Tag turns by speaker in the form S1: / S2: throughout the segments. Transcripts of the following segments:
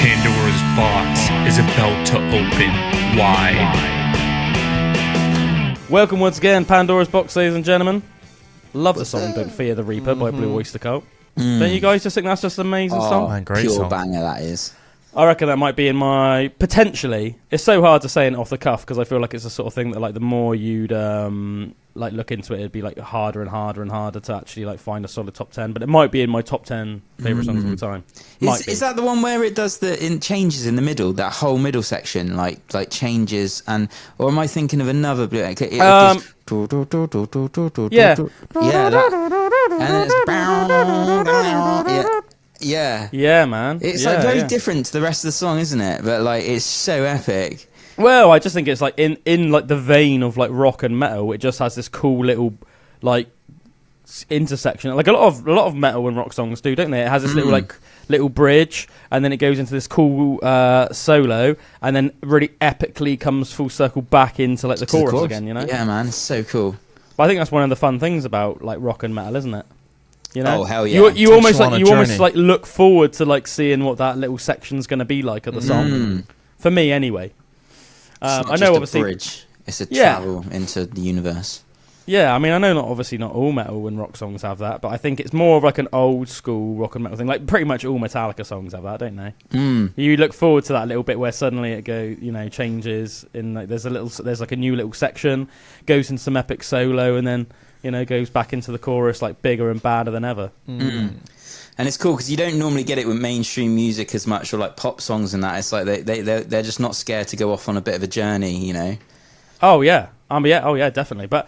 S1: Pandora's box is about to open wide.
S2: Welcome once again, Pandora's box, ladies and gentlemen. Love the song "Don't Fear the Reaper" by Blue Oyster Cult. Don't you guys just think that's just an amazing song?
S3: Man, great
S4: Pure
S3: song.
S4: banger that is.
S2: I reckon that might be in my potentially. It's so hard to say it off the cuff because I feel like it's the sort of thing that like the more you'd like look into it, it'd be like harder and harder and harder to actually like find a solid top 10. But it might be in my top 10 favorite songs of all time.
S4: Is that the one where it does changes in the middle? That whole middle section, like changes, or am I thinking of another? Yeah.
S2: Yeah.
S4: And then it's yeah.
S2: Yeah, man.
S4: It's like very different to the rest of the song, isn't it? But like it's so epic.
S2: Well, I just think it's like in like the vein of like rock and metal. It just has this cool little like intersection, like a lot of metal and rock songs do, don't they? It has this little bridge, and then it goes into this cool solo, and then really epically comes full circle back into like the chorus again. You know?
S4: Yeah, man, it's so cool.
S2: But I think that's one of the fun things about like rock and metal, isn't it? You know?
S4: Oh hell yeah!
S2: You almost like look forward to like seeing what that little section's going to be like of the song. For me, anyway.
S4: It's not
S2: I know,
S4: just
S2: obviously,
S4: a bridge. It's a travel into the universe.
S2: Yeah, I mean, I know not all metal and rock songs have that, but I think it's more of like an old school rock and metal thing. Like pretty much all Metallica songs have that, don't they? You look forward to that little bit where suddenly it changes in like there's like a new little section, goes into some epic solo, and then goes back into the chorus like bigger and badder than ever.
S4: And it's cool because you don't normally get it with mainstream music as much, or like pop songs and that. It's like they're just not scared to go off on a bit of a journey, you know.
S2: Oh yeah, definitely. But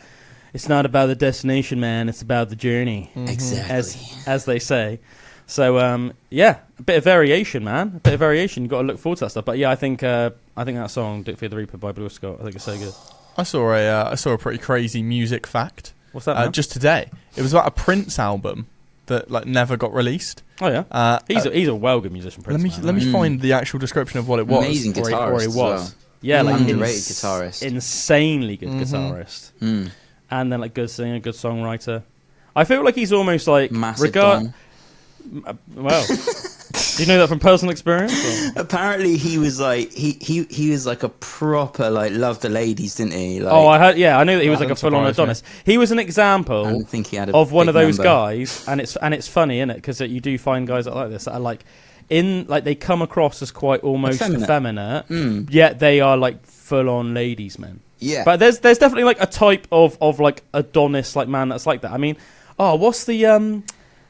S2: it's not about the destination, man. It's about the journey.
S4: Exactly,
S2: as they say. So a bit of variation, man. A bit of variation. You've got to look forward to that stuff. But yeah, I think that song "Don't Fear the Reaper" by Blue Oyster Cult, I think it's so good.
S3: I saw a pretty crazy music fact.
S2: What's that? Man?
S3: Just today. It was about a Prince album that like never got released.
S2: Oh yeah, he's a well good musician. Prince,
S3: let me find the actual description of what it was.
S4: Amazing guitarist,
S2: or he was. Well. Yeah, like
S4: underrated guitarist,
S2: insanely good guitarist, and then like good singer, good songwriter. I feel like he's almost like
S4: massive Don.
S2: Well, do you know that from personal experience? Or?
S4: Apparently, he was like he was like a proper like loved the ladies, didn't he? Like,
S2: I heard. Yeah, I knew that he was like a full-on Adonis. He was an example
S4: I think he had
S2: of one of those guys, and it's funny, isn't it? Because you do find guys that are like this that are like they come across as quite almost effeminate, yet they are like full-on ladies men.
S4: Yeah,
S2: but there's definitely like a type of like Adonis like man that's like that. I mean, what's the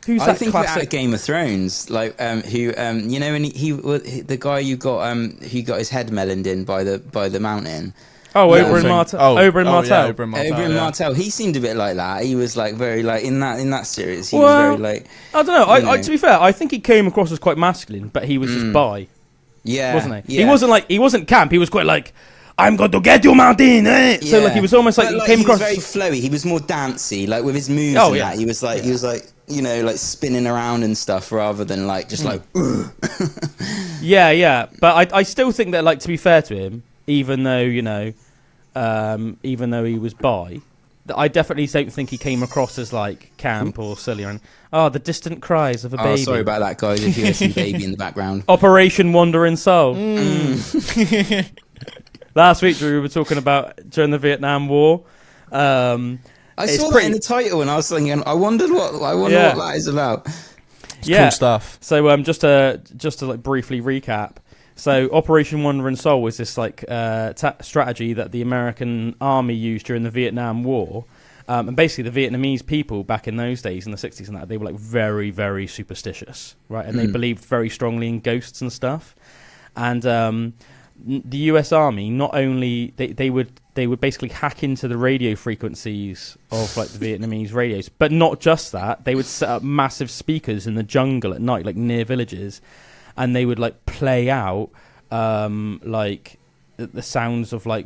S2: who's that? I think classic?
S4: Out of Game of Thrones, like and he the guy who got his head meloned in by the mountain.
S2: Oberyn Martell.
S4: Oberyn Martell. He seemed a bit like that. He was like very like in that series. He was very like.
S2: I don't know. I to be fair, I think he came across as quite masculine, but he was just bi.
S4: Yeah,
S2: wasn't he?
S4: Yeah.
S2: He wasn't camp. He was quite like, I'm going to get you, mountain. Eh? Yeah. So like he was almost like he came across
S4: very flowy. He was more dancey, like with his moves. That. He was like like spinning around and stuff rather than like just like.
S2: yeah. But I still think that like to be fair to him, even though he was bi, I definitely don't think he came across as like camp or silly. And the distant cries of a baby.
S4: Sorry about that, guys. If you hear some baby in the background.
S2: Operation Wandering Soul. Last week, Drew, we were talking about during the Vietnam War.
S4: I saw that in the title, and I was thinking, I wonder what that is about.
S3: It's cool stuff.
S2: So just to like briefly recap. So Operation Wandering Soul was this like strategy that the American army used during the Vietnam War. And basically the Vietnamese people back in those days, in the 60s and that, they were like very, very superstitious, right? And they believed very strongly in ghosts and stuff. And the US Army, not only they would basically hack into the radio frequencies of like the Vietnamese radios, but not just that, they would set up massive speakers in the jungle at night, like near villages, and they would like play out like the sounds of like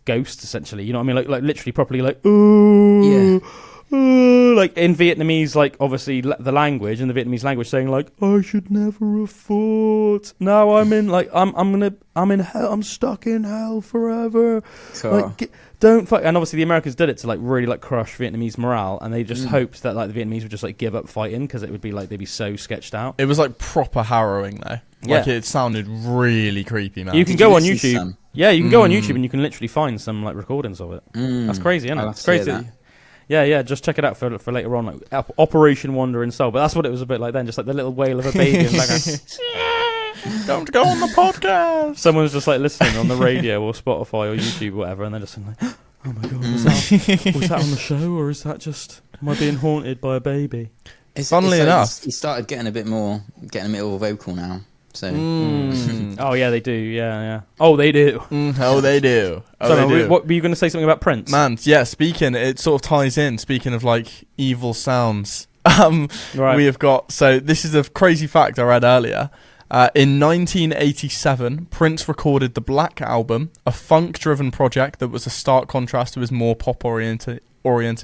S2: ghosts, essentially. You know what I mean? Like literally properly like ooh, like in Vietnamese, like obviously the language, in the Vietnamese language, saying like, I should never have fought. Now I'm in like I'm in hell. I'm stuck in hell forever.
S4: Cool.
S2: Like don't fight. And obviously the Americans did it to like really like crush Vietnamese morale, and they just hoped that like the Vietnamese would just like give up fighting because it would be like they'd be so sketched out.
S3: It was like proper harrowing though. Like it sounded really creepy, man.
S2: You can go on
S4: listen to
S2: YouTube.
S4: some?
S2: Yeah, you can go on YouTube and you can literally find some like recordings of it. That's crazy, isn't it?
S4: I'll
S2: It's
S4: have to
S2: crazy.
S4: hear that.
S2: Yeah. Just check it out for later on, like Operation Wonder and Soul. But that's what it was a bit like then, just like the little wail of a baby. And
S3: Don't go on the podcast.
S2: someone's just like listening on the radio or Spotify or YouTube or whatever, and they're just like, "Oh my god, was that on the show, or is that just am I being haunted by a baby?"
S3: Funnily enough,
S4: he started getting a bit more vocal now. So
S2: Oh yeah, they do. Yeah. Oh, they do.
S3: they do.
S2: So,
S3: They do.
S2: what were you going to say something about Prince?
S3: Man, yeah, it sort of ties in, speaking of like evil sounds.
S2: Right.
S3: We have got, so this is a crazy fact I read earlier. In 1987, Prince recorded the Black Album, a funk-driven project that was a stark contrast to his more pop-oriented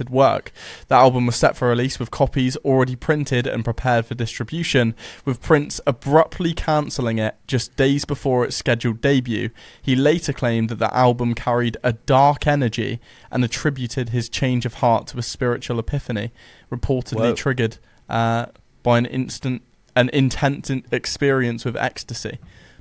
S3: work. The album was set for release with copies already printed and prepared for distribution, with Prince abruptly cancelling it just days before its scheduled debut. He later claimed that the album carried a dark energy and attributed his change of heart to a spiritual epiphany, reportedly triggered by an intense experience with ecstasy.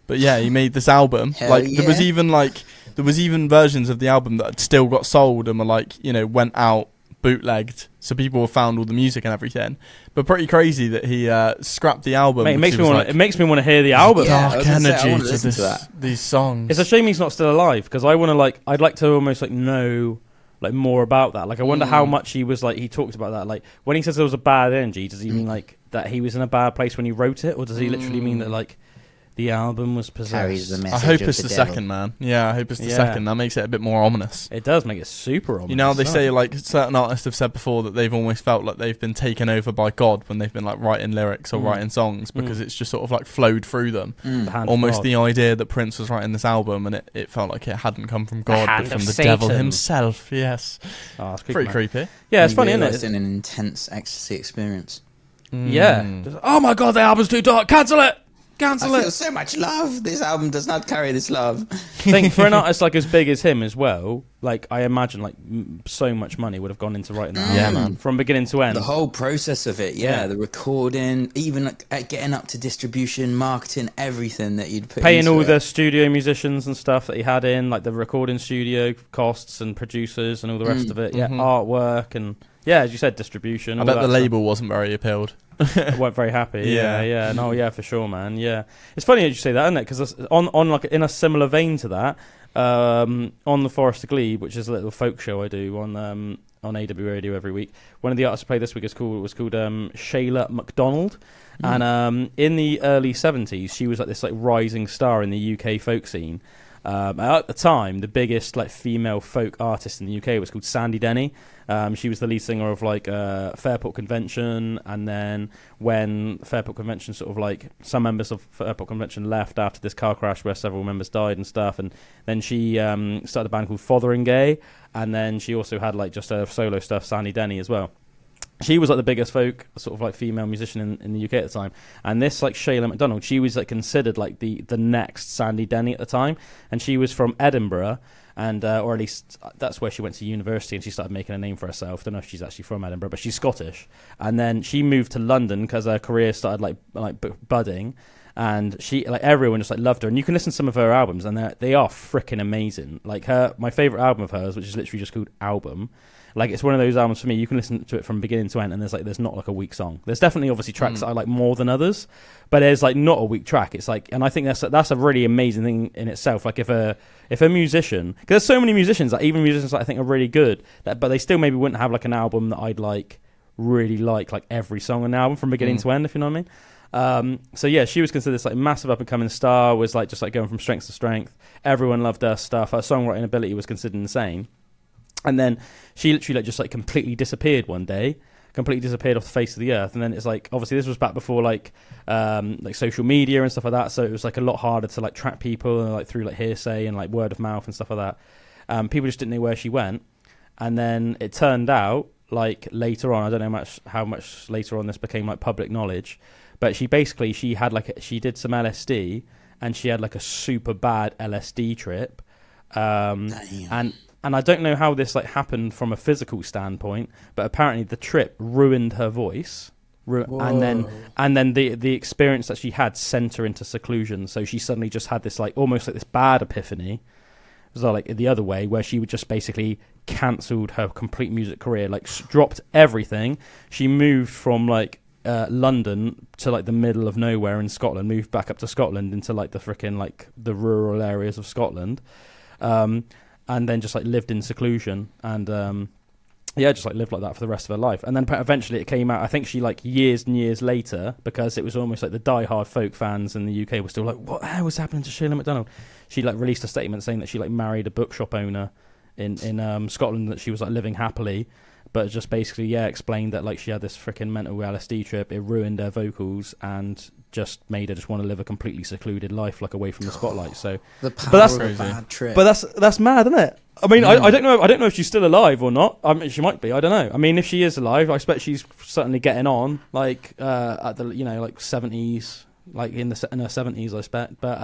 S3: But yeah, he made this album. There was even versions of the album that had still got sold and were like, went out bootlegged, so people found all the music and everything. But pretty crazy that he scrapped the album.
S2: Mate, it makes me want to hear the album.
S3: Dark energy
S4: to
S3: these songs.
S2: It's a shame he's not still alive, because I want to I'd like to almost know more about that. I wonder how much he was he talked about that. Like when he says there was a bad energy, does he mean that he was in a bad place when he wrote it, or does he literally mean that the album was possessed?
S3: I hope it's the second, man. Yeah, I hope it's the second. That makes it a bit more ominous.
S2: It does make it super ominous.
S3: They say certain artists have said before that they've almost felt like they've been taken over by God when they've been writing lyrics or writing songs, because it's just sort of flowed through them. Almost the idea that Prince was writing this album and it felt like it hadn't come from God but from the devil himself. Yes.
S2: Oh, that's
S3: pretty creepy.
S2: Yeah, it's funny, isn't it?
S4: It's an intense ecstasy experience.
S2: Yeah. Oh my god, the album's too dark. Cancel it.
S4: I feel so much love. This album does not carry this love.
S2: I think for an artist as big as him as well, I imagine so much money would have gone into writing that album.
S3: Man.
S2: From beginning to end.
S4: The whole process of it, the recording, even getting up to distribution, marketing, everything that you'd put
S2: paying
S4: into
S2: all
S4: it.
S2: the studio musicians and stuff that he had in, the recording studio costs and producers and all the rest of it. Yeah, artwork and as you said, distribution.
S3: I bet the label wasn't very appealed.
S2: Weren't very happy. Yeah. No, yeah, for sure, man. Yeah, it's funny that you say that, isn't it? Because on in a similar vein to that, on the Forest of Glebe, which is a little folk show I do on AW Radio every week. One of the artists I played this week was called Shayla MacDonald, and in the early 70s, she was this rising star in the UK folk scene. At the time, the biggest some folk artist in the UK was called Sandy Denny. She was the lead singer of Fairport Convention, and then when Fairport Convention some members of Fairport Convention left after this car crash where several members died and stuff, and then she started a band called Fotheringay, and then she also had just her solo stuff, Sandy Denny, as well. She was the biggest folk female musician in the UK at the time, and this Shayla MacDonald, she was considered the next Sandy Denny at the time, and she was from Edinburgh, and or at least that's where she went to university, and she started making a name for herself. Don't know if she's actually from Edinburgh, but she's Scottish, and then she moved to London because her career started budding, and she everyone just loved her, and you can listen to some of her albums, and they are freaking amazing. My favorite album of hers, which is literally just called Album. It's one of those albums for me. You can listen to it from beginning to end, and there's not a weak song. There's definitely obviously tracks that I like more than others, but there's not a weak track. It's and I think that's a really amazing thing in itself. If a musician, because there's so many musicians, even musicians that I think are really good, but they still maybe wouldn't have an album that I'd really like every song on the album from beginning to end, if you know what I mean. So yeah, she was considered this massive up and coming star. Was just going from strength to strength. Everyone loved her stuff. Her songwriting ability was considered insane. And then she literally just completely disappeared one day, completely disappeared off the face of the earth. And then it's obviously this was back before social media and stuff like that. So it was a lot harder to track people through hearsay and word of mouth and stuff like that. People just didn't know where she went. And then it turned out later on, I don't know how much later on this became public knowledge, but she had she did some LSD, and she had a super bad LSD trip. And I don't know how this happened from a physical standpoint, but apparently the trip ruined her voice. And then the experience that she had sent her into seclusion. So she suddenly just had this like almost like this bad epiphany. It was like the other way, where she would just basically cancelled her complete music career, like dropped everything. She moved from like London to like the middle of nowhere in Scotland, moved back up to Scotland into like the freaking like the rural areas of Scotland, and then just like lived in seclusion and just like lived like that for the rest of her life. And then eventually it came out, I think she like years and years later, because it was almost like the die-hard folk fans in the UK were still like, what the hell was happening to Sheila MacDonald? She like released a statement saying that she like married a bookshop owner in Scotland, that she was like living happily, but just basically explained that like she had this freaking mental LSD trip, it ruined her vocals and just made her just want to live a completely secluded life, like away from the spotlight. So
S4: the power of a bad trip.
S2: But that's mad, isn't it? I mean, I don't know if she's still alive or not. I mean, she might be. I don't know. I mean, if she is alive, I expect she's certainly getting on, like at the like 70s, like in her 70s, I expect. But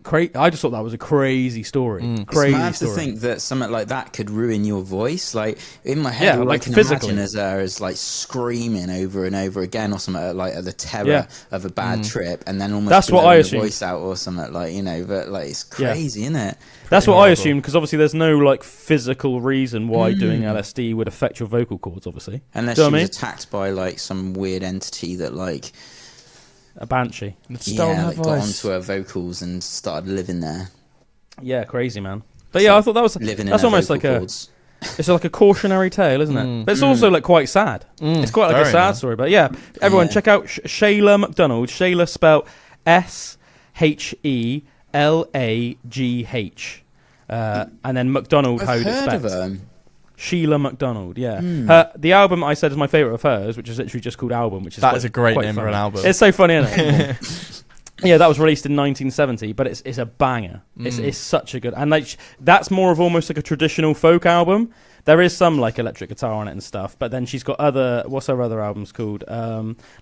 S2: I just thought that was a crazy story. Crazy
S4: it's mad
S2: story.
S4: to think that something like that could ruin your voice. Like in my head, all
S2: like
S4: I can
S2: physically.
S4: imagine is her as like screaming over and over again, or something like the terror of a bad trip, and then almost
S2: that's what I assumed.
S4: Voice out or something like But like it's crazy, isn't it?
S2: That's what I assumed, because obviously there's no like physical reason why doing LSD would affect your vocal cords, obviously.
S4: Unless she was attacked by like some weird entity that like
S2: a banshee.
S4: Got onto her vocals and started living there.
S2: Yeah, crazy, man. But I thought that's almost like
S4: cords.
S2: It's like a cautionary tale, isn't it? But it's also like quite sad. It's quite like a sad story. But everyone check out Sheila MacDonald. Sheila spelled SHELAGH. And then MacDonald, how you'd expect. Sheila MacDonald, the album I said is my favourite of hers, which is literally just called Album, which is
S3: that is a great name
S2: funny.
S3: for an album.
S2: It's so funny, isn't it? That was released in 1970, but it's a banger. It's such a good, and like that's more of almost like a traditional folk album. There is some like electric guitar on it and stuff, but then she's got what's her other albums called?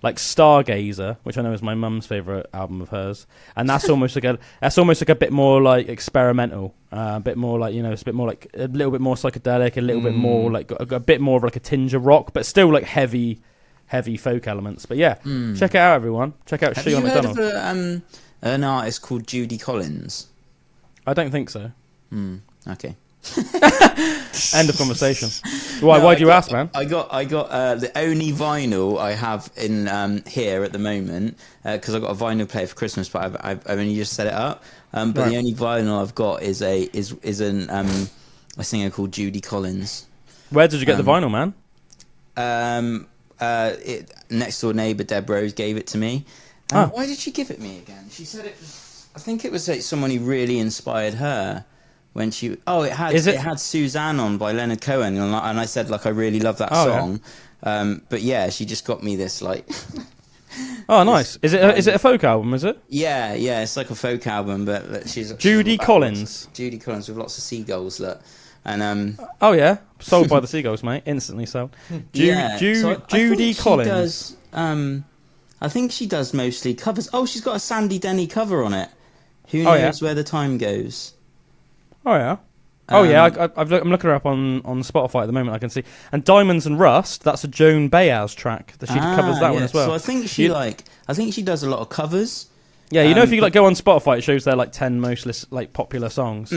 S2: Like Stargazer, which I know is my mum's favourite album of hers, and that's almost like a bit more like experimental, a bit more like it's a bit more like a little bit more psychedelic, a little bit more like a bit more of like a tinge of rock, but still like heavy folk elements. But check it out, everyone. Check out Sheila MacDonald.
S4: Have you heard of an artist called Judy Collins?
S2: I don't think so.
S4: Okay.
S2: End of conversation. Why do you ask, man?
S4: I got the only vinyl I have in here at the moment, because I got a vinyl player for Christmas, but I've only just set it up. But the only vinyl I've got is a singer called Judy Collins.
S2: Where did you get the vinyl, man?
S4: Next door neighbour Deb Rose gave it to me. Why did she give it me again? She said it was, I think it was like someone who really inspired her. When it had Suzanne on by Leonard Cohen, and I said like I really love that song, but she just got me this like.
S2: Oh, nice! Is it a folk album? Is it?
S4: Yeah, it's like a folk album, but she's
S2: Judy Collins.
S4: Judy Collins with lots of seagulls, look, and
S2: sold by the seagulls, mate. Instantly sold. Judy Collins.
S4: I think she does mostly covers. Oh, she's got a Sandy Denny cover on it. Who knows where the time goes?
S2: Oh yeah. I'm looking her up on Spotify at the moment. I can see, and Diamonds and Rust. That's a Joan Baez track. That she covers that one as well.
S4: So I think she does a lot of covers.
S2: Yeah, if you go on Spotify, it shows their like 10 most popular songs.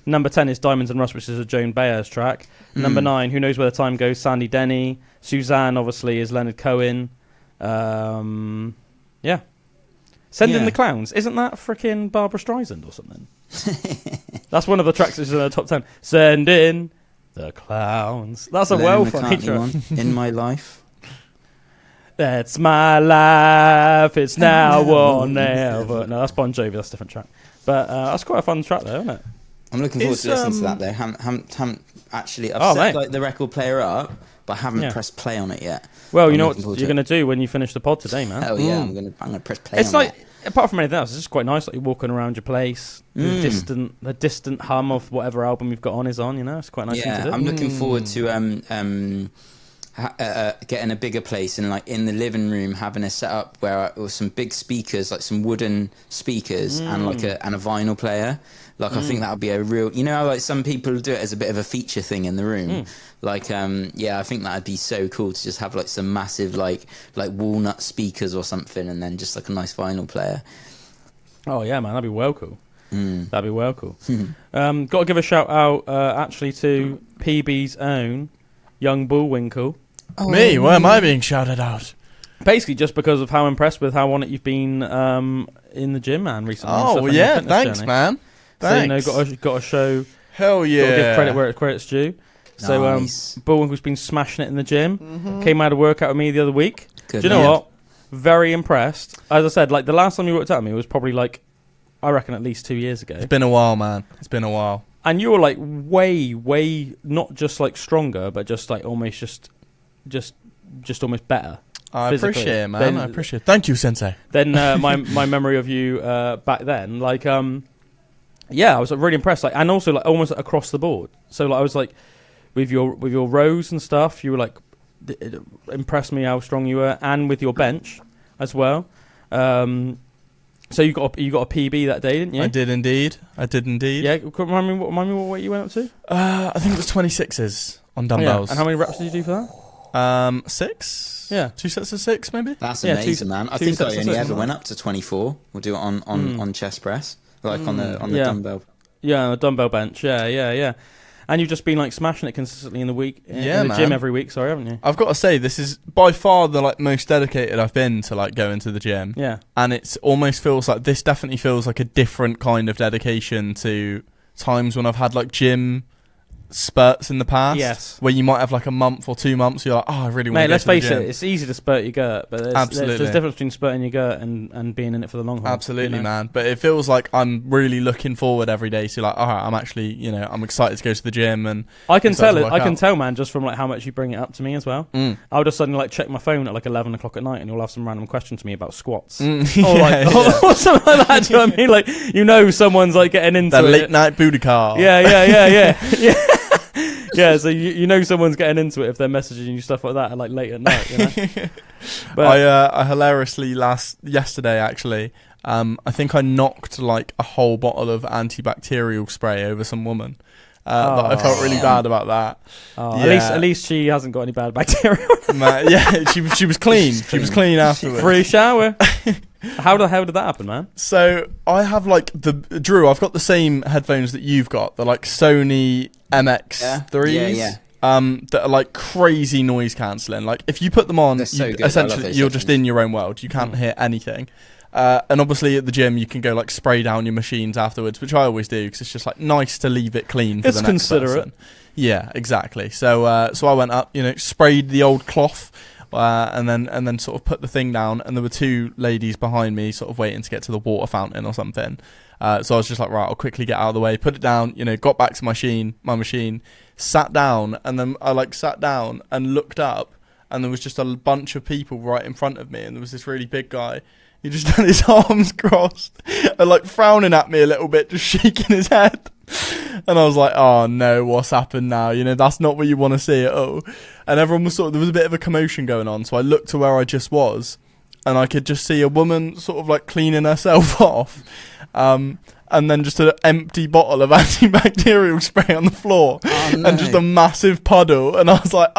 S2: Number 10 is Diamonds and Rust, which is a Joan Baez track. Number 9, Who Knows Where the Time Goes, Sandy Denny. Suzanne obviously is Leonard Cohen. Send in the Clowns. Isn't that freaking Barbara Streisand or something? That's one of the tracks that's in the top 10. Send in the Clowns. That's a funny track.
S4: In My Life.
S2: That's my life. It's now or never. No, that's Bon Jovi. That's a different track. But that's quite a fun track, though, isn't it?
S4: I'm looking forward to listening to that, though. Haven't actually. I've set like the record player up, but I haven't pressed play on it yet.
S2: Well, you know what you're going to do when you finish the pod today, man.
S4: Hell yeah, I'm going to press play.
S2: It's like, apart from anything else, it's just quite nice. Like you're walking around your place, the distant hum of whatever album you've got on is on. It's quite nice thing to do.
S4: I'm looking forward to getting a bigger place and like in the living room having a setup where it was some big speakers, like some wooden speakers and like a vinyl player. Like I think that would be a real, you know how like some people do it as a bit of a feature thing in the room. Like I think that'd be so cool to just have like some massive like walnut speakers or something, and then just like a nice vinyl player.
S2: Oh yeah, man, that'd be well cool. That'd be well cool. Got to give a shout out actually to PB's own young Bullwinkle.
S3: Oh, me? Why am I being shouted out?
S2: Basically, just because of how impressed with how on it you've been in the gym, man, recently.
S3: Oh yeah, thanks, man. Thanks.
S2: So got to show.
S3: Hell yeah!
S2: Got to give credit where credit's due.
S4: Nice.
S2: So Bullwinkle's been smashing it in the gym. Came out of workout with me the other week.
S4: Good.
S2: Do you know what? Very impressed. As I said, like the last time you worked out with me was probably like, I reckon at least 2 years ago.
S3: It's been a while, man. It's been a while.
S2: And you were like way not just like stronger, but just like almost just almost better.
S3: I
S2: physically.
S3: appreciate it, man. I appreciate it. Thank you, Sensei.
S2: Then my memory of you back then, like yeah, I was like, really impressed. Like, and also like almost across the board. So like I was like with your rows and stuff, you were like it impressed me how strong you were, and with your bench as well. So you got a PB that day, didn't you?
S3: I did indeed.
S2: Yeah, remind me what weight you went up to?
S3: I think it was 26s on dumbbells.
S2: Yeah. And how many reps did you do for that?
S3: 6.
S2: Yeah,
S3: 2 sets of 6, maybe.
S4: That's amazing, man. I think I only ever went up to 24. We'll do it on chest press, like on the dumbbell.
S2: Yeah, on the dumbbell bench. Yeah. And you've just been like smashing it consistently in the week, in the gym every week. Sorry, haven't you?
S3: I've got to say, this is by far the like most dedicated I've been to like going to the gym.
S2: Yeah,
S3: and it's almost feels like this definitely feels like a different kind of dedication to times when I've had like gym spurts in the past.
S2: Yes,
S3: where you might have like a month or 2 months. You're like, oh, I really want to.
S2: Mate, let's
S3: go to
S2: face
S3: the gym.
S2: it. It's easy to spurt your gut, but there's a difference between spurting your gut and being in it for the long haul.
S3: Absolutely, man. But it feels like I'm really looking forward every day to like, all right, I'm actually, I'm excited to go to the gym, and
S2: I can tell it. I can tell, man, just from like how much you bring it up to me as well. I'll just suddenly like check my phone at like 11 o'clock at night, and you'll have some random question to me about squats, or or something like that. Do you know what I mean? Like, someone's like getting into
S3: the late night booty call.
S2: Yeah. Yeah, so you know someone's getting into it if they're messaging you stuff like that at like late at night. You know? But
S3: I hilariously yesterday actually, I think I knocked like a whole bottle of antibacterial spray over some woman. But I felt really bad about that.
S2: At least she hasn't got any bad bacteria.
S3: Yeah, she was clean. She was clean afterwards.
S2: Free shower. How the hell did that happen, man?
S3: So I have like Drew. I've got the same headphones that you've got. They're like Sony MX3s.
S4: Yeah.
S3: That are like crazy noise cancelling. Like if you put them on, essentially you're just in your own world. You can't hear anything. And obviously at the gym you can go like spray down your machines afterwards, which I always do because it's just like nice to leave it clean for the next person. Yeah, exactly. So I went up, sprayed the old cloth. And then sort of put the thing down, and there were 2 ladies behind me sort of waiting to get to the water fountain or something. So I was just like, right, I'll quickly get out of the way, put it down, got back to my machine, sat down, and then I like sat down and looked up, and there was just a bunch of people right in front of me, and there was this really big guy. He just had his arms crossed and like frowning at me a little bit, just shaking his head. And I was like, oh no, what's happened now? That's not what you want to see at all. And everyone was there was a bit of a commotion going on. So I looked to where I just was, and I could just see a woman sort of like cleaning herself off. And then just an empty bottle of antibacterial spray on the floor, and just a massive puddle. And I was like,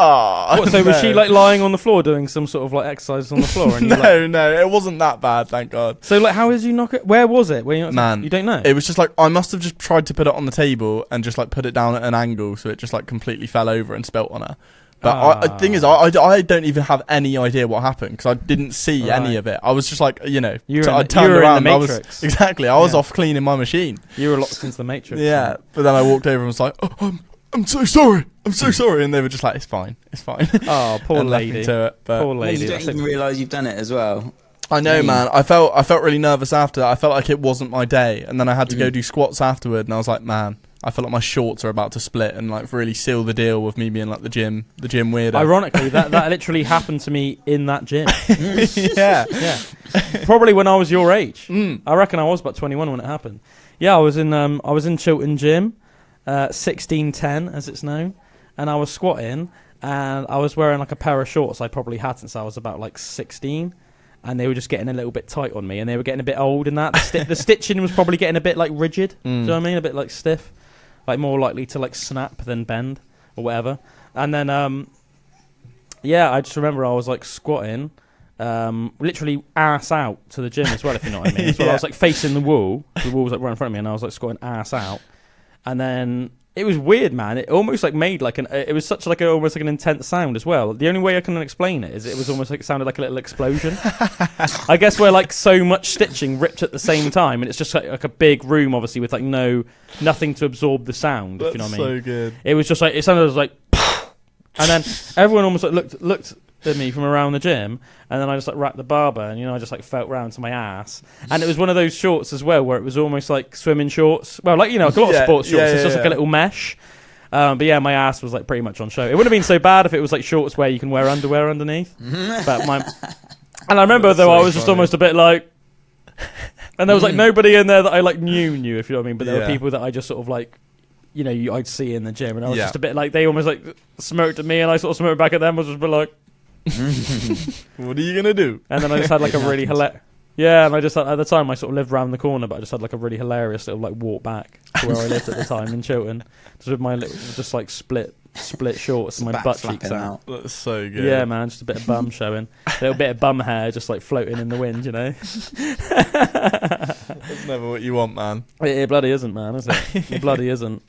S2: So was she like lying on the floor doing some sort of like exercise on the floor? And
S3: no, it wasn't that bad, thank God.
S2: So like, how did you knock it? Where was it? Man, you don't know.
S3: It was just like I must have just tried to put it on the table and just like put it down at an angle, so it just like completely fell over and spilt on her. But the thing is, I don't even have any idea what happened because I didn't see any of it. I was just like, I turned around.
S2: I was
S3: off cleaning my machine.
S2: You were locked into the Matrix.
S3: Yeah, but then I walked over and was like, I'm so sorry. I'm so sorry. And they were just like, it's fine.
S2: Oh, poor lady.
S3: Poor
S4: lady. You don't even realise you've done it as well.
S3: I know, man. I felt really nervous after. I felt like it wasn't my day, and then I had to go do squats afterward, and I was like, man, I feel like my shorts are about to split and like really seal the deal with me being like the gym weirdo.
S2: Ironically, that literally happened to me in that gym.
S3: Yeah.
S2: Probably when I was your age. I reckon I was about 21 when it happened. Yeah, I was in Chiltern Gym, 1610 as it's known, and I was squatting, and I was wearing like a pair of shorts I probably had since I was about like 16, and they were just getting a little bit tight on me, and they were getting a bit old in that. The stitching was probably getting a bit like rigid. Do you know what I mean? A bit like stiff, like more likely to like snap than bend or whatever. And then I just remember I was like squatting, literally ass out to the gym as well, if you know what I mean. So I was like facing the wall was like right in front of me, and I was like squatting ass out. And then it was weird, man. It almost like made like it was such like almost like an intense sound as well. The only way I can explain it is it was almost like it sounded like a little explosion. I guess where like so much stitching ripped at the same time, and it's just like a big room, obviously, with like nothing to absorb the sound.
S3: That's
S2: if you know what I mean.
S3: So good.
S2: It was just like it sounded like, and then everyone almost like looked at me from around the gym, and then I just like wrapped the barber, and I just like felt round to my ass, and it was one of those shorts as well where it was almost like swimming shorts, well, like like a lot of sports shorts, it's just like a little mesh, but yeah, my ass was like pretty much on show. It wouldn't have been so bad if it was like shorts where you can wear underwear underneath, but and I remember though I was just almost a bit like, and there was like nobody in there that I like knew, if you know what I mean, but there were people that I just sort of like, I'd see in the gym, and I was just a bit like, they almost like smirked at me, and I sort of smirked back at them, was just a bit like,
S3: what are you gonna do?
S2: And then I just had like a really hilarious, and I just had, at the time I sort of lived around the corner, but I just had like a really hilarious little like walk back to where I lived at the time in Chiltern, just with my little, just like split shorts and my butt cheeks out.
S3: That's so good.
S2: Yeah, man, just a bit of bum showing, a little bit of bum hair just like floating in the wind,
S3: That's never what you want, man.
S2: It bloody isn't, man, is it? It bloody isn't.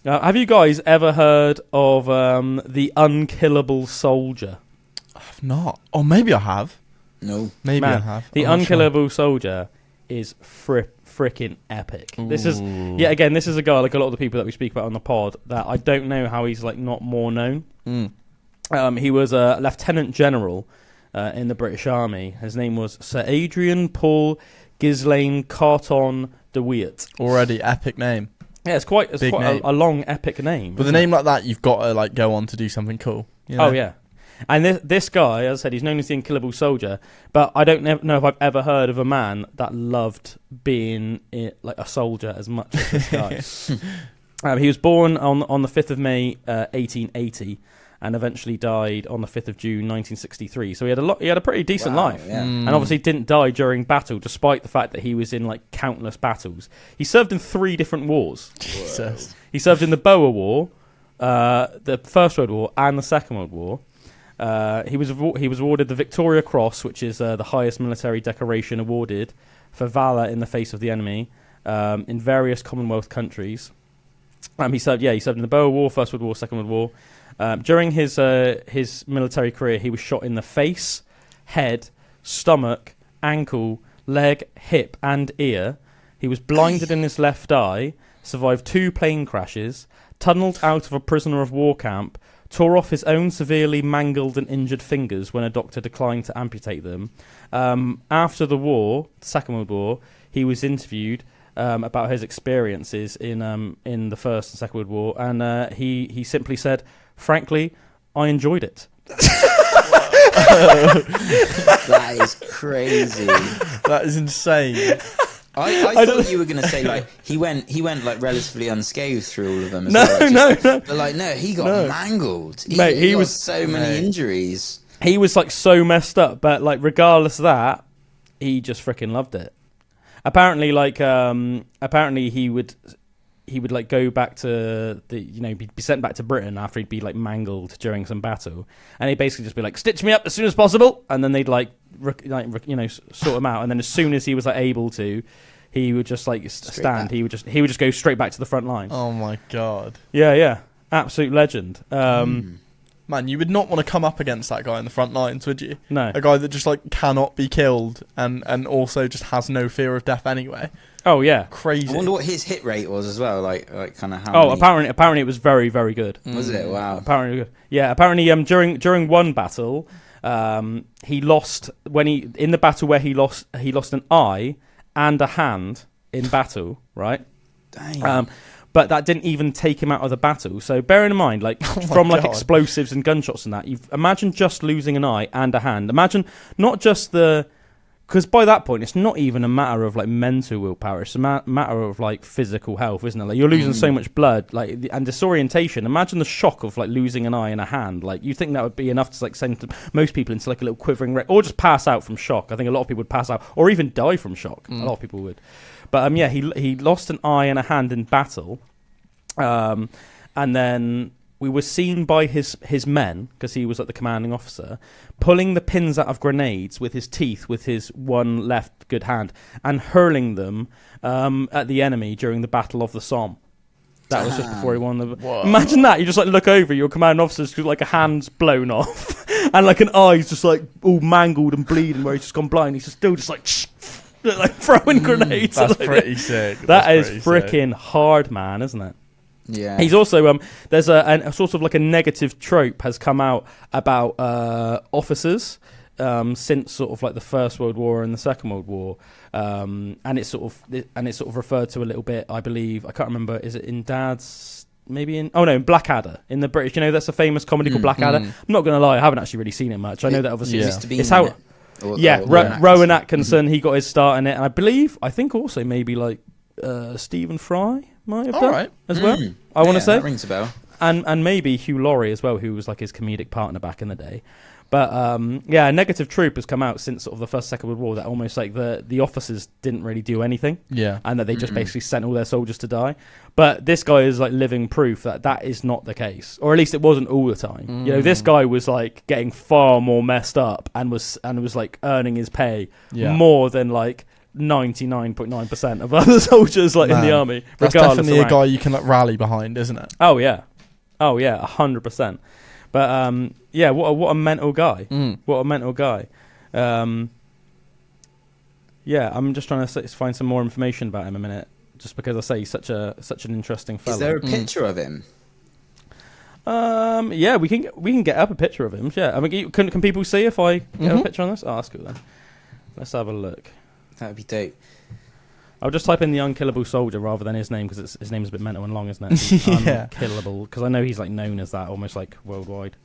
S2: Have you guys ever heard of the Unkillable Soldier?
S3: I've not. Or maybe I have.
S4: No.
S3: Maybe I have.
S2: The Unkillable Soldier is freaking epic. Ooh. This is a guy like a lot of the people that we speak about on the pod that I don't know how he's like not more known. He was a lieutenant general in the British Army. His name was Sir Adrian Paul Ghislaine Carton de Wiart. Already
S3: epic name.
S2: Yeah, it's quite a long, epic name.
S3: With a name like that, you've got to like go on to do something cool.
S2: Oh yeah, and this guy, as I said, he's known as the Unkillable Soldier. But I don't know if I've ever heard of a man that loved being like a soldier as much as this guy. He was born on the 5th of May, 1880, and eventually died on the 5th of June, 1963. So he had a pretty decent life, and obviously didn't die during battle, despite the fact that he was in like countless battles. He served in 3 different wars.
S3: Jesus.
S2: He served in the Boer War, the First World War, and the Second World War. He was awarded the Victoria Cross, which is the highest military decoration awarded for valour in the face of the enemy, in various Commonwealth countries. He served in the Boer War, First World War, Second World War. During his military career, he was shot in the face, head, stomach, ankle, leg, hip, and ear. He was blinded in his left eye, survived 2 plane crashes, tunnelled out of a prisoner of war camp, tore off his own severely mangled and injured fingers when a doctor declined to amputate them. After the war, the Second World War, he was interviewed about his experiences in the First and Second World War, and he simply said, "Frankly, I enjoyed it."
S4: That is crazy.
S3: That is insane.
S4: I thought you were going to say like he went like relatively unscathed through all of them.
S2: No.
S4: But like no, he got mangled. He got so many injuries.
S2: He was like so messed up, but like regardless of that, he just freaking loved it. Apparently, he would like go back to be sent back to Britain after he'd be like mangled during some battle, and he'd basically just be like, "Stitch me up as soon as possible," and then they'd sort him out, and then as soon as he was like able to, he would just like stand. He would just go straight back to the front line.
S3: Oh my god!
S2: Yeah, absolute legend.
S3: Man, you would not want to come up against that guy in the front lines, would you?
S2: No,
S3: a guy that just like cannot be killed and also just has no fear of death anyway.
S2: Oh yeah,
S3: crazy.
S4: I wonder what his hit rate was as well. Like kind of how.
S2: Oh, many... apparently it was very, very good.
S4: Was it? Wow.
S2: Apparently during one battle, he lost in the battle where he lost an eye and a hand in battle, right?
S4: Dang.
S2: But that didn't even take him out of the battle. So bearing in mind, like from like explosives and gunshots and that, imagine just losing an eye and a hand. Imagine not just the because by that point, it's not even a matter of like mental willpower. It's a matter of like physical health, isn't it? Like you're losing so much blood, like and disorientation. Imagine the shock of like losing an eye and a hand. Like you think that would be enough to like send most people into like a little quivering wreck, or just pass out from shock. I think a lot of people would pass out, or even die from shock. A lot of people would. But yeah, he lost an eye and a hand in battle, and then we were seen by his men, because he was like the commanding officer, pulling the pins out of grenades with his teeth, with his one left good hand, and hurling them at the enemy during the Battle of the Somme. That was just before he won the...
S3: Whoa.
S2: Imagine that. You just like look over, your commanding officer's got like a hand's blown off, and like an eye's just like all mangled and bleeding where he's just gone blind. He's just still just like throwing grenades.
S3: That's pretty sick.
S2: That is freaking hard, man, isn't it?
S4: Yeah.
S2: He's also there's a sort of like a negative trope has come out about officers since sort of like the First World War and the Second World War, and it's sort of referred to a little bit. I believe, I can't remember. Is it in Dad's? Maybe in in Blackadder, in the British. You know, that's a famous comedy called Blackadder. I'm not gonna lie, I haven't actually really seen it much. I know that obviously it's how. Rowan Atkinson, he got his start in it, and I think also maybe like Stephen Fry might have done as well. I want to say
S4: that rings a bell.
S2: And maybe Hugh Laurie as well, who was like his comedic partner back in the day. But a negative trope has come out since sort of the First, Second World War that almost like the officers didn't really do anything, and that they just basically sent all their soldiers to die. But this guy is like living proof that is not the case, or at least it wasn't all the time. You know, this guy was like getting far more messed up and was like earning his pay more than like 99.9% of other soldiers like in the army.
S3: That's definitely a guy you can like rally behind, isn't it?
S2: Oh yeah, 100%. But what a mental guy. What a mental guy. I'm just trying to find some more information about him a minute, just because I say he's such an interesting fellow.
S4: Is there a picture of him?
S2: We can get up a picture of him. Yeah, I mean, can people see if I get a picture on this? Oh, that's cool then. Let's have a look.
S4: That would be dope.
S2: I'll just type in the Unkillable Soldier rather than his name, because his name's a bit mental and long, isn't it? Unkillable, because I know he's like known as that almost like worldwide.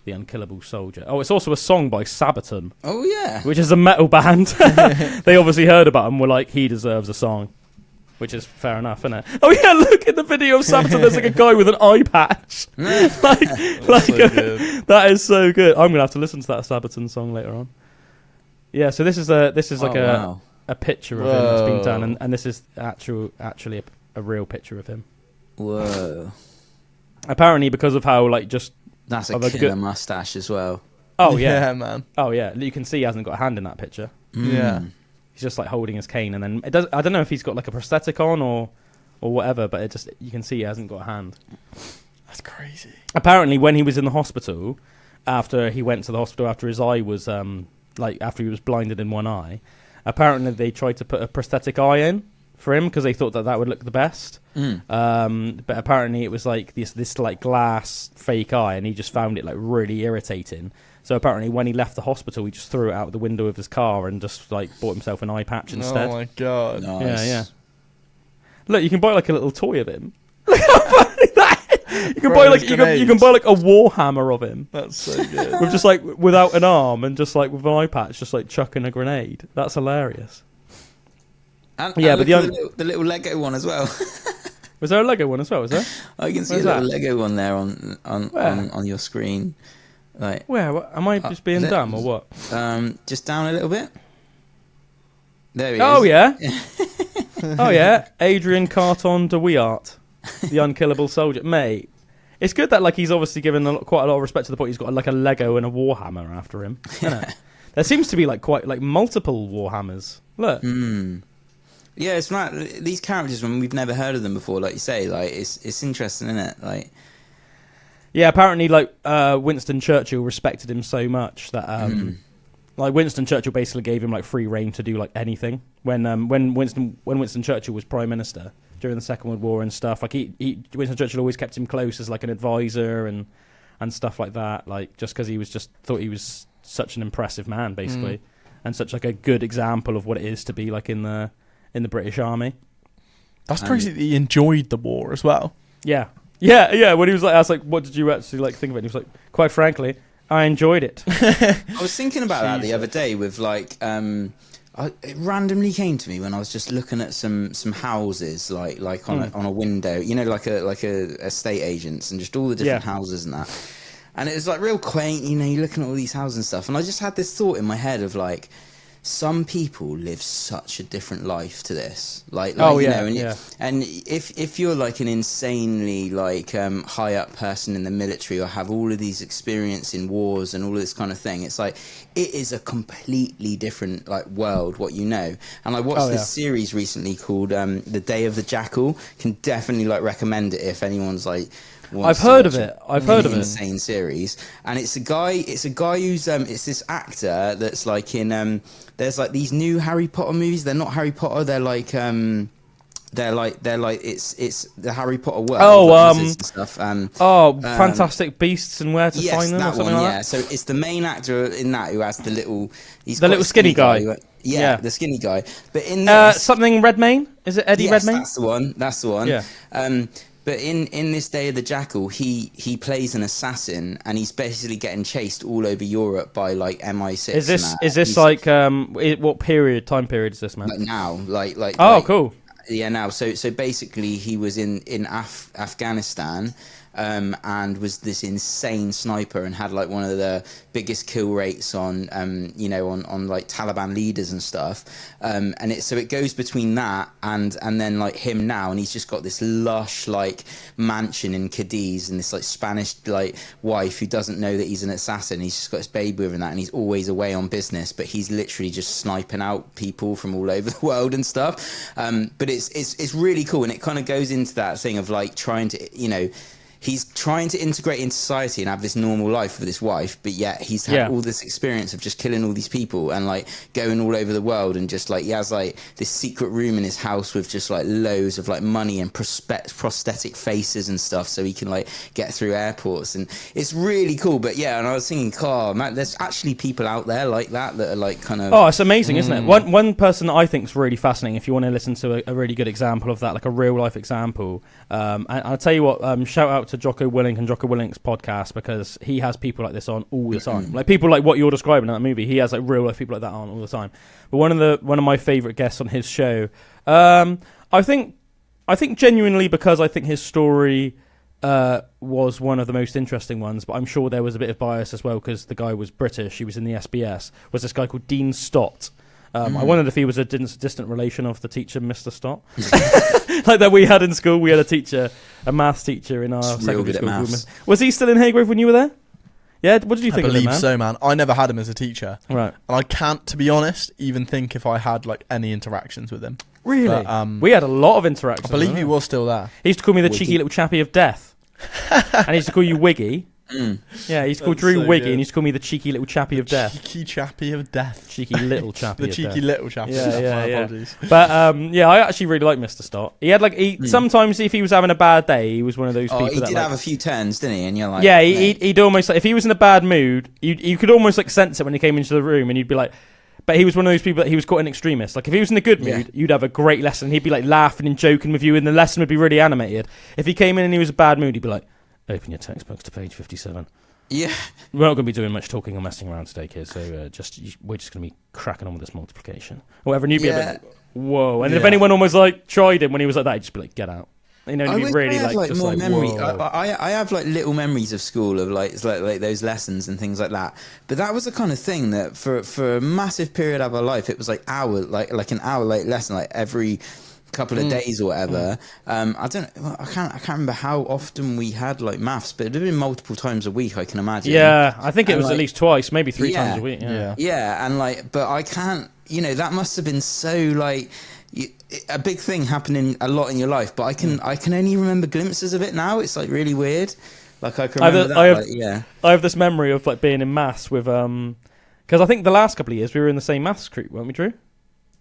S2: The Unkillable Soldier. Oh, it's also a song by Sabaton.
S4: Oh yeah,
S2: which is a metal band. They obviously heard about him. Were like, he deserves a song, which is fair enough, isn't it? Oh yeah, look at the video of Sabaton. There's like a guy with an eye patch. That is so good. I'm gonna have to listen to that Sabaton song later on. Yeah, so this is a picture of him that's been done, and this is actually a real picture of him.
S4: Whoa!
S2: Apparently, because of how
S4: that's a killer mustache as well.
S2: Oh yeah,
S3: man.
S2: Oh yeah, you can see he hasn't got a hand in that picture.
S3: Yeah,
S2: he's just like holding his cane, and then I don't know if he's got like a prosthetic on or whatever, but you can see he hasn't got a hand.
S3: That's crazy.
S2: Apparently, when he was in the hospital, after his eye was after he was blinded in one eye, apparently they tried to put a prosthetic eye in for him because they thought that would look the best. But apparently it was like this like glass fake eye, and he just found it like really irritating. So apparently when he left the hospital, he just threw it out the window of his car and just like bought himself an eye patch instead.
S3: Oh my god!
S4: Nice.
S2: Yeah. Look, you can buy like a little toy of him. Look how funny that is. You can buy like a Warhammer of him.
S3: That's so good.
S2: With just like without an arm and just like with an eye patch, just like chucking a grenade. That's hilarious.
S4: And the little Lego one as well.
S2: Was there a Lego one as well? Was there?
S4: Oh, you can see a little Lego one there on your screen. Like
S2: where? Am I just being dumb or what?
S4: Just down a little bit. There he is.
S2: Oh yeah. Oh yeah. Adrian Carton de Wiart, the Unkillable Soldier, mate. It's good that like he's obviously given quite a lot of respect to the point he's got like a Lego and a Warhammer after him. There seems to be like quite like multiple Warhammers. Look.
S4: Yeah, it's right. These characters, when we've never heard of them before, like you say, like it's interesting, isn't it? Like,
S2: yeah, apparently, like Winston Churchill respected him so much that, like Winston Churchill basically gave him like free reign to do like anything. When Winston Churchill was Prime Minister during the Second World War and stuff, like Winston Churchill always kept him close as like an advisor and stuff like that. Like just because he thought he was such an impressive man, basically, and such like a good example of what it is to be like in the British Army.
S3: That's crazy that he enjoyed the war as well.
S2: Yeah. When he was like, I was like, what did you actually like think of it? And he was like, quite frankly, I enjoyed it.
S4: I was thinking about that the other day with like it randomly came to me when I was just looking at some houses, like on a window, you know, like a estate agents, and just all the different houses and that. And it was like real quaint, you know, you're looking at all these houses and stuff. And I just had this thought in my head of like, some people live such a different life to this. And if you're like an insanely like high up person in the military, or have all of these experience in wars and all of this kind of thing, it's like it is a completely different like world what you know. And I watched this series recently called The Day of the Jackal. Can definitely like recommend it if anyone's like.
S2: I've heard of it.
S4: Insane series, and it's a guy who's it's this actor that's like in there's like these new Harry Potter movies. They're not Harry Potter. They're like it's the Harry Potter world. And stuff.
S2: Fantastic Beasts and Where to Find Them.
S4: That
S2: or something
S4: one.
S2: Like
S4: Yeah,
S2: that?
S4: So it's the main actor in that who has the little. He's
S2: the little skinny guy.
S4: The skinny guy. But in this,
S2: something Redmayne. Is it Eddie Redmayne?
S4: That's the one.
S2: Yeah.
S4: But in this Day of the Jackal, he plays an assassin, and he's basically getting chased all over Europe by like MI6.
S2: Is this like what time period is this, man?
S4: Like now, like.
S2: Cool.
S4: Yeah, now. So basically, he was in Afghanistan. And was this insane sniper and had like one of the biggest kill rates on like Taliban leaders and stuff. And it goes between that and then like him now, and he's just got this lush like mansion in Cadiz, and this like Spanish like wife who doesn't know that he's an assassin. He's just got his baby with him and that, and he's always away on business, but he's literally just sniping out people from all over the world and stuff. But it's really cool, and it kind of goes into that thing of like trying to, you know, he's trying to integrate into society and have this normal life with his wife, but yet he's had all this experience of just killing all these people and like going all over the world, and just like he has like this secret room in his house with just like loads of like money and prosthetic faces and stuff, so he can like get through airports, and it's really cool. But yeah, and I was thinking, man, there's actually people out there like that are like kind of
S2: it's amazing, isn't it? One person that I think is really fascinating, if you want to listen to a really good example of that, like a real life example, and I'll tell you what, shout out to Jocko Willink and Jocko Willink's podcast, because he has people like this on all the time. Like people like what you're describing in that movie, he has like real life people like that on all the time. But one of my favourite guests on his show, I think genuinely, because I think his story was one of the most interesting ones, but I'm sure there was a bit of bias as well because the guy was British, he was in the SBS, was this guy called Dean Stott. I wondered if he was a distant relation of the teacher, Mr. Stott. Like that we had in school. We had a teacher, a maths teacher in our secondary school. Was he still in Haygrove when you were there? Yeah, what did you think of him, man?
S3: I believe so, man. I never had him as a teacher.
S2: Right.
S3: And I can't, to be honest, even think if I had like any interactions with him.
S2: Really? But, we had a lot of interactions.
S3: I believe he was still there.
S2: He used to call me the cheeky little chappie of death. And he used to call you Wiggy. Yeah, he's called Drew Wiggy, and he used to call me the cheeky little chappie of death.
S3: Cheeky chappie of death.
S2: Cheeky little chappie.
S3: The cheeky little chappie.
S2: Yeah. Apologies. But I actually really like Mr. Stott. He had like sometimes if he was having a bad day, he was one of those people.
S4: He
S2: that
S4: did have a few turns, didn't he? And you're like,
S2: yeah, he'd almost like if he was in a bad mood, you could almost like sense it when he came into the room, and you'd be like. But he was one of those people that he was quite an extremist. Like if he was in a good mood, you'd have a great lesson. He'd be like laughing and joking with you, and the lesson would be really animated. If he came in and he was a bad mood, he'd be like, "Open your textbooks to page 57."
S4: Yeah,
S2: we're not going to be doing much talking or messing around today, kids. So we're just going to be cracking on with this multiplication, or whatever. And you'd be a bit, whoa. And if anyone almost like tried him when he was like that, he'd just be like, "Get out." You know, it'd be really like just
S4: more
S2: like
S4: memory.
S2: Whoa.
S4: I have like little memories of school of like those lessons and things like that. But that was the kind of thing that for a massive period of our life, it was like like an hour late lesson, like every couple of days or whatever. I can't remember how often we had like maths, but it'd have been multiple times a week, I can imagine.
S2: Yeah, I think it was like, at least twice, maybe three times a week.
S4: Yeah, and like, but I can't. You know, that must have been so like. A big thing happening a lot in your life, but I can only remember glimpses of it now. It's like really weird. Like I can remember
S2: I have this memory of like being in maths with because I think the last couple of years we were in the same maths group, weren't we, Drew?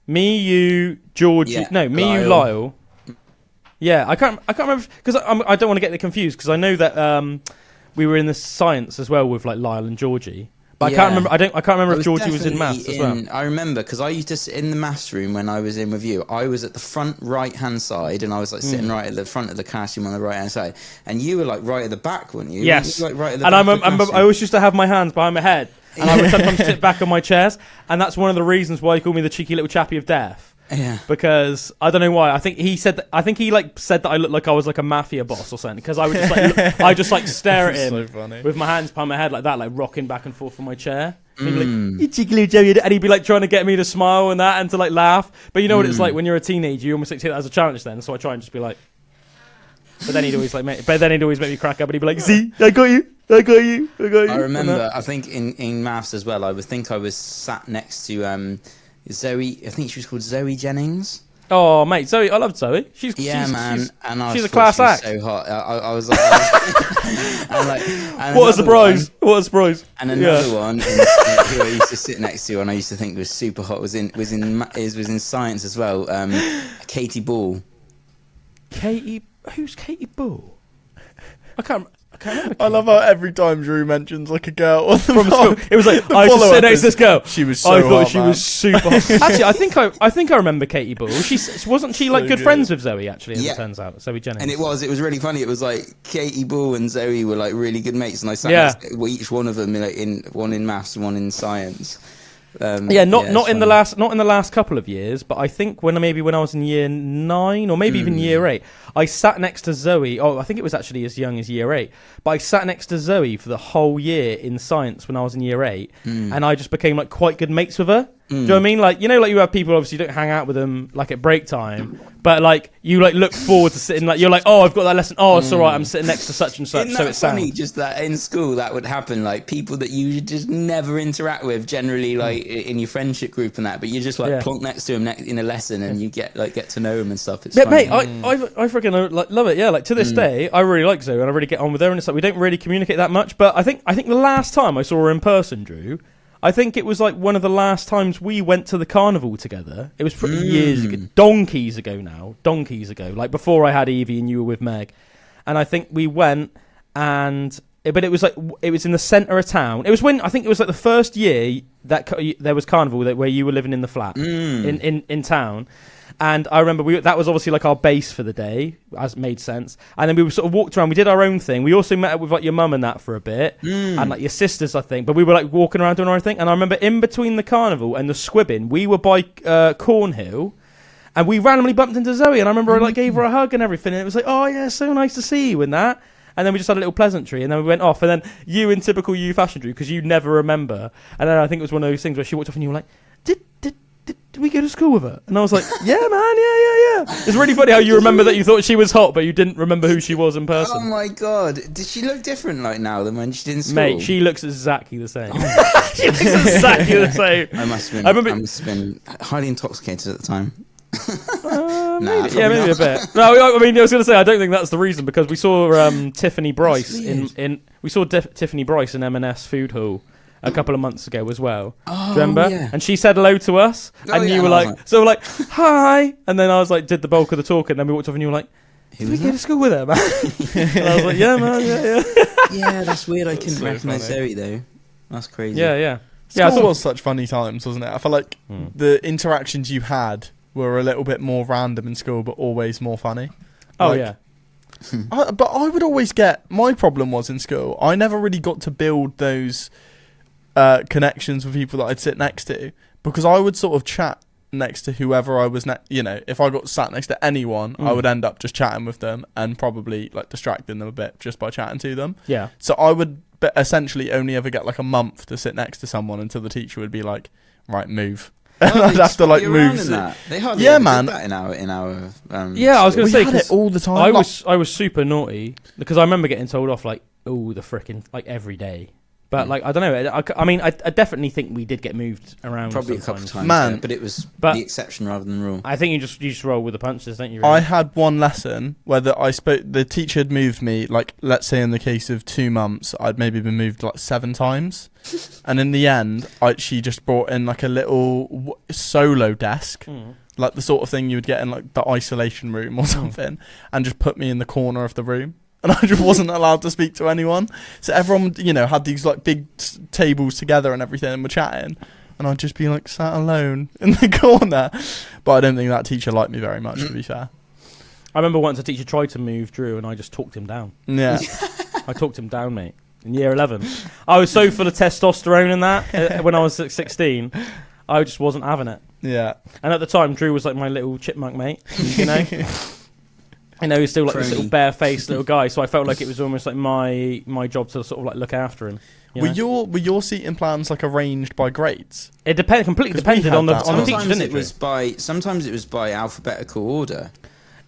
S2: Me, you, Georgie. No, me, Lyle. You, Lyle. Yeah, I can't remember because I don't want to get it confused because I know that we were in the science as well with like Lyle and Georgie. But I can't remember. I can't remember if Georgie was in maths as well.
S4: I remember because I used to sit in the maths room when I was in with you. I was at the front right hand side, and I was like sitting right at the front of the classroom on the right hand side, and you were like right at the back, weren't you?
S2: Yes.
S4: You were, like, right at the
S2: and
S4: back
S2: I always used to have my hands behind my head, and I would sometimes sit back on my chairs, and that's one of the reasons why he called me the cheeky little chappie of death.
S4: Yeah.
S2: Because I don't know why. I think he said that I looked like I was like a mafia boss or something. Because I would just like I just like stare at him with my hands behind my head like that, like rocking back and forth on my chair. And he'd be like, "You cheeky little Joey," and he'd be like trying to get me to smile and that and to like laugh. But you know what it's like when you're a teenager. You almost like take that as a challenge then. So I try and just be like. But then he'd always make me crack up, and he'd be like, "See, I got you." I
S4: remember. I think in maths as well. I was sat next to Zoe. I think she was called Zoe Jennings.
S2: Oh, mate, Zoe, I love Zoe. She's a class act.
S4: So hot. I was like, and
S2: what a surprise!
S4: And another one who I used to sit next to, and I used to think was super hot, was in science as well. Katie Ball.
S2: Who's Katie Ball? I can't remember.
S3: I love how every time Drew mentions like a girl
S2: from school, it was like I used to sit next to this girl.
S3: She was so
S2: I thought
S3: hot,
S2: she
S3: man.
S2: was super hot. Actually, I think I remember Katie Ball. Wasn't she like good friends with Zoe? Actually, as it turns out, Zoe Jennings.
S4: And it was really funny. It was like Katie Ball and Zoe were like really good mates, and I sat next to each one of them, like one in maths and one in science.
S2: Not in the last couple of years, but I think when I was in year 9 or maybe even year 8, I sat next to Zoe. Oh, I think it was actually as young as year 8, but I sat next to Zoe for the whole year in science when I was in year 8, and I just became like quite good mates with her. Do you know what I mean? Like, you know, like you have people, obviously you don't hang out with them like at break time, but like you like look forward to sitting, like you're like, oh, I've got that lesson. Oh, it's all right. I'm sitting next to such and such.
S4: Isn't that funny? Just that in school that would happen, like people that you just never interact with generally, like in your friendship group and that, but you just like plonk next to them in a lesson and you get to know them and stuff. It's funny.
S2: Mate, I freaking love it. Yeah, like to this day, I really like Zoe and I really get on with her, and it's like we don't really communicate that much. But I think the last time I saw her in person, Drew, I think it was like one of the last times we went to the carnival together. It was pretty years ago, donkeys ago, like before I had Evie and you were with Meg. And I think we went, but it was in the centre of town. It was when I think it was like the first year that there was carnival where you were living in the flat in town. And I remember that was obviously like our base for the day, as made sense. And then we sort of walked around. We did our own thing. We also met up with like your mum and that for a bit, and like your sisters, I think. But we were like walking around doing our own thing. And I remember in between the carnival and the squibbing, we were by Cornhill, and we randomly bumped into Zoe. And I remember I like gave her a hug and everything. And it was like, oh yeah, so nice to see you and that. And then we just had a little pleasantry, and then we went off. And then you, in typical you fashion, Drew, because you never remember. And then I think it was one of those things where she walked off, and you were like, did we go to school with her? And I was like, yeah, man, yeah. It's really funny how you remember that you thought she was hot, but you didn't remember who she was in person.
S4: Oh my god, did she look different like now than when she did in school?
S2: Mate, she looks exactly the same. She looks exactly the same.
S4: I must have been highly intoxicated at the time.
S2: Maybe a bit. No, I mean, I was going to say I don't think that's the reason, because we saw Tiffany Bryce Tiffany Bryce in M&S Food Hall a couple of months ago as well.
S4: Oh,
S2: do you remember?
S4: Yeah.
S2: And she said hello to us, and you were like, hi. And then I was like, did the bulk of the talk, and then we walked off, and you were like, did we go to school with her, man? And I was like, yeah, man, yeah.
S4: Yeah, that's weird. I couldn't recognise Zoe though. That's crazy.
S2: Yeah.
S3: I thought it was such funny times, wasn't it? I feel like the interactions you had were a little bit more random in school, but always more funny.
S2: Oh, yeah.
S3: But I would always get... My problem was in school, I never really got to build those connections with people that I'd sit next to, because I would sort of chat next to whoever I was if I got sat next to anyone, I would end up just chatting with them and probably like distracting them a bit just by chatting to them.
S2: Yeah.
S3: So I would essentially only ever get like a month to sit next to someone until the teacher would be like, right, move. And I'd have to like move.
S4: They hardly
S3: did that
S4: in our
S2: I was going to say,
S3: had it all the time.
S2: I was super naughty, because I remember getting told off like, oh, the frickin' like every day. But like, I don't know. I mean, I definitely think we did get moved around.
S4: Probably a couple of times,
S3: man.
S4: Yeah, but it was the exception rather than the rule.
S2: I think you just roll with the punches, don't you? Really?
S3: I had one lesson where the teacher had moved me, like, let's say in the case of 2 months, I'd maybe been moved like 7 times. And in the end, she just brought in like a little solo desk, like the sort of thing you would get in like the isolation room or something, and just put me in the corner of the room. And I just wasn't allowed to speak to anyone. So everyone, had these like big tables together and everything, and were chatting. And I'd just be like sat alone in the corner. But I don't think that teacher liked me very much, to be fair.
S2: I remember once a teacher tried to move Drew, and I just talked him down.
S3: Yeah.
S2: I talked him down, mate. in year 11. I was so full of testosterone in that when I was 16. I just wasn't having it.
S3: Yeah.
S2: And at the time, Drew was like my little chipmunk mate, you know? I know he's still like this little bare-faced little guy, so I felt like it was almost like my job to sort of like look after him. Were your seating plans like arranged by grades? It completely depended on the teacher, didn't it?
S4: Sometimes it was by alphabetical order.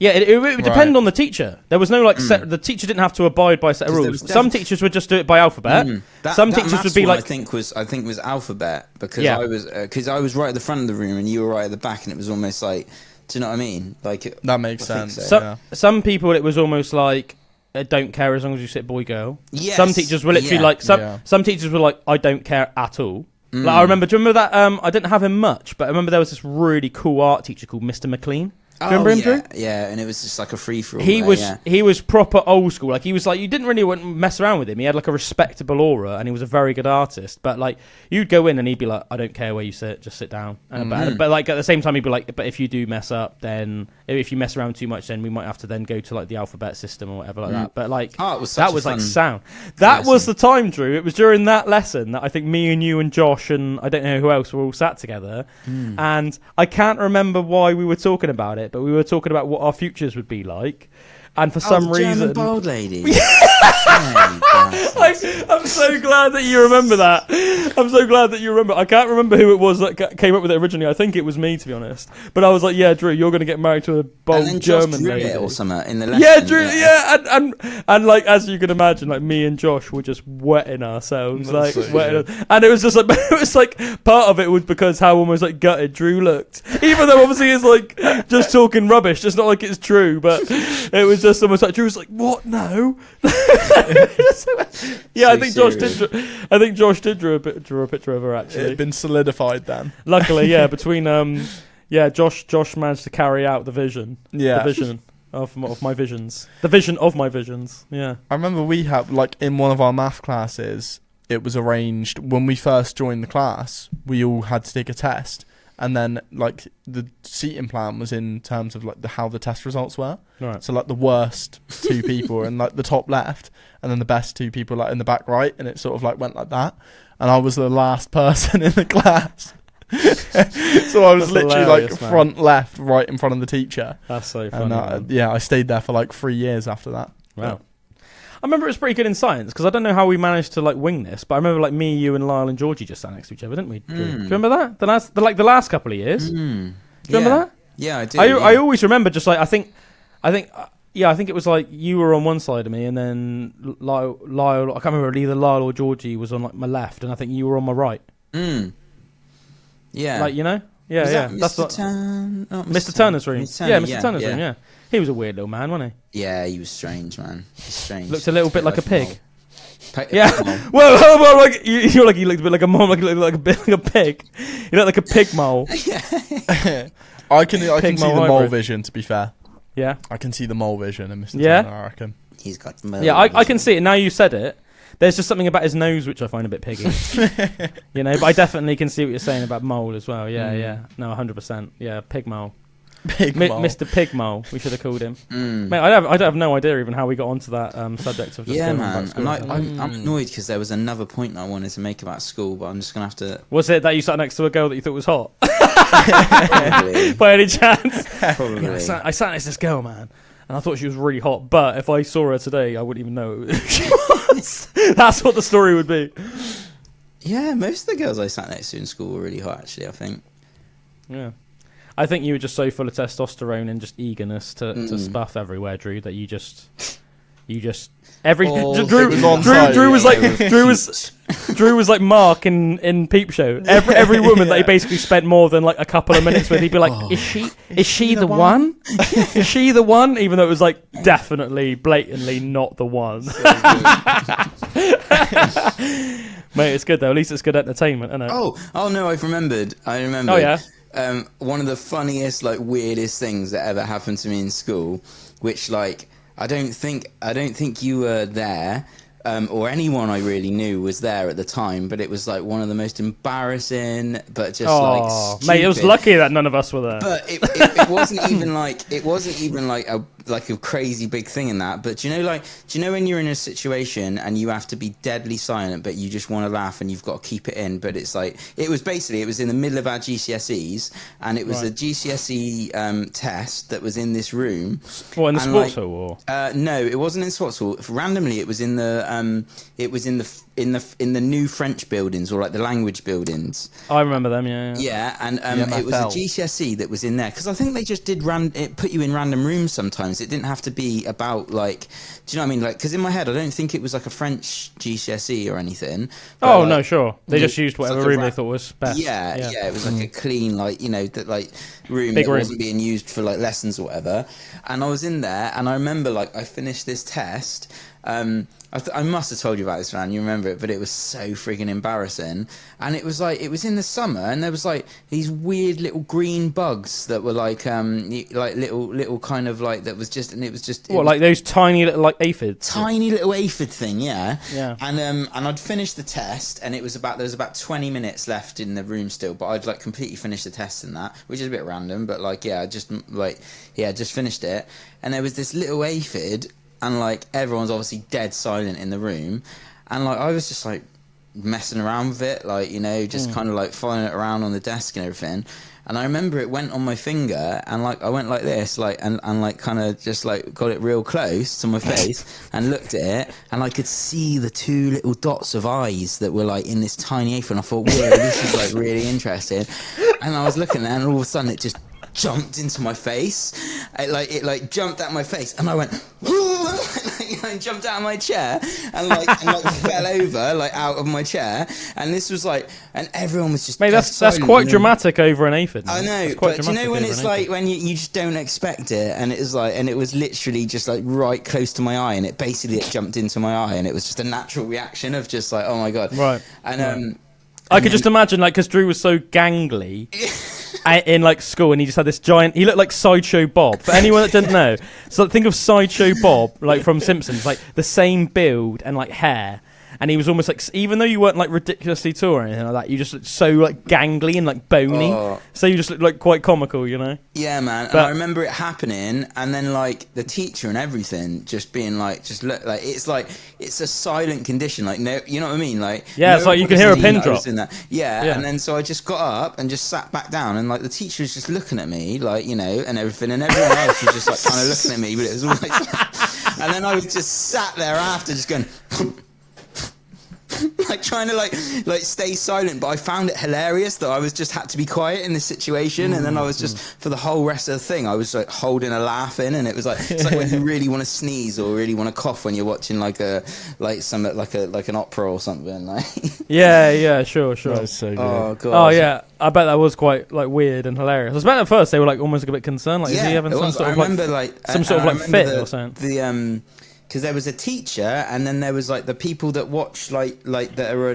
S2: Yeah, it would depend on the teacher. There was no like set. The teacher didn't have to abide by a set of rules. Some teachers would just do it by alphabet. Some teachers would be like, I think was alphabet because I was right at the front of the room and you were right at the back, and it was almost like, do you know what I mean? Like
S3: that makes sense.
S2: So. Some people it was almost like, I don't care as long as you sit boy girl. Yes. Some teachers were literally like some teachers were like, I don't care at all. Like I remember. Do you remember that? I didn't have him much, but I remember there was this really cool art teacher called Mr. McLean. Do you remember him, Drew?
S4: Yeah, and it was just like a free-for-all.
S2: He was proper old school. Like, he was like, you didn't really want to mess around with him. He had like a respectable aura, and he was a very good artist. But like, you'd go in and he'd be like, I don't care where you sit, just sit down. But like at the same time, he'd be like, but if you do mess up, then if you mess around too much, then we might have to then go to like the alphabet system or whatever like that. But like, that was like sound. That was the time, Drew. It was during that lesson that I think me and you and Josh and I don't know who else were all sat together. And I can't remember why we were talking about it, but we were talking about what our futures would be like, and for some reason,
S4: German bald lady.
S2: I'm so glad that you remember that. I'm so glad that you remember. I can't remember who it was that came up with it originally. I think it was me, to be honest. But I was like, yeah, Drew, you're going to get married to a bold German lady
S4: or something in the lesson.
S2: Yeah, Drew. Yeah, and like as you can imagine, like me and Josh were just wetting ourselves, and it was just like it was like part of it was because how almost like gutted Drew looked, even though obviously he's like just talking rubbish, just not like it's true, but it was just almost like Drew was like, what? No. Yeah, I think Josh did draw a picture of her actually.
S3: It had been solidified then.
S2: Luckily, yeah. Between Josh managed to carry out the vision. Yeah. The vision of my visions. The vision of my visions. Yeah.
S3: I remember we had like in one of our math classes, it was arranged when we first joined the class, we all had to take a test. And then, like, the seating plan was in terms of, like, how the test results were. Right. So, like, the worst two people were in, like, the top left, and then the best two people, like, in the back right, and it sort of, like, went like that. And I was the last person in the class. So I was literally, like, front left, right in front of the teacher.
S2: That's so funny.
S3: And, I stayed there for, like, 3 years after that.
S2: Wow. I remember it was pretty good in science because I don't know how we managed to like wing this, but I remember like me, you, and Lyle and Georgie just sat next to each other, didn't we? Do you remember that? The last couple of years. Do you remember that?
S4: Yeah, I do.
S2: I always remember just like I think it was like you were on one side of me, and then Lyle. I can't remember either Lyle or Georgie was on like my left, and I think you were on my right.
S4: Yeah,
S2: like you know. Yeah, yeah. That's what Mr. Turner's room. Mr. Turner's room. Yeah. He was a weird little man, wasn't he?
S4: Yeah, he was strange, man. He's strange.
S2: Looked a little bit like a pig. Yeah. Well, like you're like he looked a bit like a mole, like he looked like a bit like a pig. He looked like a pig mole.
S3: I can see the mole vision. To be fair.
S2: Yeah.
S3: I can see the mole vision in Mr. Turner, I reckon.
S4: He's got
S2: I can see it now. You said it. There's just something about his nose which I find a bit piggy. You know, but I definitely can see what you're saying about mole as well. Yeah, yeah. No, 100%. Yeah, pig mole. Mr. Pig Mole, we should have called him. Mate, I don't have no idea even how we got onto that subject of just
S4: man. And I'm annoyed because there was another point I wanted to make about school, but I'm just gonna have to.
S2: Was it that you sat next to a girl that you thought was hot? By any chance?
S4: Probably.
S2: Yeah, I sat next to this girl, man, and I thought she was really hot. But if I saw her today, I wouldn't even know who she was. That's what the story would be.
S4: Yeah, most of the girls I sat next to in school were really hot. Actually, I think.
S2: Yeah. I think you were just so full of testosterone and just eagerness to spuff everywhere, Drew, that you just every Drew was like Mark in Peep Show. Every woman that he basically spent more than like a couple of minutes with, he'd be like, "Is she the one? Is she the one?" Even though it was like definitely, blatantly not the one. Mate, it's good though. At least it's good entertainment, isn't it?
S4: Oh no, I remembered.
S2: Oh yeah.
S4: One of the funniest, like, weirdest things that ever happened to me in school, which, like, I don't think you were there, or anyone I really knew was there at the time, but it was, like, one of the most embarrassing, but just, like, stupid.
S2: Mate, it was lucky that none of us were there.
S4: But it wasn't even like, like a crazy big thing in that. But do you know when you're in a situation and you have to be deadly silent, but you just want to laugh and you've got to keep it in? But it's like it was in the middle of our GCSEs, and it was a GCSE test that was in this room.
S2: What, in the sports hall? Or?
S4: No, it wasn't in sports hall. Randomly, it was in the in the new French buildings, or like the language buildings.
S2: I remember them. Yeah.
S4: Yeah, and it was a GCSE that was in there, because I think they just did it put you in random rooms sometimes. It didn't have to be about, like, do you know what I mean? Like, because in my head, I don't think it was like a French GCSE or anything.
S2: Oh, like, no, sure. They just used whatever room they thought was best.
S4: Yeah, it was like a clean, like, you know, that like room that wasn't being used for like lessons or whatever. And I was in there, and I remember, like, I finished this test. I must have told you about this, man. You remember it, but it was so friggin' embarrassing. And it was like, it was in the summer, and there was like these weird little green bugs that were like little kind of like, that was just, and it was just.
S2: What, like those tiny little like aphids?
S4: Tiny little aphid thing, yeah.
S2: Yeah.
S4: And I'd finished the test, and there was about 20 minutes left in the room still, but I'd like completely finished the test and that, which is a bit random, but like, yeah, just finished it. And there was this little aphid, and like everyone's obviously dead silent in the room, and like I was just like messing around with it, like, you know, just kind of like following it around on the desk and everything. And I remember it went on my finger, and like I went like this, like and like kind of just like got it real close to my face and looked at it, and I could see the two little dots of eyes that were like in this tiny aphid. And I thought, whoa, this is like really interesting. And I was looking at it, and all of a sudden it just jumped into my face. It jumped at my face, and I went and jumped out of my chair, and fell over like out of my chair. And this was like, and everyone was just,
S2: mate, that's quite dramatic over an aphid.
S4: I know, but do you know when it's like when you just don't expect it, and it was like, and it was literally just like right close to my eye, and it jumped into my eye, and it was just a natural reaction of just like, oh my god,
S2: right.
S4: And
S2: I could just imagine, like, because Drew was so gangly in like school, and he just had this giant. He looked like Sideshow Bob. For anyone that didn't know, so think of Sideshow Bob, like from Simpsons, like the same build and like hair. And he was almost like, even though you weren't like ridiculously tall or anything like that, you just looked so like gangly and like bony. Oh. So you just looked like quite comical, you know?
S4: Yeah, man. But, and I remember it happening, and then like the teacher and everything just being like, just look like it's a silent condition. Like, no, you know what I mean? Like,
S2: yeah,
S4: no,
S2: it's like you can hear a pin drop.
S4: In that. Yeah, and then so I just got up and just sat back down, and like the teacher was just looking at me, like, you know, and everything, and everyone else was just like kind of looking at me, but it was all like, and then I was just sat there after, just going. Like trying to like stay silent, but I found it hilarious that I was just had to be quiet in this situation, and then I was just, for the whole rest of the thing, I was like holding a laugh in, and it was like, it's like when you really want to sneeze or really want to cough when you're watching like an opera or something, like.
S2: Yeah, sure.
S3: That's so good.
S4: Oh god.
S2: Oh yeah, I bet that was quite like weird and hilarious. I was bet at first they were like almost like a bit concerned, like, is he having some sort of fit or something?
S4: Because there was a teacher, and then there was like the people that watch like that are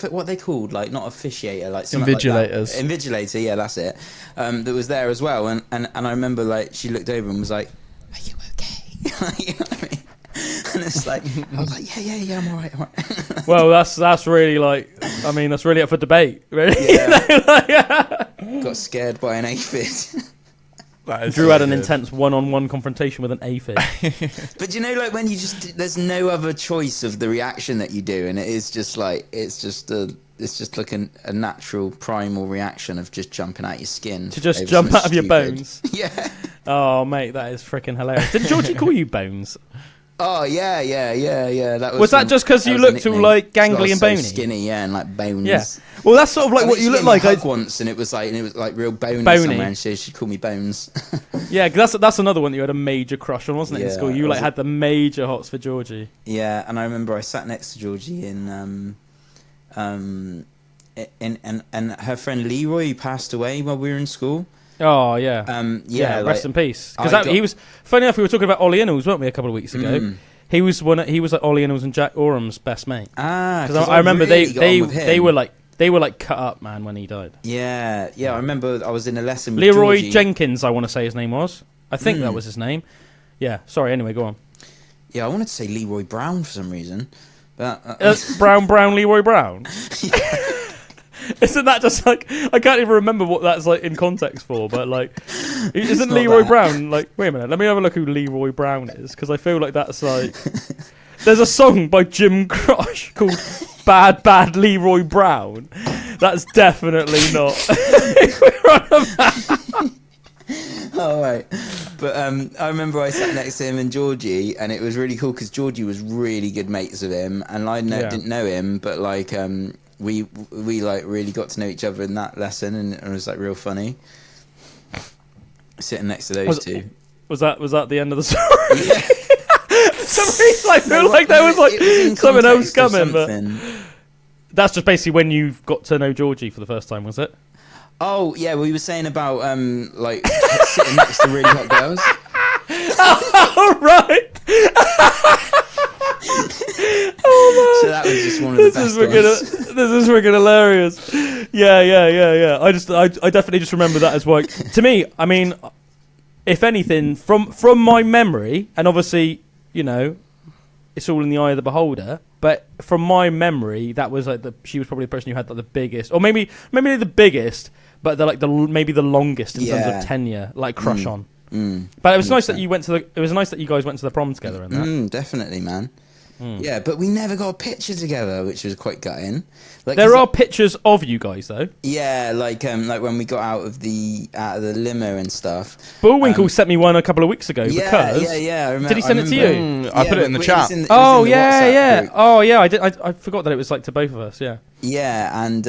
S4: what are they called, like not officiator, like
S3: invigilators.
S4: Like invigilator, yeah, that's it. That was there as well, and I remember like she looked over and was like, "Are you okay?" You know what I mean? And it's like, I was like, yeah, I'm all right.
S2: Well, that's really like, I mean, that's really up for debate, really.
S4: Yeah. Got scared by an aphid.
S2: Drew had an intense one-on-one confrontation with an aphid.
S4: But you know, like when you just, there's no other choice of the reaction that you do, and it is just like, it's just like a natural primal reaction of just jumping out your skin.
S2: To just jump out of your bones.
S4: Yeah.
S2: Oh mate, that is freaking hilarious. Did Georgie call you Bones?
S4: Oh yeah. That
S2: was that just because you looked all like gangly and bony,
S4: skinny, yeah, and like bones.
S2: Yeah. Well, that's sort of like what you look like.
S4: Once, and it was like real bony. Somewhere, and she called me Bones.
S2: Yeah, because that's another one that you had a major crush on, wasn't it? In school, you like had the major hots for Georgie.
S4: Yeah, and I remember I sat next to Georgie and her friend Leroy, who passed away while we were in school.
S2: Oh yeah, rest in peace. Because he was funny enough. We were talking about Ollie Ingalls, weren't we, a couple of weeks ago? He was like Ollie Ingalls and Jack Orham's best mate. Because I remember they were like cut up, man, when he died.
S4: Yeah. I remember I was in a lesson with
S2: Leroy
S4: Georgie.
S2: Jenkins, I want to say his name was. I think that was his name. Yeah. Sorry. Anyway, go on.
S4: Yeah, I wanted to say Leroy Brown for some reason, but
S2: Brown, Leroy Brown. Isn't that just like, I can't even remember what that's like in context for, but like, isn't Leroy Brown like, wait a minute, let me have a look who Leroy Brown is, because I feel like that's like, there's a song by Jim Croce called Bad Leroy Brown. That's definitely not.
S4: Oh, right. But I remember I sat next to him and Georgie, and it was really cool because Georgie was really good mates with him, and I didn't know him, but like we like really got to know each other in that lesson, and it was like real funny sitting next to those two. Was that
S2: the end of the story? Yeah. For some reason I feel like there was like something else coming, but that's just basically when you got to know Georgie for the first time, was it?
S4: Oh yeah, we were saying about like sitting next to really hot girls.
S2: Oh right. Oh,
S4: so that was just one of the best ones.
S2: This is freaking hilarious. Yeah. I definitely just remember that as like, to me, I mean, if anything, from my memory, and obviously, you know, it's all in the eye of the beholder, but from my memory, that was like she was probably the person who had like the biggest, or maybe the biggest, but maybe the longest in terms of tenure, like crush on. But it was nice that you went to the. It was nice that you guys went to the prom together and that.
S4: Definitely, man. Yeah, but we never got a picture together, which was quite gutting. Like,
S2: there are pictures of you guys though.
S4: Yeah, like when we got out of the limo and stuff.
S2: Bullwinkle sent me one a couple of weeks ago.
S4: Yeah. I remember.
S2: Did he send it to you?
S3: I put it in the chat.
S2: Oh yeah. Group. Oh yeah, I did. I forgot that it was like to both of us. Yeah.
S4: Yeah, and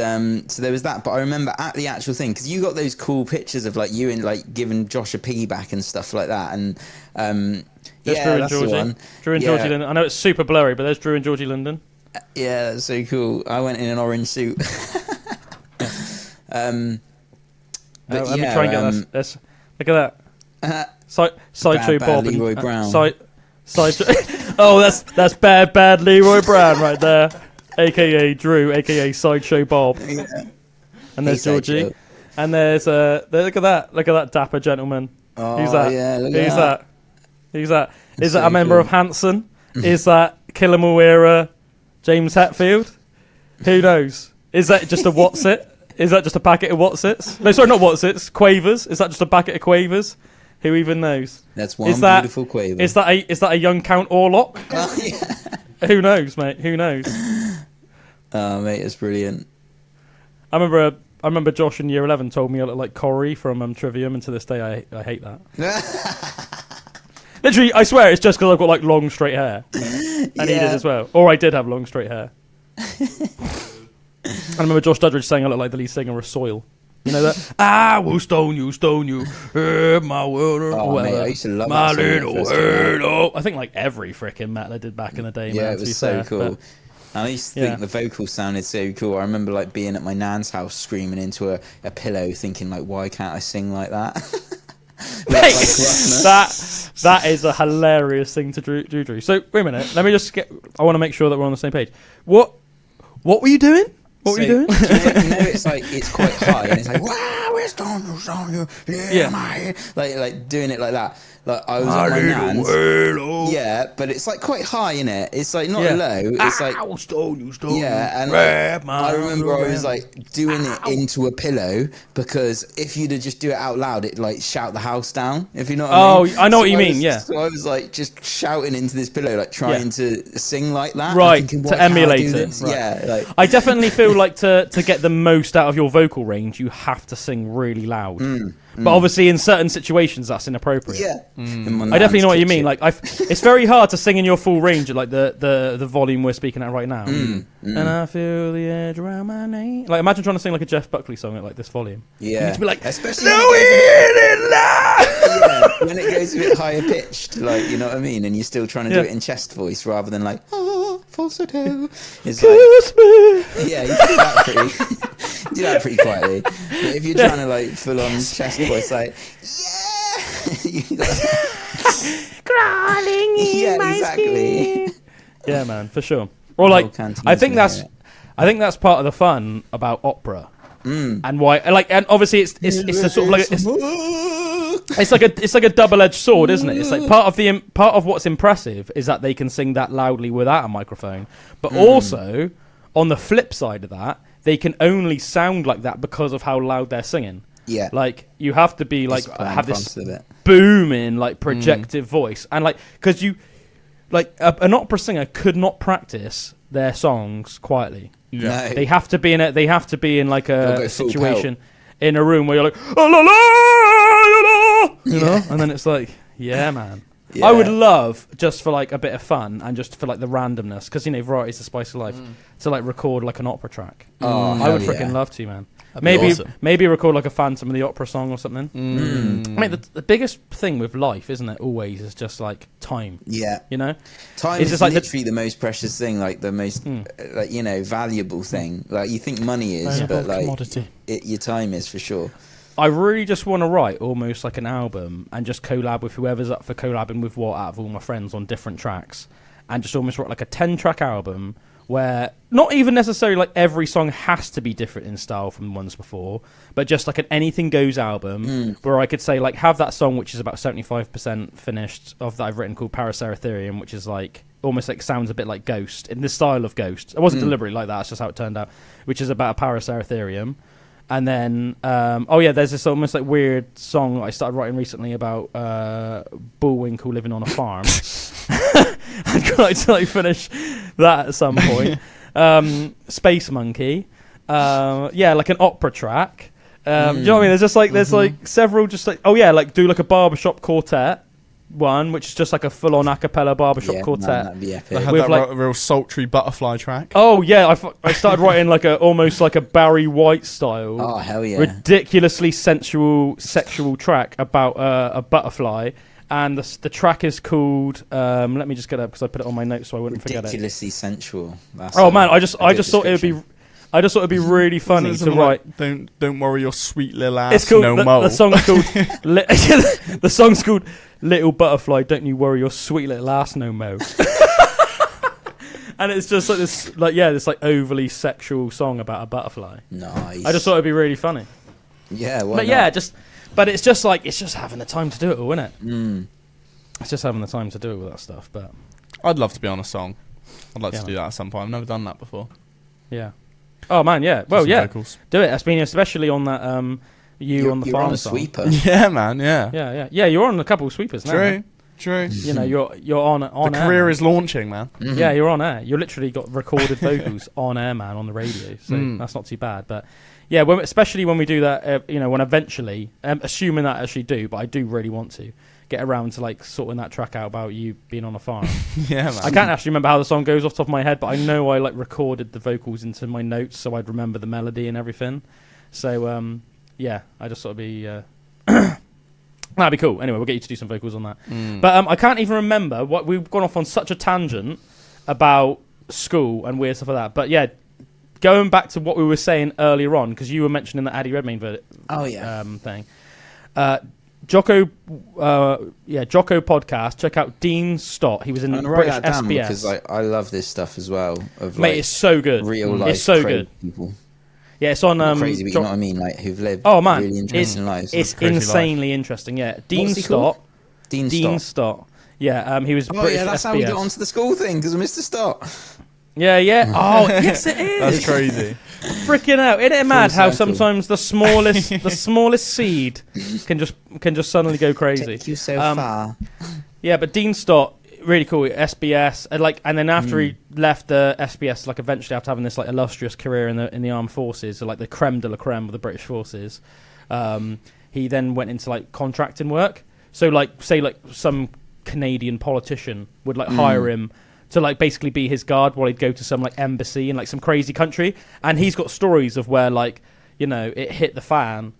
S4: so there was that. But I remember at the actual thing, because you got those cool pictures of like you and like giving Josh a piggyback and stuff like that, and
S2: there's Drew and Georgie. Drew and Georgie Linden. I know it's super blurry, but there's Drew and Georgie Linden.
S4: Yeah, that's so cool. I went in an orange suit.
S2: Let me try and get this. Look at that. Sideshow Bob and
S4: Leroy Brown.
S2: Oh, that's bad Leroy Brown right there, aka Drew, aka Sideshow Bob. Yeah. And there's Georgie, and there's look at that dapper gentleman.
S4: Oh,
S2: who's that?
S4: Yeah,
S2: Who's that? Is that a member of Hanson? Is that Killamore era James Hetfield? Who knows? Is that just a What's-It? Is that just a packet of What's-Its? No, sorry, not What's-Its. Quavers. Is that just a packet of Quavers? Who even knows?
S4: That's one beautiful Quaver.
S2: Is that a young Count Orlok?
S4: Oh, yeah.
S2: Who knows, mate? Who knows?
S4: Oh, mate, it's brilliant.
S2: I remember Josh in year 11 told me I look like Corey from Trivium, and to this day I hate that. Literally, I swear it's just because I've got like long straight hair, and he did as well. Or I did have long straight hair. I remember Josh Dudridge saying I look like the lead singer of Soil. You know that? I will stone you, my world.
S4: Oh, mate, I used to love my little world.
S2: Oh, I think like every freaking metal did back in the day.
S4: Yeah,
S2: man,
S4: it was so cool. I used to think the vocals sounded so cool. I remember like being at my nan's house screaming into a pillow, thinking like, why can't I sing like that?
S2: Mate, that is a hilarious thing to Drew. So wait a minute, let me just I want to make sure that we're on the same page. What were you doing? What were you doing?
S4: You know, it's like it's quite high, and it's like, wow, it's on you, yeah, like doing it like that. Like I was at my nan's. Yeah, but it's like quite high in it. It's like not low. It's like
S2: stone.
S4: Yeah, and I remember I was like doing it into a pillow, because if you'd have just do it out loud, it'd like shout the house down. If you know what I mean.
S2: Oh, I know what you mean. Yeah.
S4: So I was like just shouting into this pillow, like trying to sing like that.
S2: Right,
S4: thinking,
S2: to emulate it. Right.
S4: Yeah, like
S2: I definitely feel like to get the most out of your vocal range, you have to sing really loud. But obviously, in certain situations, that's inappropriate.
S4: Yeah,
S2: I definitely know what you mean. Like, it's very hard to sing in your full range at like the volume we're speaking at right now. And I feel the edge around my name. Like, imagine trying to sing like a Jeff Buckley song at like this volume.
S4: Yeah,
S2: you need to be like,
S4: especially when it goes a bit higher pitched, like, you know what I mean, and you're still trying to do it in chest voice rather than like falsetto. It's like, yeah, you do that pretty quietly. But if you're trying to like full on chest voice, like
S2: crawling in my skin. Yeah, man, for sure. Or like, I think that's part of the fun about opera, and why, like, and obviously it's a sort of like it's like a double-edged sword, isn't it? It's like part of what's impressive is that they can sing that loudly without a microphone, but also on the flip side of that they can only sound like that because of how loud they're singing.
S4: Yeah.
S2: Like, you have to be, like, have this
S4: it.
S2: booming, like, projective voice. And, like, because you, like, an opera singer could not practice their songs quietly.
S3: Yeah.
S4: No.
S2: They have to be in like, a situation in a room where you're like, oh, la, la, you know? And then it's like, yeah, man. Yeah. I would love, just for like a bit of fun and just for like the randomness, because variety is the spice of life, to like record like an opera track. I would freaking love to, man. Maybe record like a Phantom of the Opera song or something. I mean, the biggest thing with life, isn't it? Always is just like time.
S4: Yeah,
S2: time
S4: is just like literally the most precious thing, like the most like valuable thing. Like you think money is, but like your time is for sure.
S2: I really just want to write almost like an album and just collab with whoever's up for collabing with what out of all my friends on different tracks, and just almost write like a 10-track album where not even necessarily like every song has to be different in style from the ones before, but just like an anything goes album where I could say like have that song which is about 75% finished of that I've written called Paraceratherium, which is like almost like sounds a bit like Ghost in the style of Ghost. It wasn't deliberately like that, it's just how it turned out, which is about a Paraceratherium. And then, there's this almost like weird song I started writing recently about Bullwinkle living on a farm. I'd like to like finish that at some point. Space Monkey, like an opera track. Do you know what I mean? There's just like there's like several, just like like do like a barbershop quartet. One which is just like a full-on a cappella barbershop quartet.
S4: That'd be epic.
S3: They had that like, real sultry butterfly track.
S2: Oh yeah, I started writing like almost like a Barry White style.
S4: Oh hell yeah!
S2: Ridiculously sexual track about a butterfly, and the track is called. Let me just get it up because I put it on my notes so I wouldn't forget it.
S4: Ridiculously sensual.
S2: Man, I just thought it would be. I just thought it'd be really funny to write.
S3: Like, don't worry your sweet little ass.
S2: It's called,
S3: no mo.
S2: The song's called. The song's called "Little Butterfly." Don't you worry your sweet little ass no mo. And it's just like this, this like overly sexual song about a butterfly.
S4: Nice.
S2: I just thought it'd be really funny.
S4: Yeah. Why
S2: but
S4: not?
S2: But it's just like it's just having the time to do it all, isn't it? It's just having the time to do it with that stuff. But
S3: I'd love to be on a song. I'd like to do that at some point. I've never done that before.
S2: Yeah. Oh man, yeah. Well, yeah.
S3: Vocals.
S2: Do it, Aspen, especially on that you're on the farm
S4: on a
S2: song.
S4: sweeper.
S3: Yeah, man. Yeah.
S2: Yeah. You're on a couple of sweepers now.
S3: True.
S2: You're on
S3: the career
S2: air,
S3: is launching, man.
S2: Yeah, you're on air. You literally got recorded vocals on air, man, on the radio. So that's not too bad. But yeah, especially when we do that, when eventually, assuming that I actually do, but I do really want to get around to like sorting that track out about you being on a farm.
S3: Yeah, man.
S2: I can't actually remember how the song goes off the top of my head, but I know I like recorded the vocals into my notes so I'd remember the melody and everything. So I just thought it'd be that'd be cool. Anyway, we'll get you to do some vocals on that. But I can't even remember what we've gone off on such a tangent about school and weird stuff like that. But yeah, going back to what we were saying earlier on, because you were mentioning the Addy Redmayne thing. Jocko podcast. Check out Dean Stott. He was in British SBS.
S4: Because I love this stuff as well.
S2: Mate, it's so good.
S4: Real life,
S2: it's so good.
S4: People.
S2: Yeah, it's on
S4: crazy, but you know what I mean, like who've lived. Really interesting lives.
S2: It's insanely interesting. Yeah, Dean Stott. Dean Stott. Yeah, he was. British
S4: that's
S2: SBS.
S4: how we got onto the school thing because of Mr. Stott.
S2: Yeah. Oh, yes, it is.
S3: That's crazy.
S2: Freaking out! Isn't it mad how sometimes the smallest seed can just suddenly go crazy?
S4: Take you so far.
S2: Yeah, but Dean Stott, really cool. SBS, and then after he left the SBS, like eventually after having this like illustrious career in the armed forces, so like the creme de la creme of the British forces, he then went into like contracting work. So like say like some Canadian politician would like hire him to like basically be his guard while he'd go to some like embassy in like some crazy country, and he's got stories of where like it hit the fan.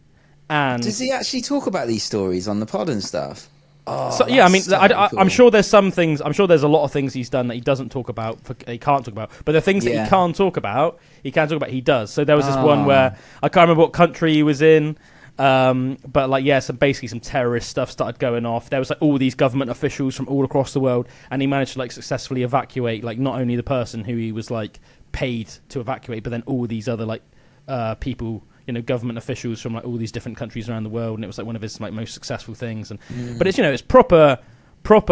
S2: And
S4: does he actually talk about these stories on the pod and stuff? Oh,
S2: so, yeah, I mean, I'm sure there's some things. I'm sure there's a lot of things he's done that he doesn't talk about. He can't talk about, but the things that he can't talk about, he does. So there was this one where I can't remember what country he was in. But like some terrorist stuff started going off. There was like all these government officials from all across the world, and he managed to like successfully evacuate like not only the person who he was like paid to evacuate, but then all these other like people, government officials from like all these different countries around the world. And it was like one of his like most successful things. And but it's it's proper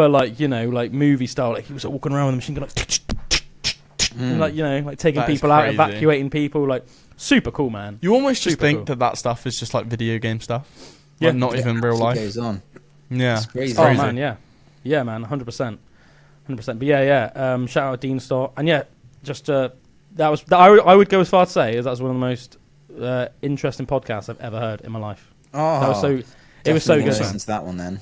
S2: like like movie style. Like he was like walking around with a machine gun like and, like like taking people out, evacuating people, like Super cool, man.
S3: You almost just
S2: Super
S3: think
S2: cool.
S3: that stuff is just like video game stuff.
S2: Yeah.
S3: Like, not even real life.
S4: Goes on.
S3: Yeah.
S4: It's crazy.
S2: Oh man, yeah, yeah, man, 100%. But yeah. Shout out Dean Stott, and yeah, just I would go as far to say that was one of the most interesting podcasts I've ever heard in my life.
S4: Oh,
S2: That was so. It was so good.
S4: Listen to that one then.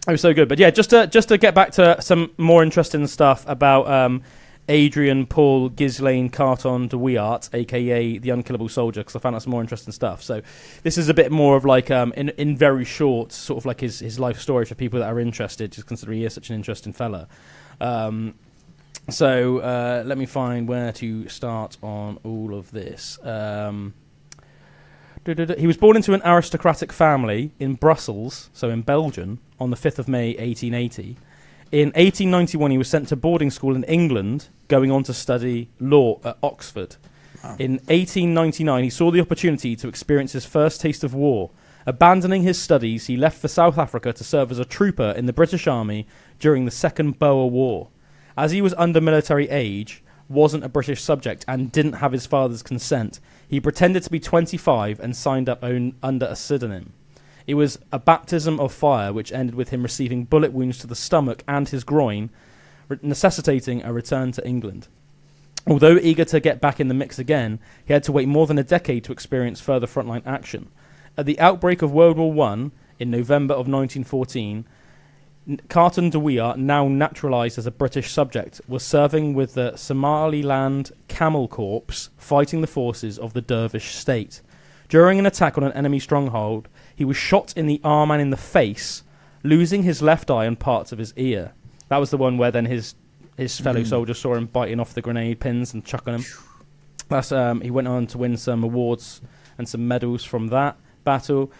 S2: It was so good. But yeah, just to get back to some more interesting stuff about Adrian Paul Ghislaine Carton de Wiart, a.k.a. the Unkillable Soldier, because I found out some more interesting stuff. So this is a bit more of like, in very short, sort of like his life story for people that are interested, just considering he is such an interesting fella. So let me find where to start on all of this. He was born into an aristocratic family in Brussels, so in Belgium, on the 5th of May 1880. In 1891, he was sent to boarding school in England, going on to study law at Oxford. Wow. In 1899, he saw the opportunity to experience his first taste of war. Abandoning his studies, he left for South Africa to serve as a trooper in the British Army during the Second Boer War. As he was under military age, wasn't a British subject, and didn't have his father's consent, he pretended to be 25 and signed up under a pseudonym. It was a baptism of fire, which ended with him receiving bullet wounds to the stomach and his groin, necessitating a return to England. Although eager to get back in the mix again, he had to wait more than a decade to experience further frontline action. At the outbreak of World War I, in November of 1914, Carton de Wiart, now naturalised as a British subject, was serving with the Somaliland Camel Corps, fighting the forces of the Dervish state. During an attack on an enemy stronghold, he was shot in the arm and in the face, losing his left eye and parts of his ear. That was the one where then his fellow soldiers saw him biting off the grenade pins and chucking them. That's he went on to win some awards and some medals from that battle.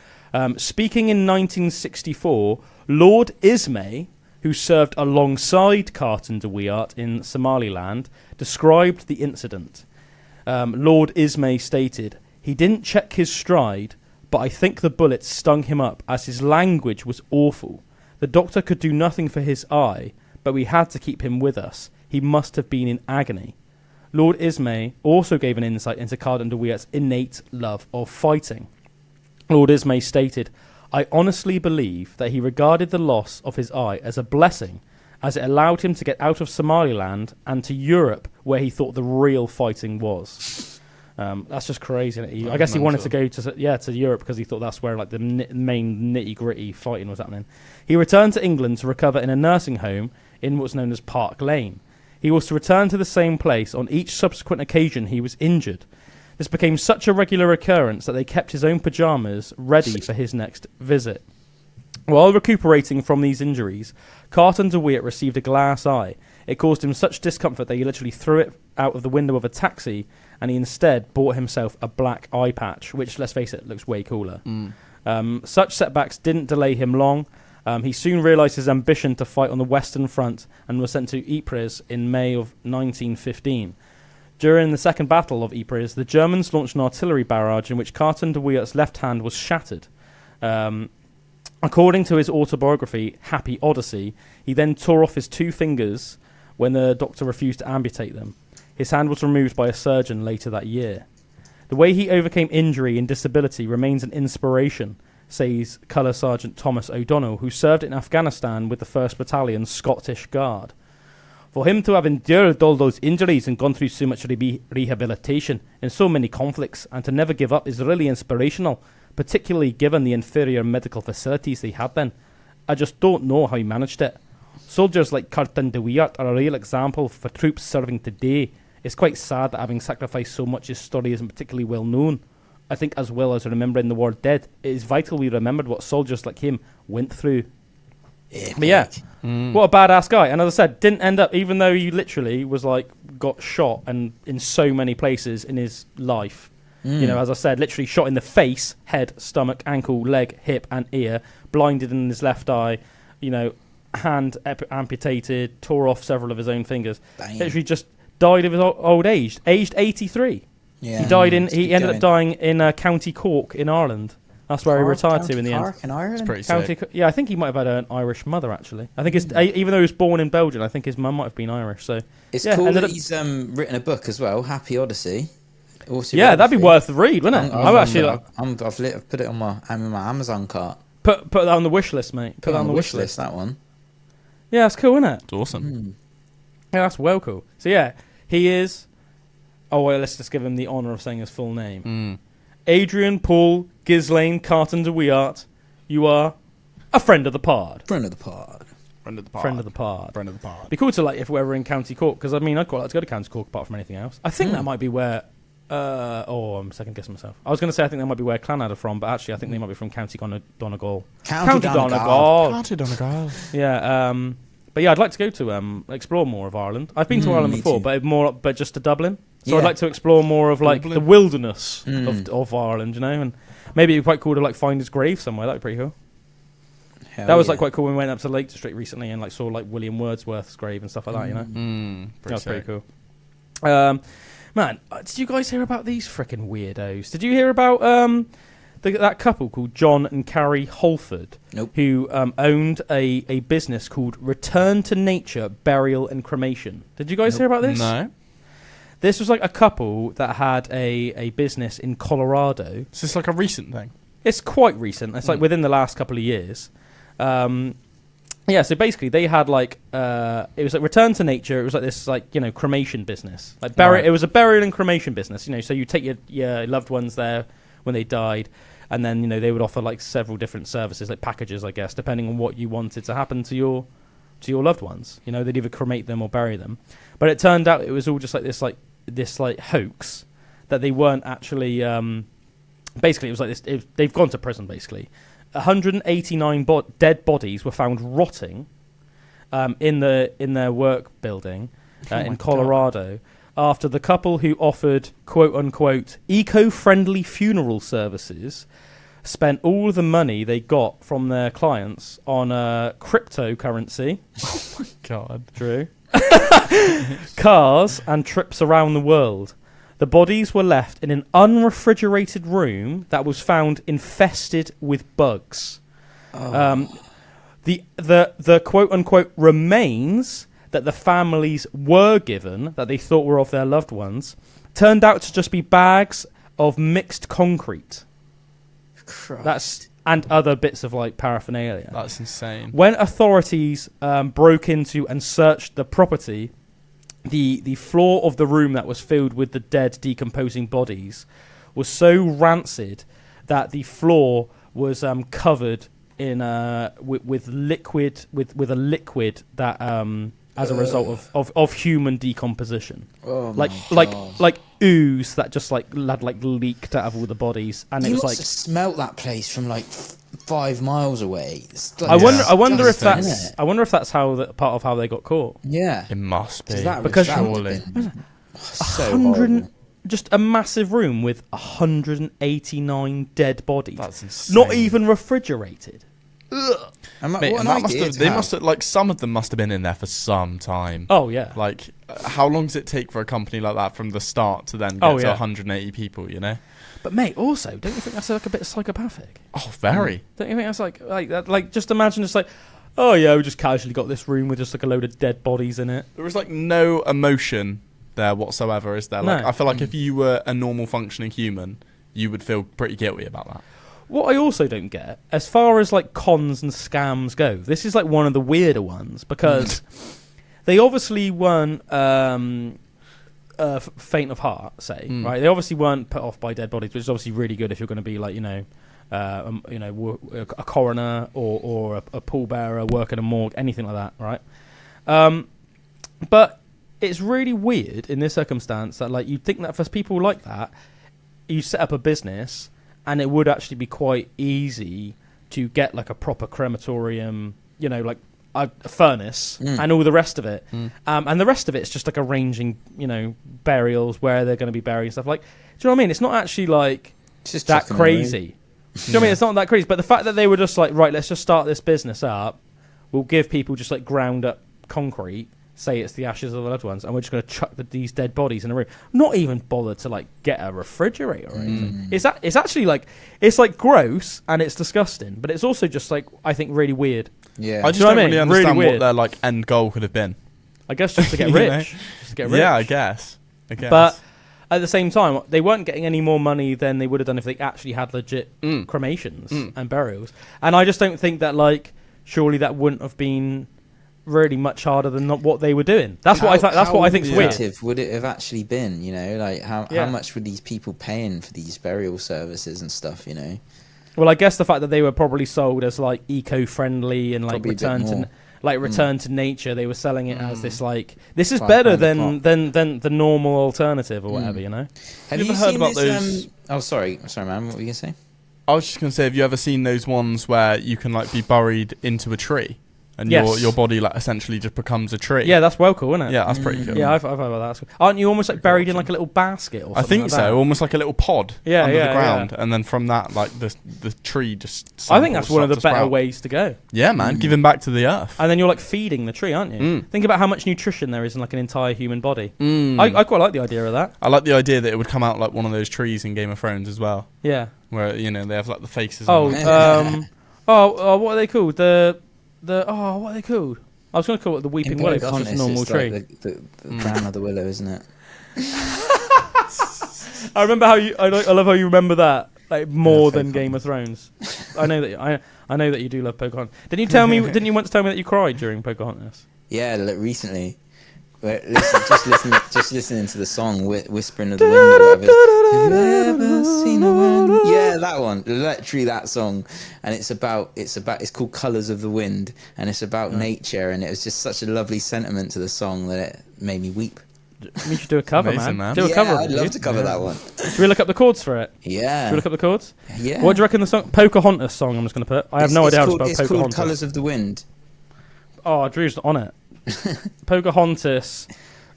S2: Speaking in 1964, Lord Ismay, who served alongside Carton de Wiart in Somaliland, described the incident. Lord Ismay stated, "He didn't check his stride, but I think the bullets stung him up as his language was awful. The doctor could do nothing for his eye, but we had to keep him with us. He must have been in agony." Lord Ismay also gave an insight into Carton de Wiart's innate love of fighting. Lord Ismay stated, "I honestly believe that he regarded the loss of his eye as a blessing, as it allowed him to get out of Somaliland and to Europe, where he thought the real fighting was." That's just crazy. I guess he wanted to go to Europe because he thought that's where like the main nitty-gritty fighting was happening. He returned to England to recover in a nursing home in what's known as Park Lane. He was to return to the same place on each subsequent occasion he was injured. This became such a regular occurrence that they kept his own pyjamas ready for his next visit. While recuperating from these injuries, Carton de Wiart received a glass eye. It caused him such discomfort that he literally threw it out of the window of a taxi, and he instead bought himself a black eye patch, which, let's face it, looks way cooler. Such setbacks didn't delay him long. He soon realised his ambition to fight on the Western Front and was sent to Ypres in May of 1915. During the Second Battle of Ypres, the Germans launched an artillery barrage in which Carton de Wiart's left hand was shattered. According to his autobiography, Happy Odyssey, he then tore off his 2 fingers when the doctor refused to amputate them. His hand was removed by a surgeon later that year. The way he overcame injury and disability remains an inspiration, says Colour Sergeant Thomas O'Donnell, who served in Afghanistan with the 1st Battalion Scottish Guard. For him to have endured all those injuries and gone through so much rehabilitation in so many conflicts and to never give up is really inspirational, particularly given the inferior medical facilities they had then. I just don't know how he managed it. Soldiers like Carton de Wiart are a real example for troops serving today. It's quite sad that having sacrificed so much, his story isn't particularly well known. I think as well as remembering the war dead, it is vital we remembered what soldiers like him went through. But yeah, what a badass guy. And as I said, didn't end up, even though he literally was like, got shot and in so many places in his life. You know, as I said, literally shot in the face, head, stomach, ankle, leg, hip and ear, blinded in his left eye, you know, hand amputated, tore off several of his own fingers. Bang. Literally just died of his old age, aged 83. Yeah. He ended up dying in County Cork in Ireland. That's where he retired to in the end.
S4: In Ireland?
S3: It's pretty sick.
S2: Yeah, I think he might have had an Irish mother, actually. I think even though he was born in Belgium, I think his mum might have been Irish. So
S4: it's cool that he's written a book as well, Happy Odyssey.
S2: Yeah, that'd be worth the read, wouldn't it?
S4: I've put it on my Amazon cart.
S2: Put that on the wish list, mate. Put that on the wish list.
S4: That one.
S2: Yeah, that's cool, isn't it?
S3: It's awesome.
S2: Yeah, that's well cool. So yeah, he is. Oh well, let's just give him the honour of saying his full name. Adrian Paul Ghislaine Carton de Weart. You are a friend of the pod.
S4: Friend of the pod.
S2: Be cool to like if we were in County Cork, because I mean I'd quite like to go to County Cork apart from anything else. I think that might be where. I'm second guessing myself. I was going to say I think that might be where Clanad are from, but actually I think they might be from County Donegal.
S4: County Donegal.
S3: County Donegal.
S2: Yeah. But yeah, I'd like to go to explore more of Ireland. I've been to Ireland before, but just to Dublin. So I'd like to explore more of like the wilderness of Ireland, you know, and maybe it'd be quite cool to like find his grave somewhere. That'd be pretty cool. That was like quite cool when we went up to Lake District recently and like saw like William Wordsworth's grave and stuff like that, you know. That was pretty cool. Man, did you guys hear about these freaking weirdos? Did you hear about that couple called John and Carrie Holford?
S4: Nope.
S2: Who owned a business called Return to Nature Burial and Cremation. Did you guys hear about this?
S3: No.
S2: This was like a couple that had a business in Colorado.
S3: Is this like a recent thing?
S2: It's quite recent. It's like within the last couple of years. Yeah, so basically they had like it was like Return to Nature. It was like this like, you know, cremation business. Like It was a burial and cremation business, you know, so you take your loved ones there when they died, and then, you know, they would offer like several different services, like packages, I guess, depending on what you wanted to happen to your loved ones. You know, they'd either cremate them or bury them. But it turned out it was all just like this hoax that they weren't actually basically it was like this. They've gone to prison basically. 189 dead bodies were found rotting in their work building in Colorado after the couple who offered quote-unquote eco-friendly funeral services spent all the money they got from their clients on cryptocurrency.
S3: Oh my God.
S2: Drew. Cars and trips around the world. The bodies were left in an unrefrigerated room that was found infested with bugs. The quote-unquote remains that the families were given, that they thought were of their loved ones, turned out to just be bags of mixed concrete. And other bits of like paraphernalia.
S3: That's insane.
S2: When authorities broke into and searched the property, the floor of the room that was filled with the dead, decomposing bodies was so rancid that the floor was covered in with a liquid that as a result of human decomposition. Like ooze that just like leaked out of all the bodies, and it was like
S4: smelt that place from like 5 miles away.
S2: I wonder if that's how part of how they got caught.
S4: Yeah,
S3: it must be
S2: because
S3: surely
S4: so horrible.
S2: Just a massive room with 189 dead bodies.
S3: That's insane.
S2: Not even refrigerated.
S3: Ugh. They must have like some of them must have been in there for some time.
S2: Oh yeah.
S3: Like how long does it take for a company like that from the start to then get to 180 people? You know.
S2: But mate, also, don't you think that's like a bit psychopathic?
S3: Oh, very.
S2: Don't you think that's like that? Like, just imagine just like, oh yeah, we just casually got this room with just like a load of dead bodies in it.
S3: There was like no emotion there whatsoever, is there? Like, I feel like if you were a normal functioning human, you would feel pretty guilty about that.
S2: What I also don't get, as far as like cons and scams go, this is like one of the weirder ones because they obviously weren't faint of heart, say, right? They obviously weren't put off by dead bodies, which is obviously really good if you're going to be like, a coroner or a pallbearer, work in a morgue, anything like that, right? But it's really weird in this circumstance that like you'd think that for people like that, you set up a business and it would actually be quite easy to get like a proper crematorium, you know, like a furnace and all the rest of it. And the rest of it is just like arranging, you know, burials where they're going to be buried and stuff. Like, do you know what I mean? It's not actually like
S4: just
S2: that crazy. Do you know what I mean? It's not that crazy. But the fact that they were just like, right, let's just start this business up. We'll give people just like ground up concrete, say it's the ashes of the loved ones, and we're just going to chuck these dead bodies in a room. Not even bothered to like get a refrigerator or anything. It's actually like, it's like gross and it's disgusting, but it's also just like, I think really weird.
S4: Yeah,
S3: I just don't really understand what their like end goal could have been.
S2: I guess just to get rich. Just to get rich.
S3: Yeah, I guess.
S2: But at the same time, they weren't getting any more money than they would have done if they actually had legit cremations and burials. And I just don't think that, like, surely that wouldn't have been really much harder than what they were doing. That's what I thought. That's what I think's weird.
S4: Would it have actually been? You know, like how much were these people paying for these burial services and stuff? You know.
S2: Well, I guess the fact that they were probably sold as like eco-friendly and like return to nature, they were selling it as this like this is better than the normal alternative or whatever. You know.
S4: Have you ever heard about those? Oh, sorry, man. What were you gonna say?
S3: I was just gonna say, have you ever seen those ones where you can like be buried into a tree? And your body like essentially just becomes a tree.
S2: Yeah, that's well cool, isn't it?
S3: Yeah, that's pretty cool.
S2: Yeah, I've heard about that. Aren't you almost like buried in like a little basket or something?
S3: I think
S2: like
S3: so,
S2: that?
S3: almost like a little pod under the ground, and then from that, like the tree just.
S2: I think that's one of the better ways to go.
S3: Yeah, man, giving back to the earth.
S2: And then you're like feeding the tree, aren't you? Think about how much nutrition there is in like an entire human body. I quite like the idea of that.
S3: I like the idea that it would come out like one of those trees in Game of Thrones as well.
S2: Yeah.
S3: Where they have like the faces.
S2: What are they called? What are they called? I was going to call it the Weeping Willow. That's just a normal tree.
S4: Like the grandmother willow, isn't it?
S2: I remember how you. I love how you remember that like more than Game of Thrones. I know that. I know that you do love Pocahontas. Didn't you tell me? Didn't you once tell me that you cried during Pocahontas?
S4: Yeah, recently. Just listening to the song "Whispering of the Wind" or whatever. Have you ever seen a wind? Yeah, that one, literally that song, and it's called "Colors of the Wind," and it's about nature, and it was just such a lovely sentiment to the song that it made me weep.
S2: We should do a cover,
S3: Amazing,
S2: man. Do a cover.
S4: I'd love to cover that one.
S2: Should we look up the chords for it?
S4: Yeah.
S2: Should we look up the chords?
S4: Yeah.
S2: What do you reckon the song Pocahontas song? I'm just going to put. I have no idea how to spell Pocahontas.
S4: It's called "Colors of the Wind."
S2: Oh, Drew's on it. Pocahontas.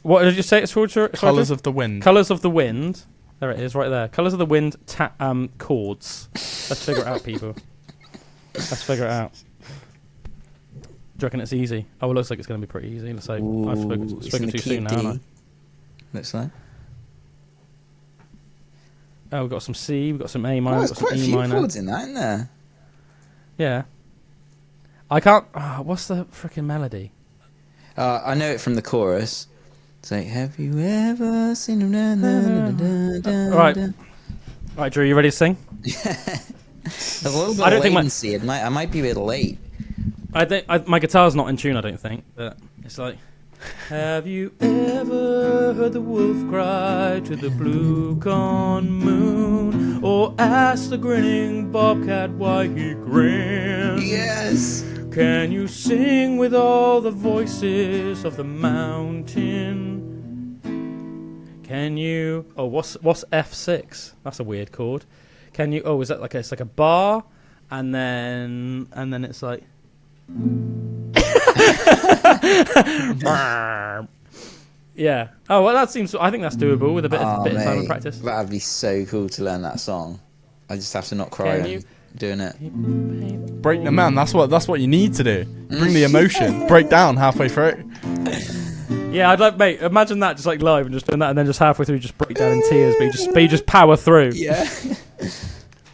S2: What did you say it's called?
S3: Colours of the Wind.
S2: Colours of the Wind. There it is, right there. Colours of the Wind. Chords. Let's figure it out, people. Let's figure it out. Do you reckon it's easy? Oh, it looks like it's going to be pretty easy. Let's say I've spoken too soon now, haven't I?
S4: Looks like.
S2: Oh, we've got some C. We've got some A minor.
S4: Oh,
S2: we've
S4: there's
S2: got
S4: quite
S2: some
S4: a
S2: E
S4: few
S2: minor.
S4: chords in that, isn't there?
S2: Yeah. I can't. What's the freaking melody?
S4: I know it from the chorus. It's like, have you ever seen a
S2: Right, Drew, you ready to sing?
S4: There's a little bit of latency. I might be a bit late.
S2: My guitar's not in tune, I don't think. But it's like, have you ever heard the wolf cry to the blue gone moon, or asked the grinning bobcat why he grins?
S4: Yes.
S2: Can you sing with all the voices of the mountain? Can you? Oh, what's F6? That's a weird chord. Can you? Oh, is that it's like a bar, and then it's like. Yeah. Oh well, that seems. I think that's doable with a bit of time and practice.
S4: That'd be so cool to learn that song. I just have to not cry doing it.
S3: Break the man. That's what you need to do. Bring the emotion. Break down halfway through.
S2: Yeah, I'd like, mate. Imagine that just like live and just doing that, and then just halfway through, just break down in tears, but you just power through.
S4: Yeah.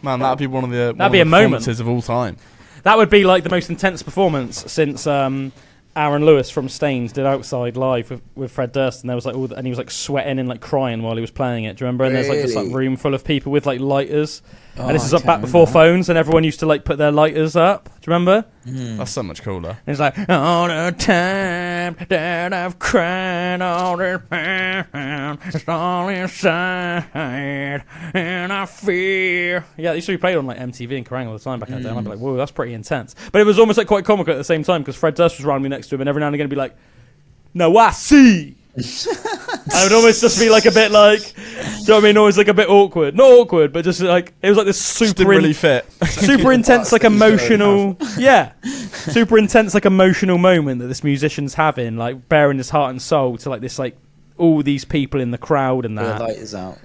S3: Man, that'd be one of the
S2: performances
S3: of all time.
S2: That would be like the most intense performance since Aaron Lewis from Staines did Outside live with Fred Durst, and there was like and he was like sweating and like crying while he was playing it. Do you remember? And there's like this like room full of people with like lighters, and this is back before phones, and everyone used to like put their lighters up. Do you remember?
S3: That's so much cooler.
S2: And it's like all the time that I've cried, all the time, it's all inside, and I fear. Yeah, it used to be played on like MTV and Kerrang all the time back in the day. And I'd be like, whoa, that's pretty intense. But it was almost like quite comical at the same time because Fred Durst was around me next to him, and every now and again he'd be like, "No, I see." I would almost just be like a bit like, do you know what I mean? Always like a bit awkward. Not awkward, but just like, it was like this super
S3: really fit.
S2: Super intense, like emotional, super intense, like emotional moment that this musician's having, like bearing his heart and soul to like this, like all these people in the crowd and that.
S4: The light is out.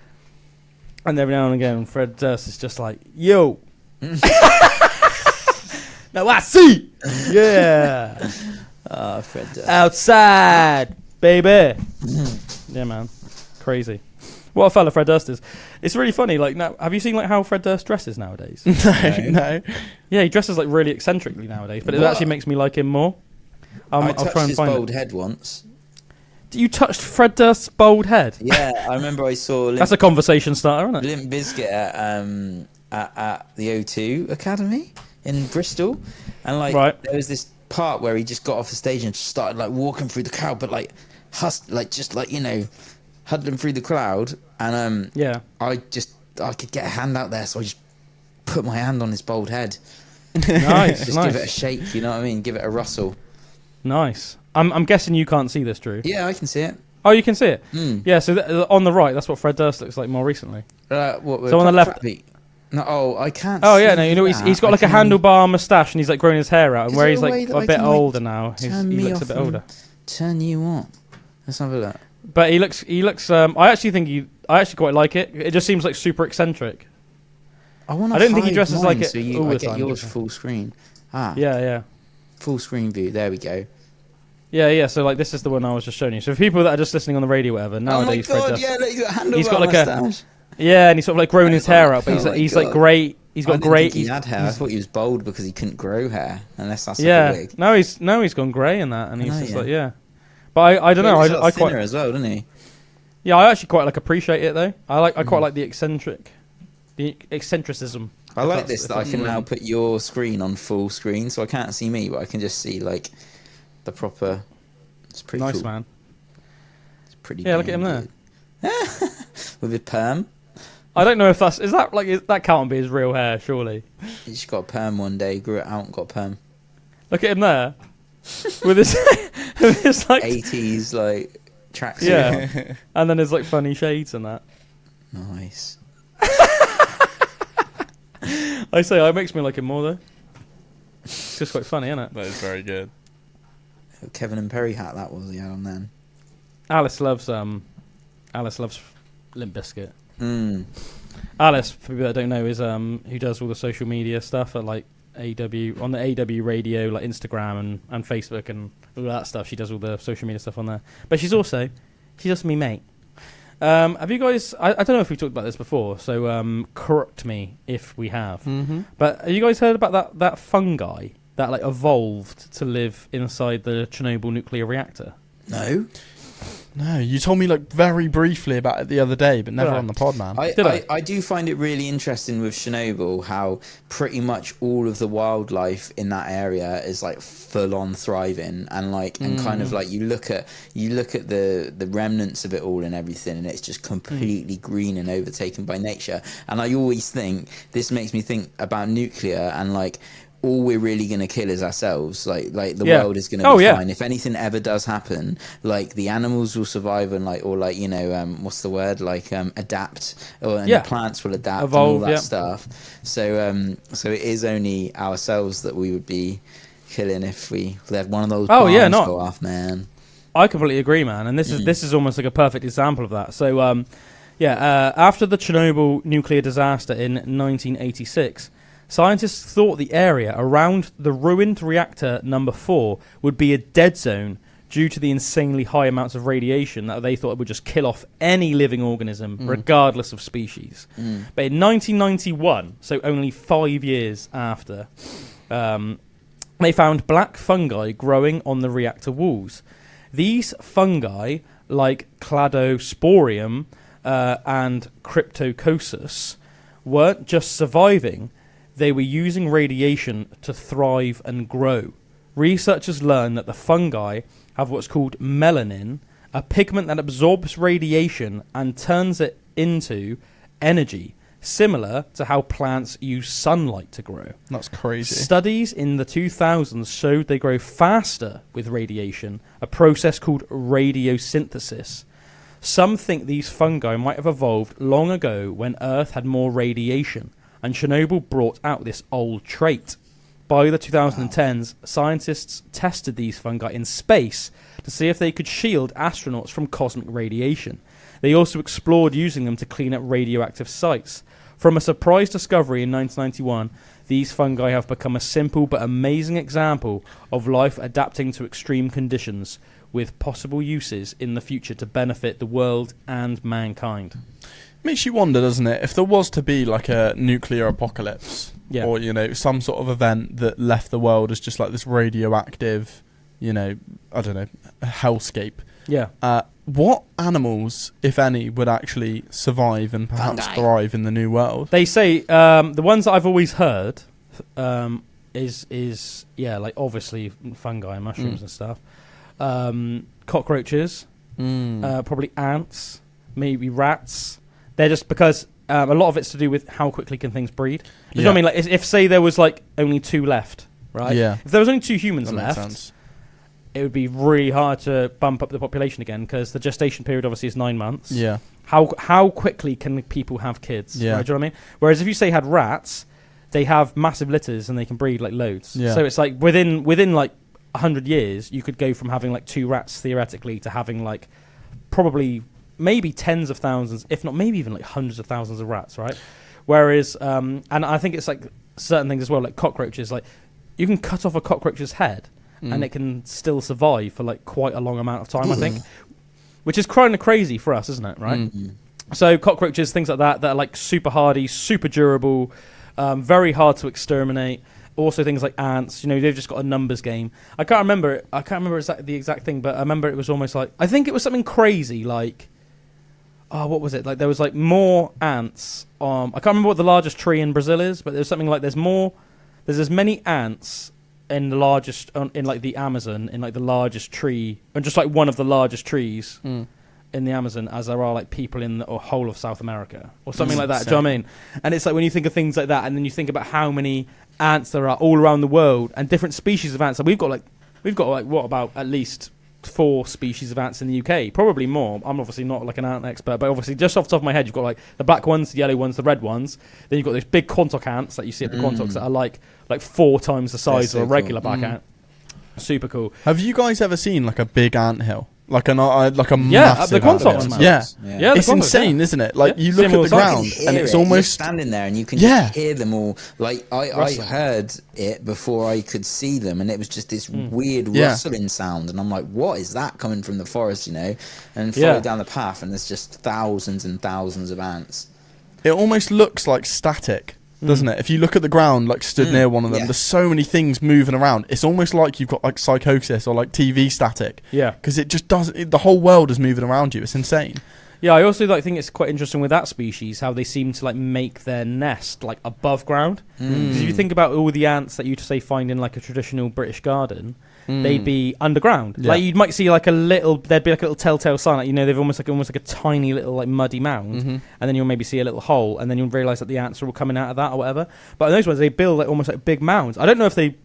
S2: And every now and again, Fred Durst is just like, yo. Now I see. Yeah.
S4: Fred Durst.
S2: Outside. Baby. Yeah, man. Crazy. What a fella Fred Durst is. It's really funny. Like, now, have you seen like how Fred Durst dresses nowadays?
S3: No.
S2: Yeah, he dresses like really eccentrically nowadays, but it actually makes me like him more.
S4: I
S2: I'll
S4: touched
S2: try and
S4: his
S2: find
S4: bald head once.
S2: You touched Fred Durst's bald head?
S4: Yeah, I remember I saw...
S2: That's a conversation starter, isn't it?
S4: Limp Bizkit at the O2 Academy in Bristol. And, like, there was this part where he just got off the stage and just started, like, walking through the crowd, but, like, huddling through the crowd. And I could get a hand out there, so I just put my hand on his bald head.
S2: Nice.
S4: Just give it a shake, you know what I mean? Give it a rustle.
S2: Nice. I'm guessing you can't see this, Drew.
S4: Yeah, I can see it.
S2: Oh, you can see it? Yeah, so on the right, that's what Fred Durst looks like more recently.
S4: So
S2: on the left...
S4: No, I can't
S2: Oh, yeah, no, you know, he's got like a handlebar moustache and he's like growing his hair out. And where he's like a bit older now, he looks a bit older.
S4: Turn you on. Let's have a look.
S2: But he looks. I actually quite like it. It just seems like super eccentric.
S4: I
S2: don't think he dresses like it
S4: so
S2: all the
S4: I get
S2: time.
S4: yours full screen.
S2: Yeah.
S4: Full screen view. There we go.
S2: Yeah. So like this is the one I was just showing you. So for people that are just listening on the radio, or whatever, nowadays
S4: oh my God, yeah, look,
S2: he's got like a and he's sort of like growing his hair out, but he's like great. He's got great.
S4: He had hair. I thought he was bald because he couldn't grow hair unless that's like a wig.
S2: No, he's gone grey in that, and he's just like But I don't know. I quite
S4: as well, doesn't he?
S2: Yeah, I actually quite like appreciate it though. I quite like the eccentricism.
S4: I like this that I can now put your screen on full screen, so I can't see me, but I can just see like the proper. It's pretty
S2: nice,
S4: cool.
S2: Man.
S4: It's pretty.
S2: Yeah, look at him there.
S4: With his perm.
S2: I don't know if that can't be his real hair, surely.
S4: He just got a perm one day, grew it out and got a perm.
S2: Look at him there. With his like
S4: 80s like tracksuit.
S2: Yeah. And then his like funny shades and that.
S4: Nice.
S2: I say it makes me like him more though. It's just quite funny, isn't it?
S3: That is very good.
S4: Kevin and Perry hat that was he had on then.
S2: Alice loves Limp Bizkit. Alice, for people that don't know, is who does all the social media stuff at like AW on the AW radio, like Instagram and Facebook and all that stuff. She does all the social media stuff on there. But she's also me mate. Have you guys? I don't know if we've talked about this before, so correct me if we have. But have you guys heard about that fungi that like evolved to live inside the Chernobyl nuclear reactor?
S3: No, you told me like very briefly about it the other day, but never on the pod, man.
S4: I do find it really interesting with Chernobyl how pretty much all of the wildlife in that area is like full on thriving and like and kind of like you look at the remnants of it all and everything and it's just completely green and overtaken by nature. And I always think this makes me think about nuclear and like all we're really going to kill is ourselves. Like the world is going to be fine. If anything ever does happen, like the animals will survive and what's the word? Like adapt, the plants will adapt, evolve, and all that stuff. So it is only ourselves that we would be killing if we let one of those bombs go off, man.
S2: I completely agree, man. And this is almost like a perfect example of that. So after the Chernobyl nuclear disaster in 1986. Scientists thought the area around the ruined reactor number 4 would be a dead zone due to the insanely high amounts of radiation that they thought would just kill off any living organism, regardless of species. But in 1991, so only 5 years after, they found black fungi growing on the reactor walls. These fungi, like Cladosporium and Cryptococcus, weren't just surviving. They were using radiation to thrive and grow. Researchers learned that the fungi have what's called melanin, a pigment that absorbs radiation and turns it into energy, similar to how plants use sunlight to grow.
S3: That's crazy.
S2: Studies in the 2000s showed they grow faster with radiation, a process called radiosynthesis. Some think these fungi might have evolved long ago when Earth had more radiation, and Chernobyl brought out this old trait. By the 2010s, scientists tested these fungi in space to see if they could shield astronauts from cosmic radiation. They also explored using them to clean up radioactive sites. From a surprise discovery in 1991, these fungi have become a simple but amazing example of life adapting to extreme conditions, with possible uses in the future to benefit the world and mankind.
S3: Makes you wonder, doesn't it? If there was to be like a nuclear apocalypse, or some sort of event that left the world as just like this radioactive, I don't know, hellscape.
S2: Yeah.
S3: What animals, if any, would actually survive and perhaps thrive in the new world?
S2: They say the ones that I've always heard is like obviously fungi and mushrooms and stuff. Cockroaches, probably ants, maybe rats. They're just because a lot of it's to do with how quickly can things breed. You know what I mean? Like if say there was like only 2 left, right?
S3: Yeah.
S2: If there was only 2 humans
S3: That
S2: left.
S3: makes sense.
S2: It would be really hard to bump up the population again because the gestation period obviously is 9 months.
S3: Yeah.
S2: How quickly can people have kids?
S3: Yeah.
S2: Right, do you know what I mean? Whereas if you say had rats, they have massive litters and they can breed like loads.
S3: Yeah.
S2: So it's like within like 100 years, you could go from having like 2 rats theoretically to having like probably maybe tens of thousands, if not maybe even like hundreds of thousands of rats, right? Whereas, and I think it's like certain things as well, like cockroaches. Like you can cut off a cockroach's head. And it can still survive for like quite a long amount of time, I think, which is kind of crazy for us, isn't it? Right. So cockroaches, things like that are like super hardy, super durable, very hard to exterminate. Also things like ants, you know, they've just got a numbers game. I can't remember the exact thing, but I remember it was almost like, I think it was something crazy like, what was it? Like there was like more ants. I can't remember what the largest tree in Brazil is, but there's something like there's as many ants in the largest, in like the Amazon, in like the largest tree, and just like one of the largest trees in the Amazon, as there are like people in the whole of South America or something like that. Do you know what I mean? And it's like when you think of things like that, and then you think about how many ants there are all around the world and different species of ants. So we've got like what about at least 4 species of ants in the UK, probably more. I'm obviously not like an ant expert, but obviously just off the top of my head, you've got like the black ones, the yellow ones, the red ones. Then you've got those big Quantock ants that you see at the Quantocks that are like 4 times the size of a regular black ant. Super cool.
S3: Have you guys ever seen like a big anthill? Like a
S2: massive
S3: the
S2: Quantocks, man.
S3: Yeah. It's
S2: Quantocks,
S3: insane, isn't it? Like you look at the ground and it's almost
S4: you're standing there and you can just hear them all. Like I heard it before I could see them, and it was just this weird rustling sound, and I'm like, what is that coming from the forest? You know, and follow down the path, and there's just thousands and thousands of ants.
S3: It almost looks like static. Doesn't it? If you look at the ground, like stood near one of them, there's so many things moving around. It's almost like you've got like psychosis or like TV static.
S2: Yeah.
S3: Because it just doesn't. The whole world is moving around you. It's insane.
S2: Yeah, I also think it's quite interesting with that species how they seem to like make their nest like above ground. Because if you think about all the ants that you'd say find in like a traditional British garden, they'd be underground.
S3: Yeah.
S2: Like you might see like there'd be like a little telltale sign, like, you know, they've almost like a tiny little like muddy mound, and then you'll maybe see a little hole, and then you'll realise that the ants are all coming out of that or whatever. But in those ones, they build like almost like big mounds. I don't know if they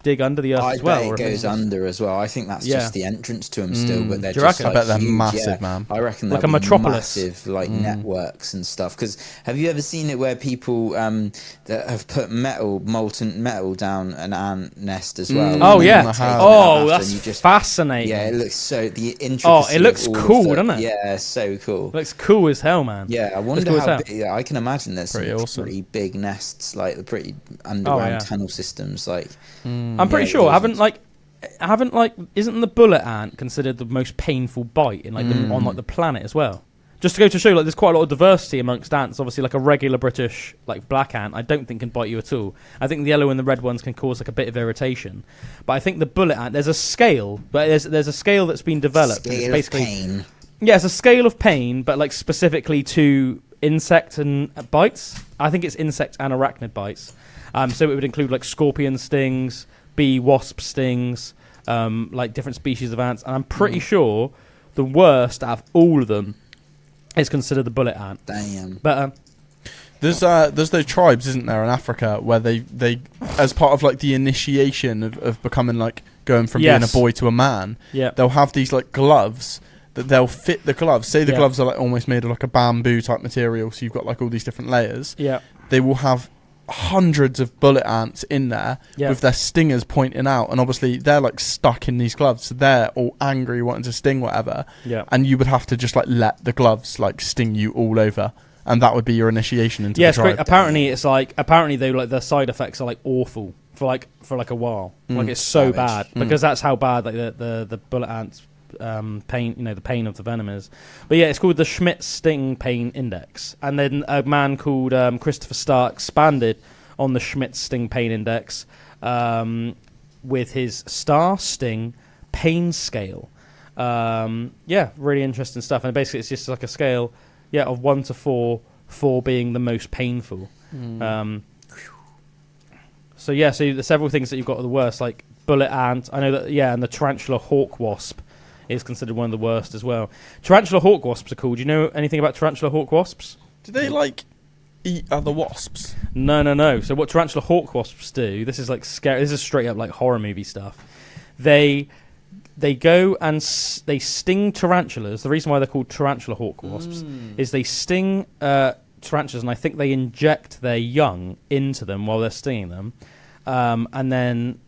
S2: dig under the earth as well.
S4: I bet it goes under as well. I think that's just the entrance to them still, but they're
S2: just
S4: like
S3: I bet they're
S4: huge,
S3: massive, man.
S4: I reckon
S2: like
S4: they'll
S2: a
S4: be
S2: metropolis.
S4: massive, like networks and stuff. Because have you ever seen it where people that have put molten metal down an ant nest as well?
S2: Oh yeah.
S4: That's
S2: fascinating.
S4: Yeah, it looks so the intricacy.
S2: Oh, it looks cool, doesn't it?
S4: Yeah, so cool.
S2: It looks cool as hell, man.
S4: Yeah, I wonder
S2: cool
S4: how big. I can imagine there's some pretty big nests, like the pretty underground tunnel systems. Like,
S2: I'm pretty sure. Isn't the bullet ant considered the most painful bite in like on like the planet as well? Just to go to show, like, there's quite a lot of diversity amongst ants. Obviously, like a regular British like black ant, I don't think can bite you at all. I think the yellow and the red ones can cause like a bit of irritation. But I think the bullet ant, there's a scale, but there's a scale that's been developed.
S4: Scale
S2: it's basically,
S4: of pain.
S2: Yeah, it's a scale of pain, but like specifically to insect and bites. I think it's insect and arachnid bites. So it would include like scorpion stings, bee wasp stings, like different species of ants. And I'm pretty sure the worst out of all of them is considered the bullet ant.
S4: Damn.
S2: But
S3: there's those tribes, isn't there, in Africa where they as part of like the initiation of becoming like going from being a boy to a man, they'll have these like gloves that they'll fit the gloves. Say the gloves are like almost made of like a bamboo type material, so you've got like all these different layers. Yeah. They will have hundreds of bullet ants in there with their stingers pointing out, and obviously they're like stuck in these gloves, so they're all angry wanting to sting whatever, and you would have to just like let the gloves like sting you all over, and that would be your initiation into the tribe.
S2: Great. Apparently though, like the side effects are like awful for like a while. Like it's so bad because that's how bad like the bullet ants pain, you know, the pain of the venom is. But yeah, it's called the Schmidt Sting Pain Index, and then a man called Christopher Stark expanded on the Schmidt Sting Pain Index with his Star Sting Pain Scale, Really interesting stuff. And basically, it's just like a scale, of 1 to 4, 4 being the most painful. So there's several things that you've got are the worst, like bullet ant. I know that, and the tarantula hawk wasp is considered one of the worst as well. Tarantula hawk wasps are cool. Do you know anything about tarantula hawk wasps?
S3: Do they eat other wasps?
S2: No. So what tarantula hawk wasps do? This is like scary. This is straight up like horror movie stuff. They go and they sting tarantulas. The reason why they're called tarantula hawk wasps is they sting tarantulas, and I think they inject their young into them while they're stinging them, and then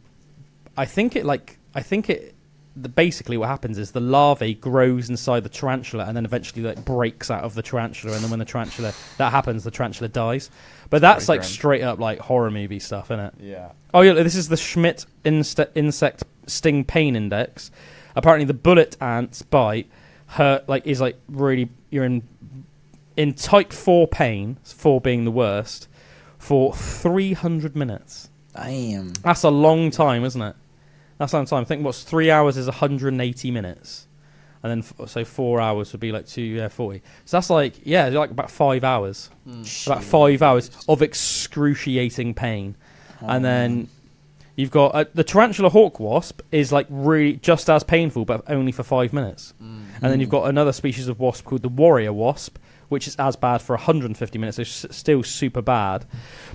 S2: basically what happens is the larvae grows inside the tarantula and then eventually breaks out of the tarantula, and then when the tarantula dies. But that's like straight up like horror movie stuff, isn't it?
S3: Yeah.
S2: Oh yeah, this is the Schmidt insect sting pain index. Apparently the bullet ant's bite is really, you're in type 4 pain, 4 being the worst, for 300 minutes.
S4: Damn.
S2: That's a long time, isn't it? That's a long time. I think 3 hours is 180 minutes. And then, so 4 hours would be 40. So that's about 5 hours. About 5 hours of excruciating pain. And then you've got the tarantula hawk wasp is really just as painful, but only for 5 minutes. And then you've got another species of wasp called the warrior wasp, which is as bad for 150 minutes, so still super bad.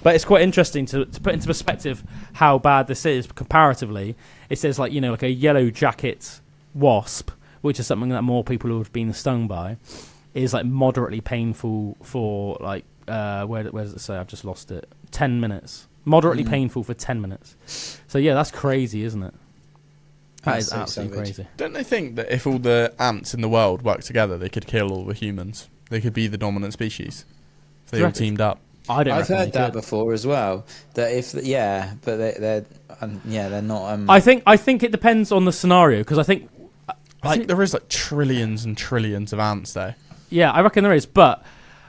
S2: But it's quite interesting to put into perspective how bad this is comparatively. It says a yellow jacket wasp, which is something that more people who have been stung by, is moderately painful for where does it say? I've just lost it. 10 minutes. Moderately painful for 10 minutes. So that's crazy, isn't it? That is absolutely crazy.
S3: Don't they think that if all the ants in the world worked together, they could kill all the humans? They could be the dominant species if they all teamed up.
S4: I've heard that before as well. That but they're not.
S2: I think it depends on the scenario, because I think
S3: there is trillions and trillions of ants there.
S2: Yeah, I reckon there is, but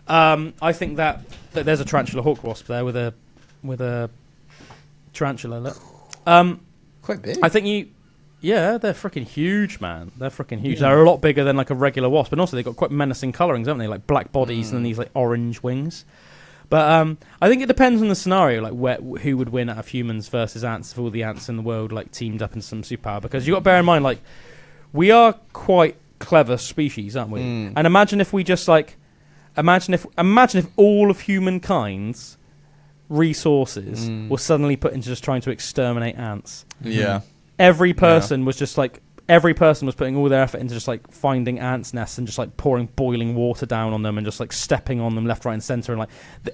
S2: I think that there's a tarantula hawk wasp there with a tarantula. Look.
S4: Quite big.
S2: I think they're freaking huge, man. They're freaking huge. Yeah. They're a lot bigger than a regular wasp, and also they've got quite menacing colourings, haven't they? Like black bodies and then these orange wings. But I think it depends on the scenario, who would win out of humans versus ants if all the ants in the world teamed up in some superpower. Because you got to bear in mind, we are quite clever species, aren't we? And imagine if we just imagine if all of humankind's resources were suddenly put into just trying to exterminate ants.
S3: Yeah.
S2: Every person was just putting all their effort into just finding ants' nests and just pouring boiling water down on them and just stepping on them left, right, and centre. And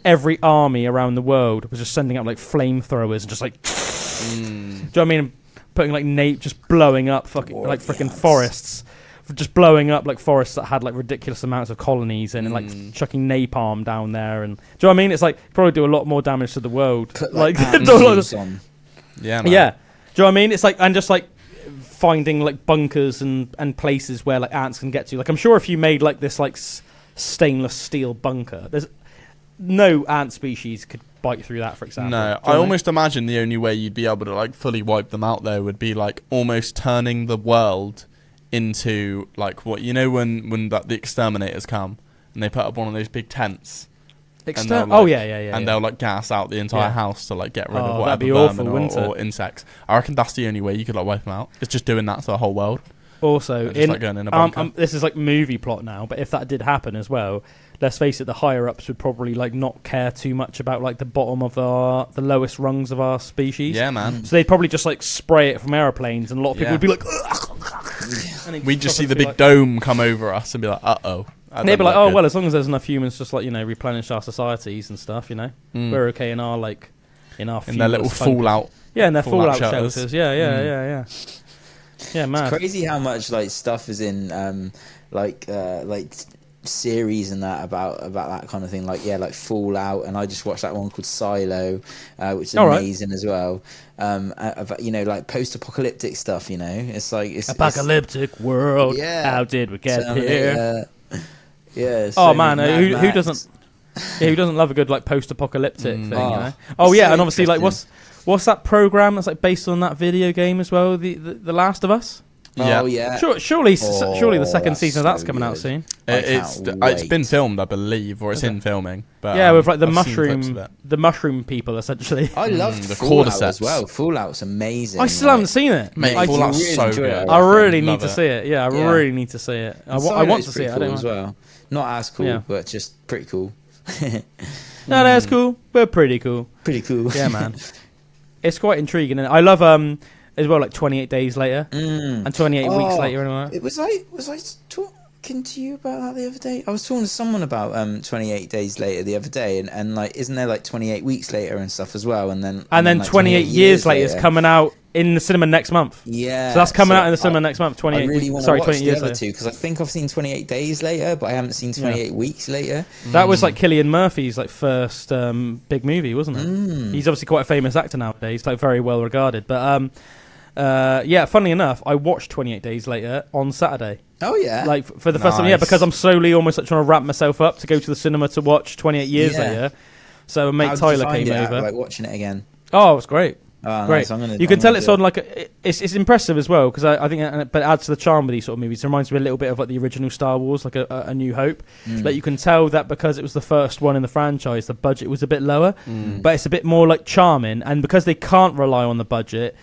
S2: every army around the world was just sending up flamethrowers and just do you know what I mean? Putting just blowing up freaking forests, just blowing up forests that had ridiculous amounts of colonies in, and chucking napalm down there. And do you know what I mean? It's probably do a lot more damage to the world.
S4: Put ants on.
S3: Yeah, man.
S2: Yeah. Do you know what I mean? It's and just finding bunkers and places where ants can get to. I'm sure if you made this stainless steel bunker, there's no ant species could bite through that, for example.
S3: No, I almost imagine the only way you'd be able to fully wipe them out there would be almost turning the world into what when the exterminators come and they put up one of those big tents.
S2: And
S3: they'll gas out the entire house to get rid of whatever vermin or insects. I reckon that's the only way you could wipe them out. It's just doing that to the whole world.
S2: Also,
S3: going in a bunker.
S2: This is movie plot now, but if that did happen as well, let's face it, the higher ups would probably not care too much about the bottom of the lowest rungs of our species.
S3: Yeah, man.
S2: So they'd probably just spray it from airplanes, and a lot of people would be like,
S3: we'd just see the big dome come over us and be like, uh-oh.
S2: And they'd be like, well, as long as there's enough humans just replenish our societies and stuff, we're okay in our
S3: in their little fallout.
S2: Yeah, in their fallout shelters. Yeah. Yeah, man.
S4: It's crazy how much stuff is in series and that about that kind of thing. Fallout, and I just watched that one called Silo, which is amazing as well. About, post-apocalyptic stuff. It's it's
S2: apocalyptic world. Yeah. How did we get here?
S4: Yeah.
S2: Oh man, who doesn't love a good post-apocalyptic thing? And obviously what's that program that's based on that video game as well? The Last of Us.
S4: Oh yeah.
S2: Surely the second season of that's coming out soon.
S3: It's been filmed, I believe, or it's in filming. But,
S2: yeah, with like the mushroom people essentially.
S4: I love
S3: the
S4: Fallout as well. Fallout's amazing.
S2: I still haven't seen it.
S3: Mate, Fallout's really so good.
S2: I really need to see it. Yeah, I really need to see it. I want to see it.
S4: Cool, I don't as well. Not as cool, but just pretty cool.
S2: No, that's cool, but pretty cool.
S4: Pretty cool.
S2: Yeah, man. It's quite intriguing, and I love as well, like 28 Days Later and 28 Weeks Later. And
S4: was I talking to you about that the other day? I was talking to someone about 28 Days Later the other day, and like, isn't there like 28 Weeks Later and stuff as well? And then
S2: like 28 Years Later is coming out in the cinema next month.
S4: Yeah,
S2: so that's coming out in the cinema next month. 28.
S4: I really want
S2: to
S4: watch
S2: 28
S4: the
S2: years
S4: other
S2: later.
S4: two, because I think I've seen 28 Days Later, but I haven't seen 28 Weeks Later.
S2: That was like Cillian Murphy's like first big movie, wasn't it? He's obviously quite a famous actor nowadays, like very well regarded. But yeah, funnily enough, I watched 28 Days Later on Saturday.
S4: Oh yeah,
S2: like for the first time. Yeah, because I'm slowly almost like trying to wrap myself up to go to the cinema to watch 28 Years Later. So mate Tyler came over.
S4: Like watching it again.
S2: Oh, it was great.
S4: Oh,
S2: great.
S4: Nice.
S2: You can tell it's on like it's impressive as well, because I think but it adds to the charm of these sort of movies. It reminds me a little bit of like the original Star Wars, like a New Hope. Like you can tell that because it was the first one in the franchise, the budget was a bit lower, but it's a bit more like charming, and because they can't rely on the budget,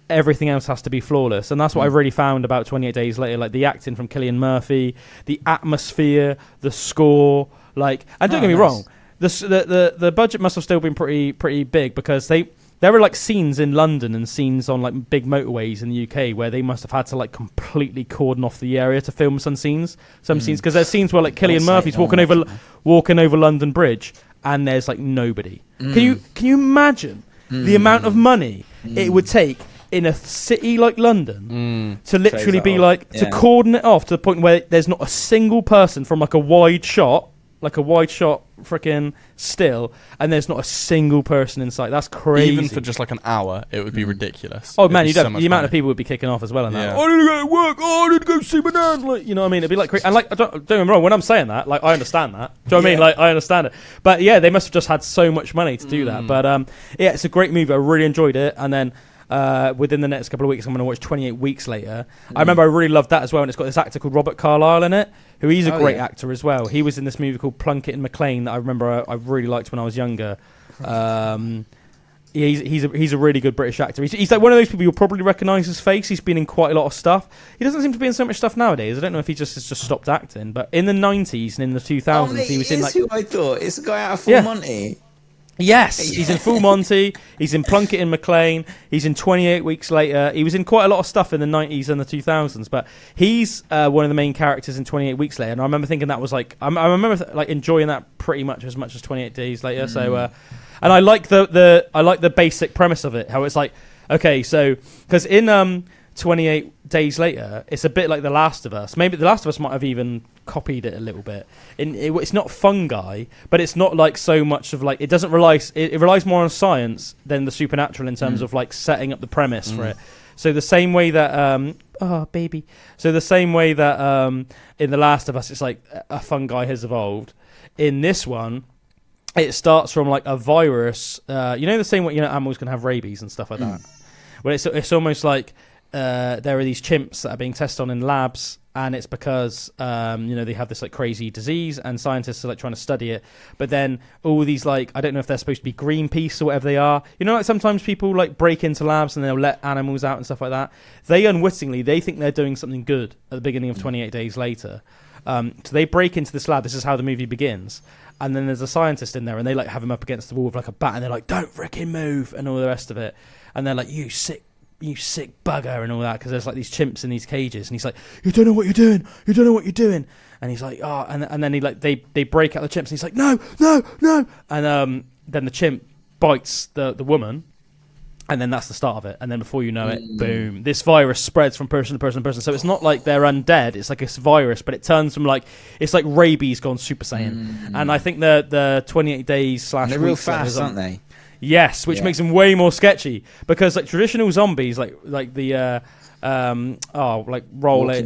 S2: everything else has to be flawless. And that's what I really found about 28 Days Later, like the acting from Cillian Murphy, the atmosphere, the score, like, and don't get me wrong, the budget must have still been pretty big, because there were like scenes in London and scenes on like big motorways in the UK where they must have had to like completely cordon off the area to film some scenes, because there's scenes where like Cillian Murphy's walking over London Bridge and there's like nobody. Can you imagine the amount of money it would take in a city like London to literally be like to cordon it off to the point where there's not a single person from like a wide shot freaking still, and there's not a single person in sight? That's crazy.
S3: Even for just like an hour, it would be ridiculous.
S2: Oh man, the amount of people would be kicking off as well. And that, I need to go to work. I need to go see my nan. Like, you know what I mean? It'd be like crazy. And like, don't get me wrong, when I'm saying that, like, I understand that. Do you know what I mean? Like, I understand it. But yeah, they must have just had so much money to do that. But yeah, it's a great movie. I really enjoyed it. And then within the next couple of weeks, I'm going to watch 28 Weeks Later. I remember I really loved that as well, and it's got this actor called Robert Carlyle in it, who he's a great actor as well. He was in this movie called Plunkett and McLean that I remember I really liked when I was younger. He's a really good British actor. He's like one of those people you'll probably recognise his face. He's been in quite a lot of stuff. He doesn't seem to be in so much stuff nowadays. I don't know if he has just stopped acting, but in the 90s and in the 2000s, he was in like...
S4: who I thought. It's the guy out of Full Monty.
S2: Yes, he's in Full Monty, he's in Plunkett and McLean, he's in 28 Weeks Later. He was in quite a lot of stuff in the 90s and the 2000s, but he's one of the main characters in 28 Weeks Later, and I remember thinking that was like, I remember like enjoying that pretty much as 28 Days Later. So and I like the basic premise of it, how it's like, okay, so because in 28 Days Later, it's a bit like The Last of Us. Maybe The Last of Us might have even copied it a little bit. It's not fungi, but it's not like so much of like, it doesn't rely. It relies more on science than the supernatural in terms of like setting up the premise for it. So the same way that So the same way that in The Last of Us, it's like a fungi has evolved. In this one, it starts from like a virus. The same way animals can have rabies and stuff like that. Well, it's almost like there are these chimps that are being tested on in labs, and it's because they have this like crazy disease, and scientists are like trying to study it. But then all these like, I don't know if they're supposed to be Greenpeace or whatever they are. Like sometimes people like break into labs and they'll let animals out and stuff like that. They unwittingly think they're doing something good at the beginning of 28 Days Later. So they break into this lab. This is how the movie begins. And then there's a scientist in there, and they like have him up against the wall with like a bat, and they're like, "Don't freaking move," and all the rest of it. And they're like, "You sick bugger," and all that, because there's like these chimps in these cages, and he's like, "You don't know what you're doing. You don't know what you're doing." And he's like, "Oh," and then he like they break out the chimps, and he's like, "No," and then the chimp bites the woman. And then that's the start of it. And then before you know it, boom, this virus spreads from person to person to person. So it's not like they're undead. It's like a virus, but it turns from like, it's like rabies gone Super Saiyan. And I think the 28 days /
S4: they're real fast, aren't they?
S2: Yes, which makes them way more sketchy. Because like traditional zombies, like the
S4: Walking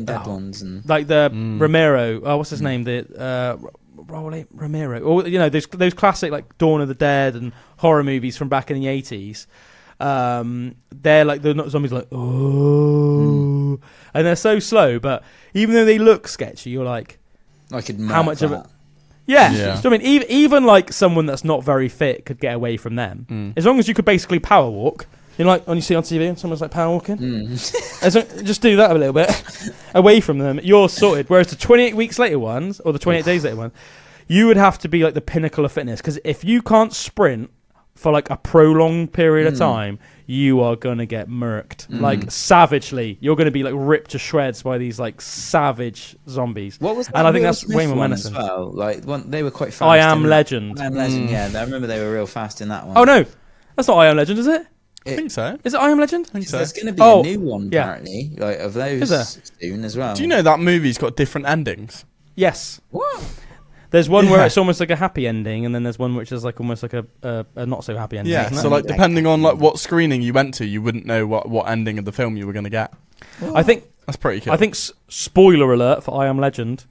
S4: Dead ones, and
S2: like the Romero. What's his name? The Romero. Or those classic like Dawn of the Dead and horror movies from back in the 80s. They're like, they're not zombies like, and and they're so slow. But even though they look sketchy, you're like,
S4: I could
S2: how much
S4: that.
S2: of it? Yeah.
S3: Yeah.
S2: So, I mean, even like someone that's not very fit could get away from them, as long as you could basically power walk. You know, like when you see on TV and someone's like power walking, just do that a little bit away from them. You're sorted. Whereas the 28 weeks later ones or the 28 days later ones, you would have to be like the pinnacle of fitness, because if you can't sprint for like a prolonged period of time, you are gonna get murked like savagely. You're gonna be like ripped to shreds by these like savage zombies.
S4: What was that?
S2: And I think
S4: Will
S2: that's
S4: Smith
S2: way more
S4: one
S2: menacing.
S4: as well. Like they were quite fast.
S2: I Am Legend.
S4: I Am Legend. Yeah, I remember they were real fast in that one.
S2: Oh no, that's not I Am Legend, is it?
S3: I think so.
S2: Is it I Am Legend?
S3: I think so.
S4: There's going to be a new one apparently, like of those soon as well.
S3: Do you know that movie's got different endings?
S2: Yes.
S4: What?
S2: There's one where it's almost like a happy ending, and then there's one which is like almost like a not so happy ending.
S3: Yeah. So like depending on like what screening you went to, you wouldn't know what ending of the film you were going to get.
S2: I think
S3: that's pretty cool.
S2: I think spoiler alert for I Am Legend.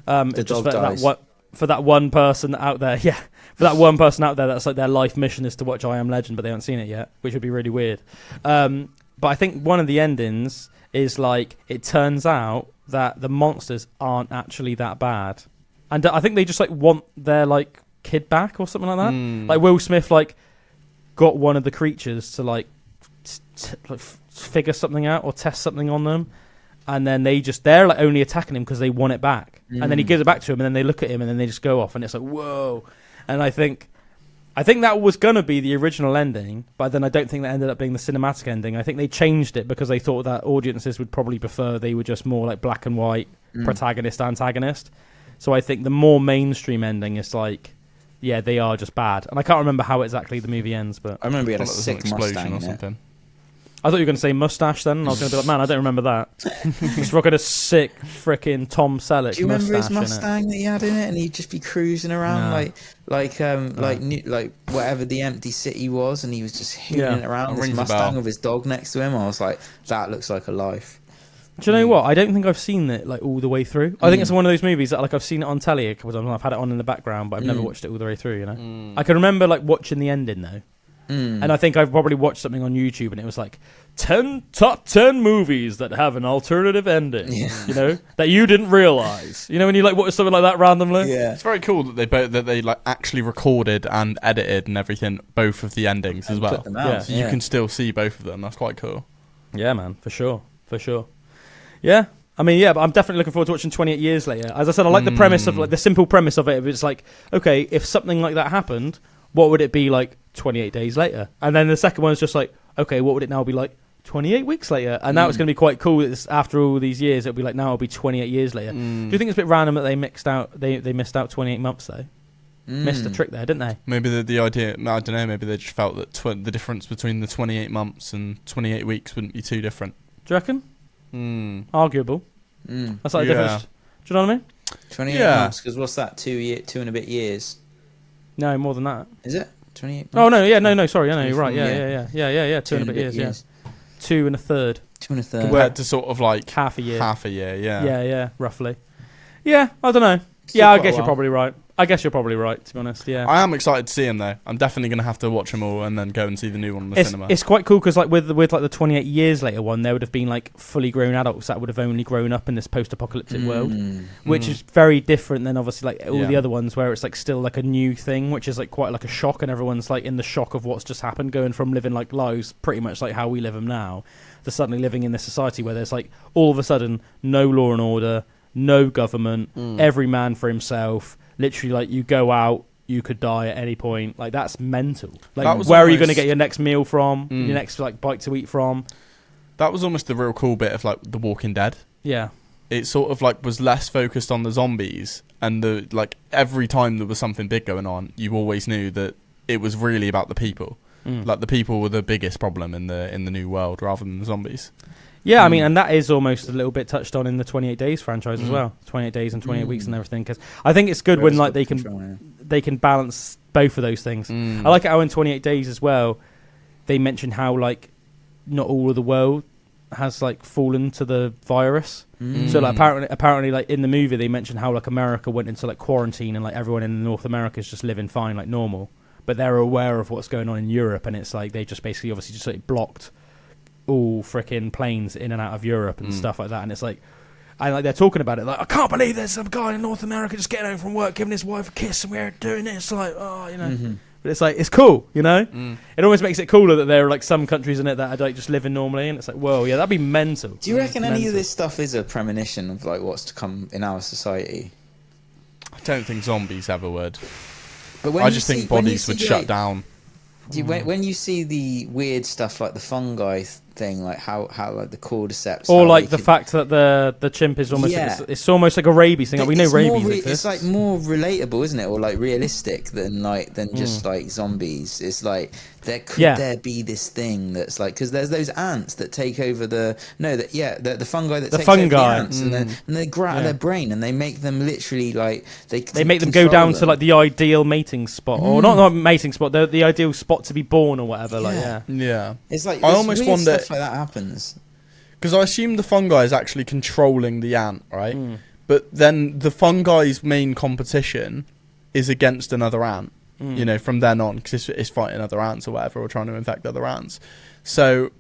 S4: The dog dies.
S2: For that one person out there, for that one person out there, that's like their life mission is to watch I Am Legend, but they haven't seen it yet, which would be really weird. But I think one of the endings is like it turns out that the monsters aren't actually that bad, and I think they just like want their like kid back or something like that. Like Will Smith like got one of the creatures to like figure something out or test something on them. And then they're like only attacking him because they want it back. And then he gives it back to him, and then they look at him, and then they just go off, and it's like, whoa. And I think that was going to be the original ending, but then I don't think that ended up being the cinematic ending. I think they changed it because they thought that audiences would probably prefer they were just more like black and white, protagonist, antagonist. So I think the more mainstream ending is like, yeah, they are just bad. And I can't remember how exactly the movie ends, but
S4: I remember he had a
S3: Like there's
S4: sick
S3: an explosion
S4: Mustang
S3: or
S4: in it.
S3: something.
S2: I thought you were going to say mustache then, and I was going to be like, man, I don't remember that. He's rocking a sick freaking Tom Selleck.
S4: Do you remember his
S2: mustache
S4: Mustang that he had in it, and he'd just be cruising around like whatever the empty city was, and he was just hooning around this
S3: rings a
S4: Mustang
S3: bell.
S4: with his dog next to him. I was like, that looks like a life.
S2: Do you know what? I don't think I've seen it like all the way through. I think it's one of those movies that like I've seen it on telly a couple of times. I've had it on in the background, but I've never watched it all the way through. You know, I can remember like watching the ending though, and I think I've probably watched something on YouTube, and it was like top 10 movies that have an alternative ending.
S4: Yeah.
S2: You know, that you didn't realize. You know, when you like watch something like that randomly.
S4: Yeah.
S3: It's very cool that they like actually recorded and edited and everything, both of the endings as well.
S4: Put them out.
S3: So you can still see both of them. That's quite cool.
S2: Yeah, man, for sure. Yeah. I mean, yeah, but I'm definitely looking forward to watching 28 Years Later. As I said, I like the premise of like the simple premise of it. It's like, okay, if something like that happened, what would it be like 28 days later? And then the second one is just like, okay, what would it now be like 28 weeks later? And now it's going to be quite cool that after all these years, it'll be like now it'll be 28 years later. Do you think it's a bit random that they missed out 28 months though? Missed the trick there, didn't they?
S3: Maybe the idea, I don't know, maybe they just felt that the difference between the 28 months and 28 weeks wouldn't be too different.
S2: Do you reckon? Arguable. That's like a difference. Do you know what I mean?
S4: 28 months, because what's that, 2 and a bit years?
S2: No, more than that.
S4: Is it? 28 months?
S2: Oh, no, sorry. You're right. Yeah. 2 and a bit years, yeah. 2 and a third.
S4: 2 and a third.
S3: Compared to sort of like
S2: half a year,
S3: yeah.
S2: Yeah, roughly. Yeah, I don't know.
S4: Still
S2: I
S4: quite
S2: guess
S4: a
S2: you're
S4: while.
S2: probably right. To be honest, yeah.
S3: I am excited to see him though. I'm definitely going to have to watch them all and then go and see the new one in the cinema.
S2: It's quite cool because like with like the 28 Years Later one, there would have been like fully grown adults that would have only grown up in this post-apocalyptic world, which is very different than obviously like all the other ones where it's like still like a new thing, which is like quite like a shock, and everyone's like in the shock of what's just happened, going from living like lives pretty much like how we live them now to suddenly living in this society where there's like all of a sudden no law and order, no government, every man for himself. Literally, like, you go out, you could die at any point. Like, that's mental. Like, where are you going to get your next meal from? Your next, like, bite to eat from?
S3: That was almost the real cool bit of, like, The Walking Dead.
S2: Yeah.
S3: It sort of, like, was less focused on the zombies. And, every time there was something big going on, you always knew that it was really about the people. Like, the people were the biggest problem in the new world rather than the zombies.
S2: Yeah, I mean, and that is almost a little bit touched on in the 28 Days franchise as well. 28 days and 28 weeks and everything. Because I think it's good when like they can balance both of those things. I like how in 28 Days as well, they mention how like not all of the world has like fallen to the virus. So like apparently like in the movie they mention how like America went into like quarantine and like everyone in North America is just living fine like normal. But they're aware of what's going on in Europe, and it's like they just basically obviously just like blocked all freaking planes in and out of Europe and stuff like that. And it's like, and like they're talking about it, like, I can't believe there's some guy in North America just getting home from work, giving his wife a kiss, and we're doing this. Like, oh, you know. But it's like, it's cool, you know. It always makes it cooler that there are like some countries in it that are like just living normally, and it's like, whoa, yeah, that'd be mental.
S4: Do you reckon any of this stuff is a premonition of like what's to come in our society?
S3: I don't think zombies ever would.
S4: But
S3: I just think bodies would shut down.
S4: When you see the weird stuff like the fungi thing, like how like the cordyceps,
S2: or like the fact that the chimp is almost it's almost like a rabies thing. Like, we know rabies exists.
S4: It's like more relatable, isn't it, or like realistic than just like zombies. It's like there be this thing that's like, because there's those ants that take over the fungi that takes over the ants, and they grow out of their brain, and they make them literally like they
S2: make them go down to like the ideal mating spot, or not mating spot, the ideal spot to be born or whatever.
S3: Yeah.
S4: It's like
S3: I almost wonder
S4: stuff like that happens,
S3: because I assume the fungi is actually controlling the ant, right? But then the fungi's main competition is against another ant. You know, from then on, because it's fighting other ants or whatever, or trying to infect other ants. So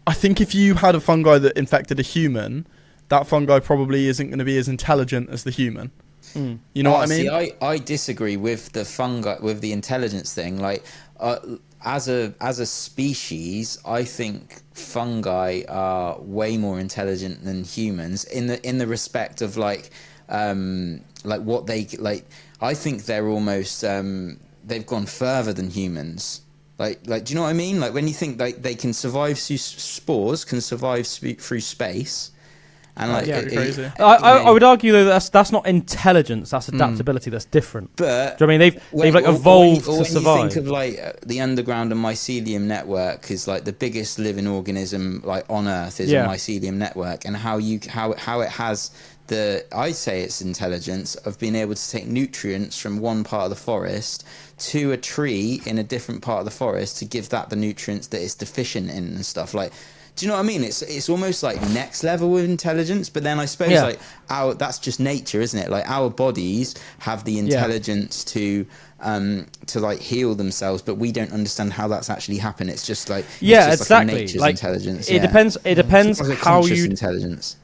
S3: I think if you had a fungi that infected a human, that fungi probably isn't going to be as intelligent as the human. You know what I mean?
S4: See, I disagree with the fungi, with the intelligence thing. Like, as a species, I think fungi are way more intelligent than humans in the respect of like what they like. I think they're almost they've gone further than humans. Like, do you know what I mean? Like, when you think like they can survive through spores, can survive through space, and like
S3: crazy.
S2: I would argue though that's not intelligence, that's adaptability. That's different.
S4: But
S2: do you know what I mean they've like evolved to survive?
S4: When you think of like the underground and mycelium network is like the biggest living organism like on Earth is a mycelium network, and how it has I'd say it's intelligence of being able to take nutrients from one part of the forest to a tree in a different part of the forest to give that the nutrients that it's deficient in and stuff. Like, do you know what I mean? It's almost like next level of intelligence. But then I suppose that's just nature, isn't it? Like, our bodies have the intelligence to like heal themselves, but we don't understand how that's actually happened. It's just like
S2: exactly.
S4: Like nature's
S2: like,
S4: intelligence.
S2: It depends. It depends how you
S4: intelligence.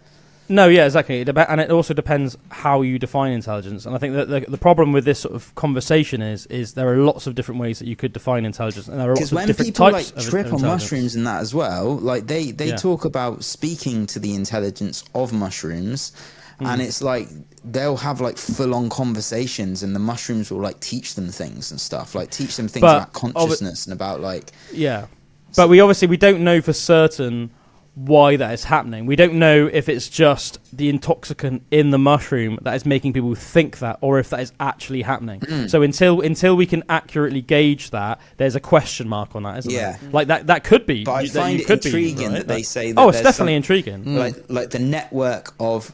S2: No, yeah, exactly. And it also depends how you define intelligence. And I think that the problem with this sort of conversation is there are lots of different ways that you could define intelligence, and there are lots of different types of intelligence. Because when people like trip on mushrooms
S4: and that as well, like they talk about speaking to the intelligence of mushrooms, and it's like they'll have like full-on conversations, and the mushrooms will like teach them things and stuff, like teach them things about consciousness and about like
S2: But we don't know for certain why that is happening. We don't know if it's just the intoxicant in the mushroom that is making people think that, or if that is actually happening. So until we can accurately gauge that, there's a question mark on that, isn't there? Like that could be.
S4: But I find it intriguing that they say that.
S2: Oh, it's definitely intriguing.
S4: Like the network of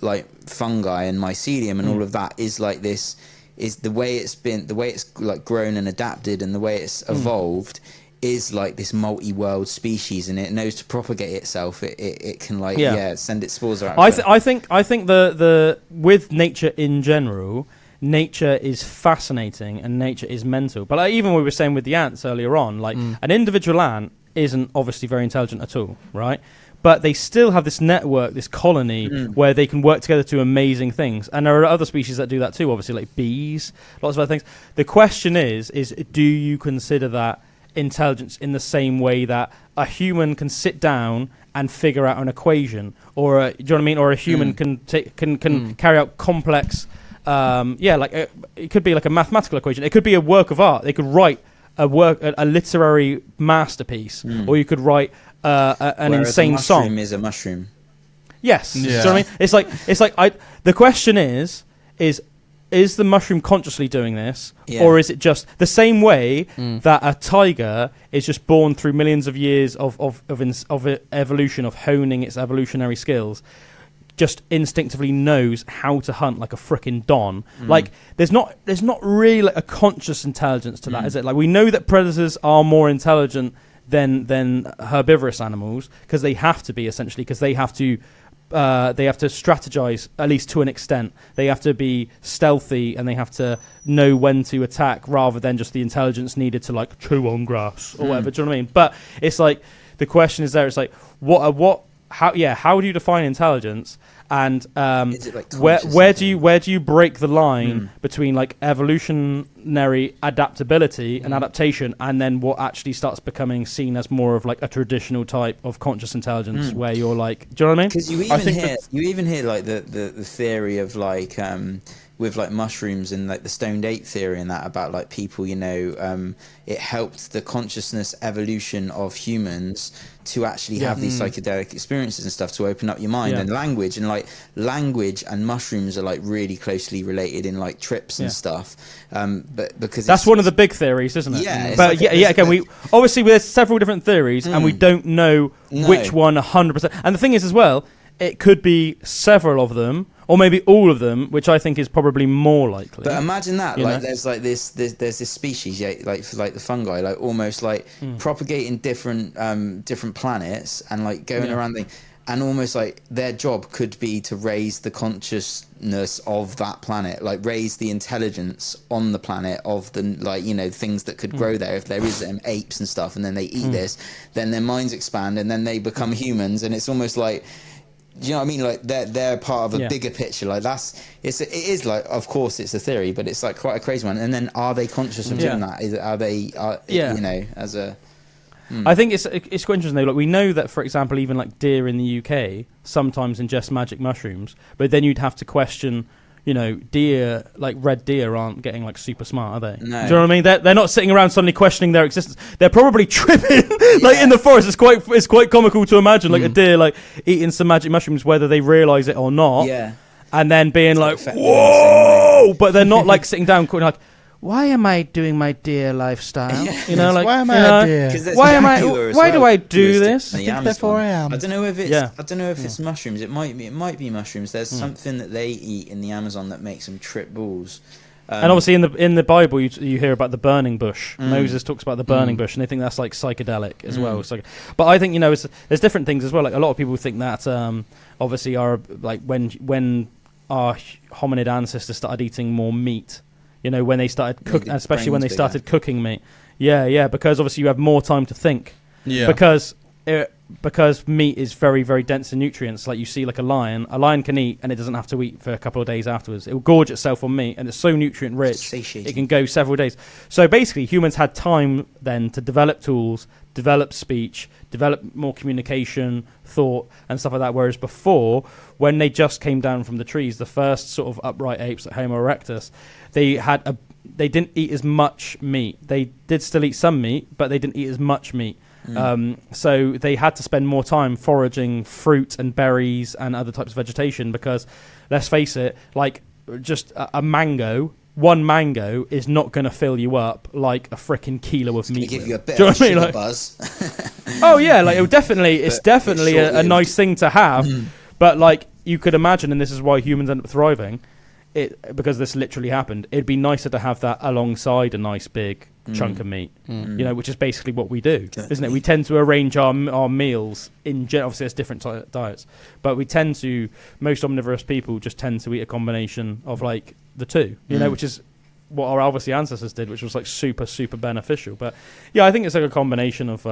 S4: like fungi and mycelium and all of that is like this, is the way it's like grown and adapted, and the way it's evolved is like this multi-world species, and it knows to propagate itself. It can like send its spores around.
S2: I think the with nature in general, nature is fascinating and nature is mental. But like, even we were saying with the ants earlier on, like an individual ant isn't obviously very intelligent at all, right? But they still have this network, this colony, where they can work together to do amazing things. And there are other species that do that too, obviously, like bees, lots of other things. The question is do you consider that intelligence in the same way that a human can sit down and figure out an equation, or do you know what I mean? Or a human can carry out complex, it could be like a mathematical equation. It could be a work of art. They could write a literary masterpiece, or you could write an insane song.
S4: A mushroom is a mushroom.
S2: Yes. Yeah. Do you know what I mean? It's like the question is the mushroom consciously doing this, or is it just the same way that a tiger is just born through millions of years of evolution, of honing its evolutionary skills, just instinctively knows how to hunt like a frickin' don? Like, there's not really like a conscious intelligence to that, is it? Like, we know that predators are more intelligent than herbivorous animals, because they have to be, essentially, because they have to strategize, at least to an extent. They have to be stealthy, and they have to know when to attack, rather than just the intelligence needed to like chew on grass or whatever. Do you know what I mean? But it's like the question is there. It's like how do you define intelligence? And
S4: is it like
S2: where do you break the line between like evolutionary adaptability and adaptation, and then what actually starts becoming seen as more of like a traditional type of conscious intelligence, where you're like, do you know what I mean?
S4: Because you even hear like the theory of like with like mushrooms and like the stoned ape theory and that about like people, it helped the consciousness evolution of humans to actually have these psychedelic experiences and stuff, to open up your mind and language and mushrooms are like really closely related in like trips and stuff. But because
S2: that's one of the big theories, isn't it?
S4: Yeah.
S2: But again, we obviously there's several different theories and we don't know which one 100%. And the thing is as well, it could be several of them, or maybe all of them, which I think is probably more likely.
S4: But imagine that, like, there's like there's this species, like the fungi, like almost like propagating different planets and like going around and almost like their job could be to raise the consciousness of that planet, like raise the intelligence on the planet of the things that could grow there. If there is apes and stuff, and then they eat this, then their minds expand and then they become humans, and it's almost like. Do you know what I mean? Like they're part of a bigger picture. Like it is like, of course it's a theory, but it's like quite a crazy one. And then are they conscious of doing that? As a.
S2: I think it's quite interesting though. Like we know that, for example, even like deer in the UK sometimes ingest magic mushrooms, but then you'd have to question. Deer, like red deer, aren't getting like super smart, are they?
S4: No.
S2: Do you know what I mean? They're not sitting around suddenly questioning their existence. They're probably tripping, like in the forest. It's quite comical to imagine like a deer like eating some magic mushrooms, whether they realise it or not.
S4: Yeah.
S2: And then being like, whoa! But they're not like sitting down, like, why am I doing my deer lifestyle?
S3: Why am I a deer?
S2: Why do I do this?
S3: Therefore I am.
S4: I don't know if it's mushrooms. It might be mushrooms. There's something that they eat in the Amazon that makes them trip balls.
S2: And obviously in the Bible you hear about the burning bush. Moses talks about the burning bush, and they think that's like psychedelic as well. But I think there's different things as well. Like a lot of people think that obviously are like when our hominid ancestors started eating more meat. When they started cooking, especially when they started cooking meat. Yeah, because obviously you have more time to think. Yeah. Because meat is very, very dense in nutrients. Like you see, like a lion can eat, and it doesn't have to eat for a couple of days afterwards. It will gorge itself on meat, and it's so nutrient rich, it can go several days. So basically, humans had time then to develop tools, develop speech, develop more communication, thought, and stuff like that. Whereas before, when they just came down from the trees, the first sort of upright apes, like Homo erectus, they didn't eat as much meat. They did still eat some meat, but they didn't eat as much meat. So they had to spend more time foraging fruit and berries and other types of vegetation because, let's face it, like just a mango, one mango is not going to fill you up like a freaking kilo of meat.
S4: Give you a bit of a buzz.
S2: Oh yeah, like it's definitely a nice thing to have, but like you could imagine, and this is why humans end up thriving. Because this literally happened, it'd be nicer to have that alongside a nice big chunk of meat, which is basically what we do, isn't it? We tend to arrange our meals in general. Obviously, there's different diets, but most omnivorous people just tend to eat a combination of like the two, which is what our obviously ancestors did, which was like super, super beneficial. But yeah, I think it's like a combination of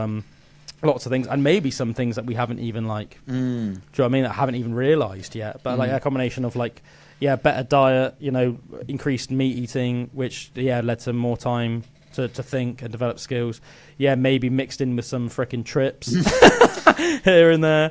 S2: lots of things, and maybe some things that we haven't even like, do you know what I mean? That haven't even realised yet, but like a combination of like. Yeah, better diet, increased meat eating, which, led to more time to think and develop skills. Yeah, maybe mixed in with some frickin' trips here and there.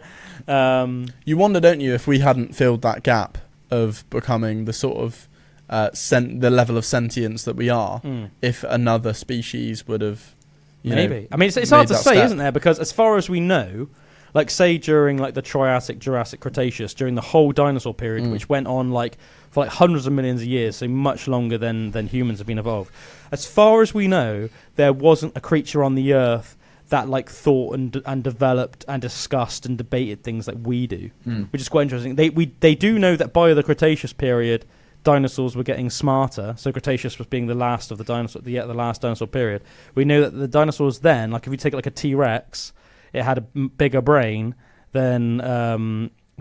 S3: You wonder, don't you, if we hadn't filled that gap of becoming the sort of the level of sentience that we are, if another species would have,
S2: maybe. I mean, it's hard to say, isn't there? Because as far as we know, like say during like the Triassic, Jurassic, Cretaceous, during the whole dinosaur period, which went on like for like hundreds of millions of years, so much longer than humans have been evolved. As far as we know, there wasn't a creature on the Earth that like thought and developed and discussed and debated things like we do, which is quite interesting. They do know that by the Cretaceous period, dinosaurs were getting smarter. So Cretaceous was being the last of the dinosaur, the last dinosaur period. We know that the dinosaurs then, like if you take like a T-Rex. It had a bigger brain than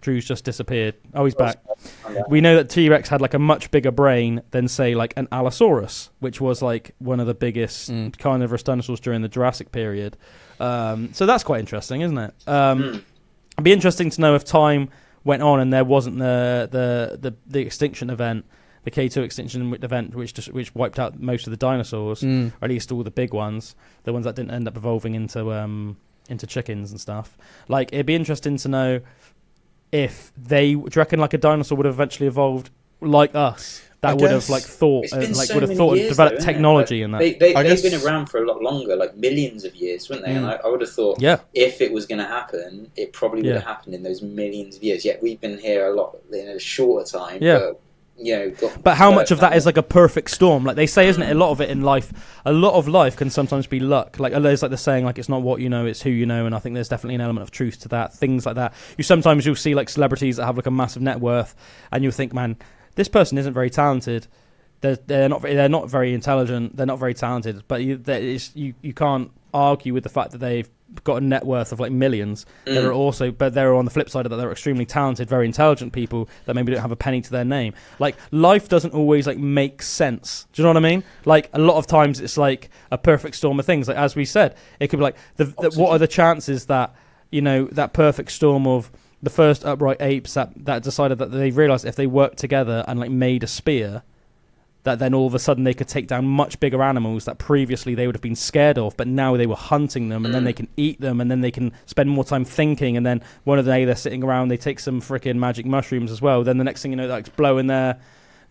S2: Drew's just disappeared. Oh, he's back. We know that T-Rex had like a much bigger brain than, say, like an Allosaurus, which was like one of the biggest carnivorous dinosaurs during the Jurassic period. So that's quite interesting, isn't it? It'd be interesting to know if time went on and there wasn't the extinction event, the K2 extinction event, which wiped out most of the dinosaurs, or at least all the big ones, the ones that didn't end up evolving into chickens and stuff. Like, it'd be interesting to know if do you reckon like a dinosaur would have eventually evolved like us? That would have like thought, developed technology and that.
S4: They've been around for a lot longer, like millions of years, wouldn't they? And I would have thought, if it was going to happen, it probably would have happened in those millions of years. Yet we've been here a lot in a shorter time.
S2: Yeah. But how much of that is like a perfect storm? Like they say, isn't it? A lot of it in life, a lot of life can sometimes be luck. Like there's like the saying, like it's not what you know, it's who you know. And I think there's definitely an element of truth to that. Things like that. You'll see like celebrities that have like a massive net worth, and you'll think, man, this person isn't very talented. They're not very intelligent. They're not very talented. But you can't argue with the fact that they've got a net worth of like millions. There are also, but they're on the flip side of that, they're extremely talented, very intelligent people that maybe don't have a penny to their name. Like life doesn't always like make sense. Do you know what I mean? Like a lot of times it's like a perfect storm of things. Like as we said, it could be like what are the chances that that perfect storm of the first upright apes that decided that they realized if they worked together and like made a spear, that then all of a sudden they could take down much bigger animals that previously they would have been scared of, but now they were hunting them, and then they can eat them, and then they can spend more time thinking, and then one of the day they're sitting around, they take some freaking magic mushrooms as well, then the next thing you know, that's blowing their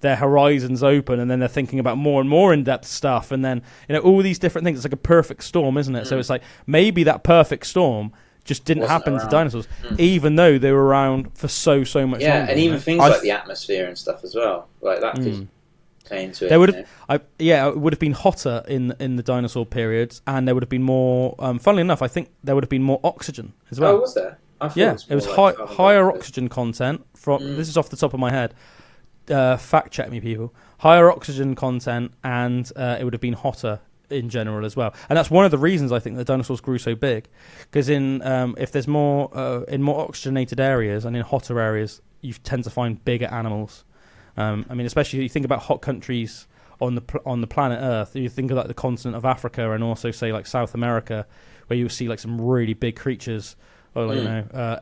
S2: horizons open, and then they're thinking about more and more in-depth stuff, and then all these different things. It's like a perfect storm, isn't it? So it's like maybe that perfect storm just didn't happen to dinosaurs, even though they were around for so much longer.
S4: Yeah, and even things like the atmosphere and stuff as well, like that could play into it.
S2: There would have, it would have been hotter in the dinosaur periods, and there would have been more. Funnily enough, I think there would have been more oxygen as well.
S4: Oh, was there? I thought
S2: it was higher oxygen content. This is off the top of my head. Fact check me, people. Higher oxygen content, and it would have been hotter in general as well, and that's one of the reasons I think the dinosaurs grew so big, because if there's more in more oxygenated areas and in hotter areas, you tend to find bigger animals. I mean, especially if you think about hot countries on the planet Earth. You think of like the continent of Africa, and also say like South America, where you see like some really big creatures, or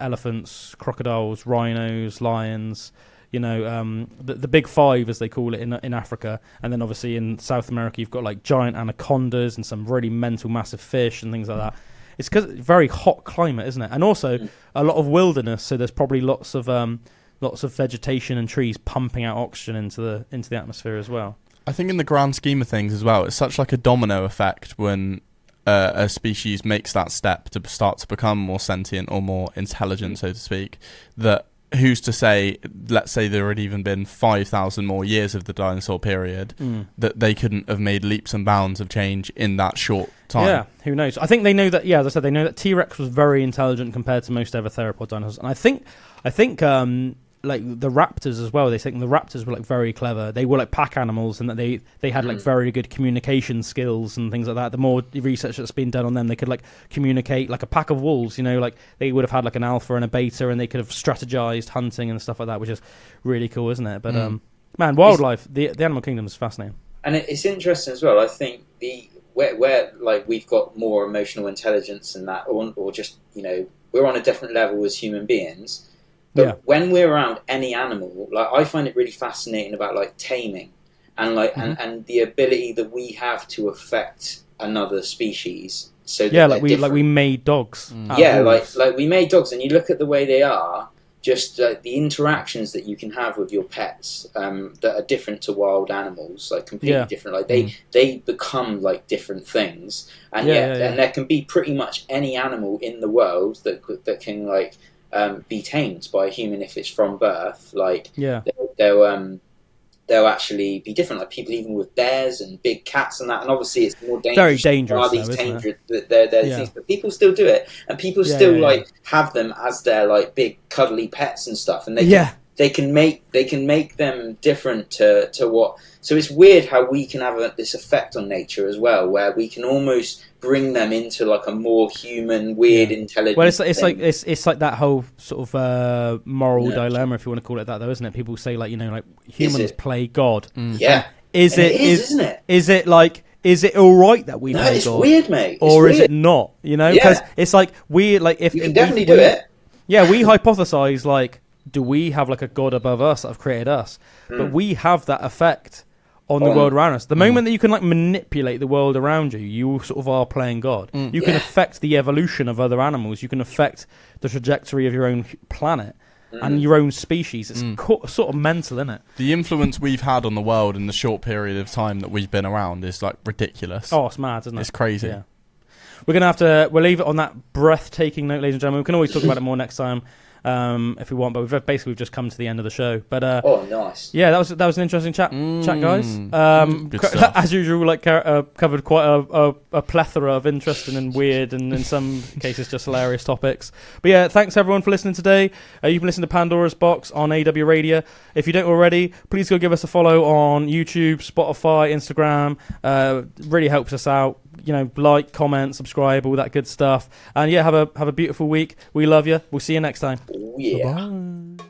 S2: elephants, crocodiles, rhinos, lions. The big five, as they call it in Africa, and then obviously in South America you've got like giant anacondas and some really mental massive fish and things like that. It's because it's a very hot climate, isn't it? And also a lot of wilderness, so there's probably lots of vegetation and trees pumping out oxygen into the atmosphere as well.
S3: I think in the grand scheme of things as well, it's such like a domino effect when a species makes that step to start to become more sentient or more intelligent, so to speak, that who's to say, let's say there had even been 5,000 more years of the dinosaur period, that they couldn't have made leaps and bounds of change in that short time.
S2: Yeah, who knows? I think they know that, as I said, they know that T-Rex was very intelligent compared to most other theropod dinosaurs. And I think like the raptors as well, they think the raptors were like very clever. They were like pack animals, and that they had like very good communication skills and things like that. The more research that's been done on them, they could like communicate like a pack of wolves, like they would have had like an alpha and a beta, and they could have strategized hunting and stuff like that, which is really cool, isn't it? But man, wildlife, the animal kingdom is fascinating.
S4: And it's interesting as well. I think where like we've got more emotional intelligence and that, or just we're on a different level as human beings. But when we're around any animal, like I find it really fascinating about like taming, and like and the ability that we have to affect another species. So that
S2: we made dogs.
S4: Like we made dogs, and you look at the way they are. Just the interactions that you can have with your pets that are different to wild animals, like completely different. Like they become like different things, and and there can be pretty much any animal in the world that can like be tamed by a human if it's from birth. Like they'll actually be different. Like people even with bears and big cats and that. And obviously it's more dangerous.
S2: Very dangerous.
S4: These dangerous. They're things, but people still do it, and people still like have them as their like big cuddly pets and stuff. And they they can make them different to what. So it's weird how we can have this effect on nature as well, where we can almost bring them into like a more human, weird, intelligent.
S2: Well, it's like that whole sort of moral dilemma, if you want to call it that, though, isn't it? People say like humans play God.
S4: Yeah,
S2: isn't it? Is it all right that we play God?
S4: It's weird, mate.
S2: Or is it not? Because it's like we if
S4: you can definitely do it.
S2: Yeah, we hypothesize like, do we have like a God above us that have created us? But we have that effect on the world around us. The moment that you can like manipulate the world around you, you sort of are playing God. You can affect the evolution of other animals. You can affect the trajectory of your own planet and your own species. It's sort of mental, isn't it?
S3: The influence we've had on the world in the short period of time that we've been around is like ridiculous.
S2: Oh, it's mad, isn't it?
S3: It's crazy.
S2: Yeah. We're going to have to... We'll leave it on that breathtaking note, ladies and gentlemen. We can always talk about it more next time if we want, but we've just come to the end of the show. But
S4: nice.
S2: Yeah, that was an interesting chat, guys.
S3: Good stuff.
S2: As usual, like covered quite a plethora of interesting and weird and in some cases just hilarious topics. But yeah, thanks everyone for listening today. You can listen to Pandora's Box on AW Radio. If you don't already, please go give us a follow on YouTube, Spotify, Instagram. Really helps us out. Like, comment, subscribe, all that good stuff. And yeah, have a beautiful week. We love you. We'll see you next time.
S4: Yeah.
S2: Bye-bye.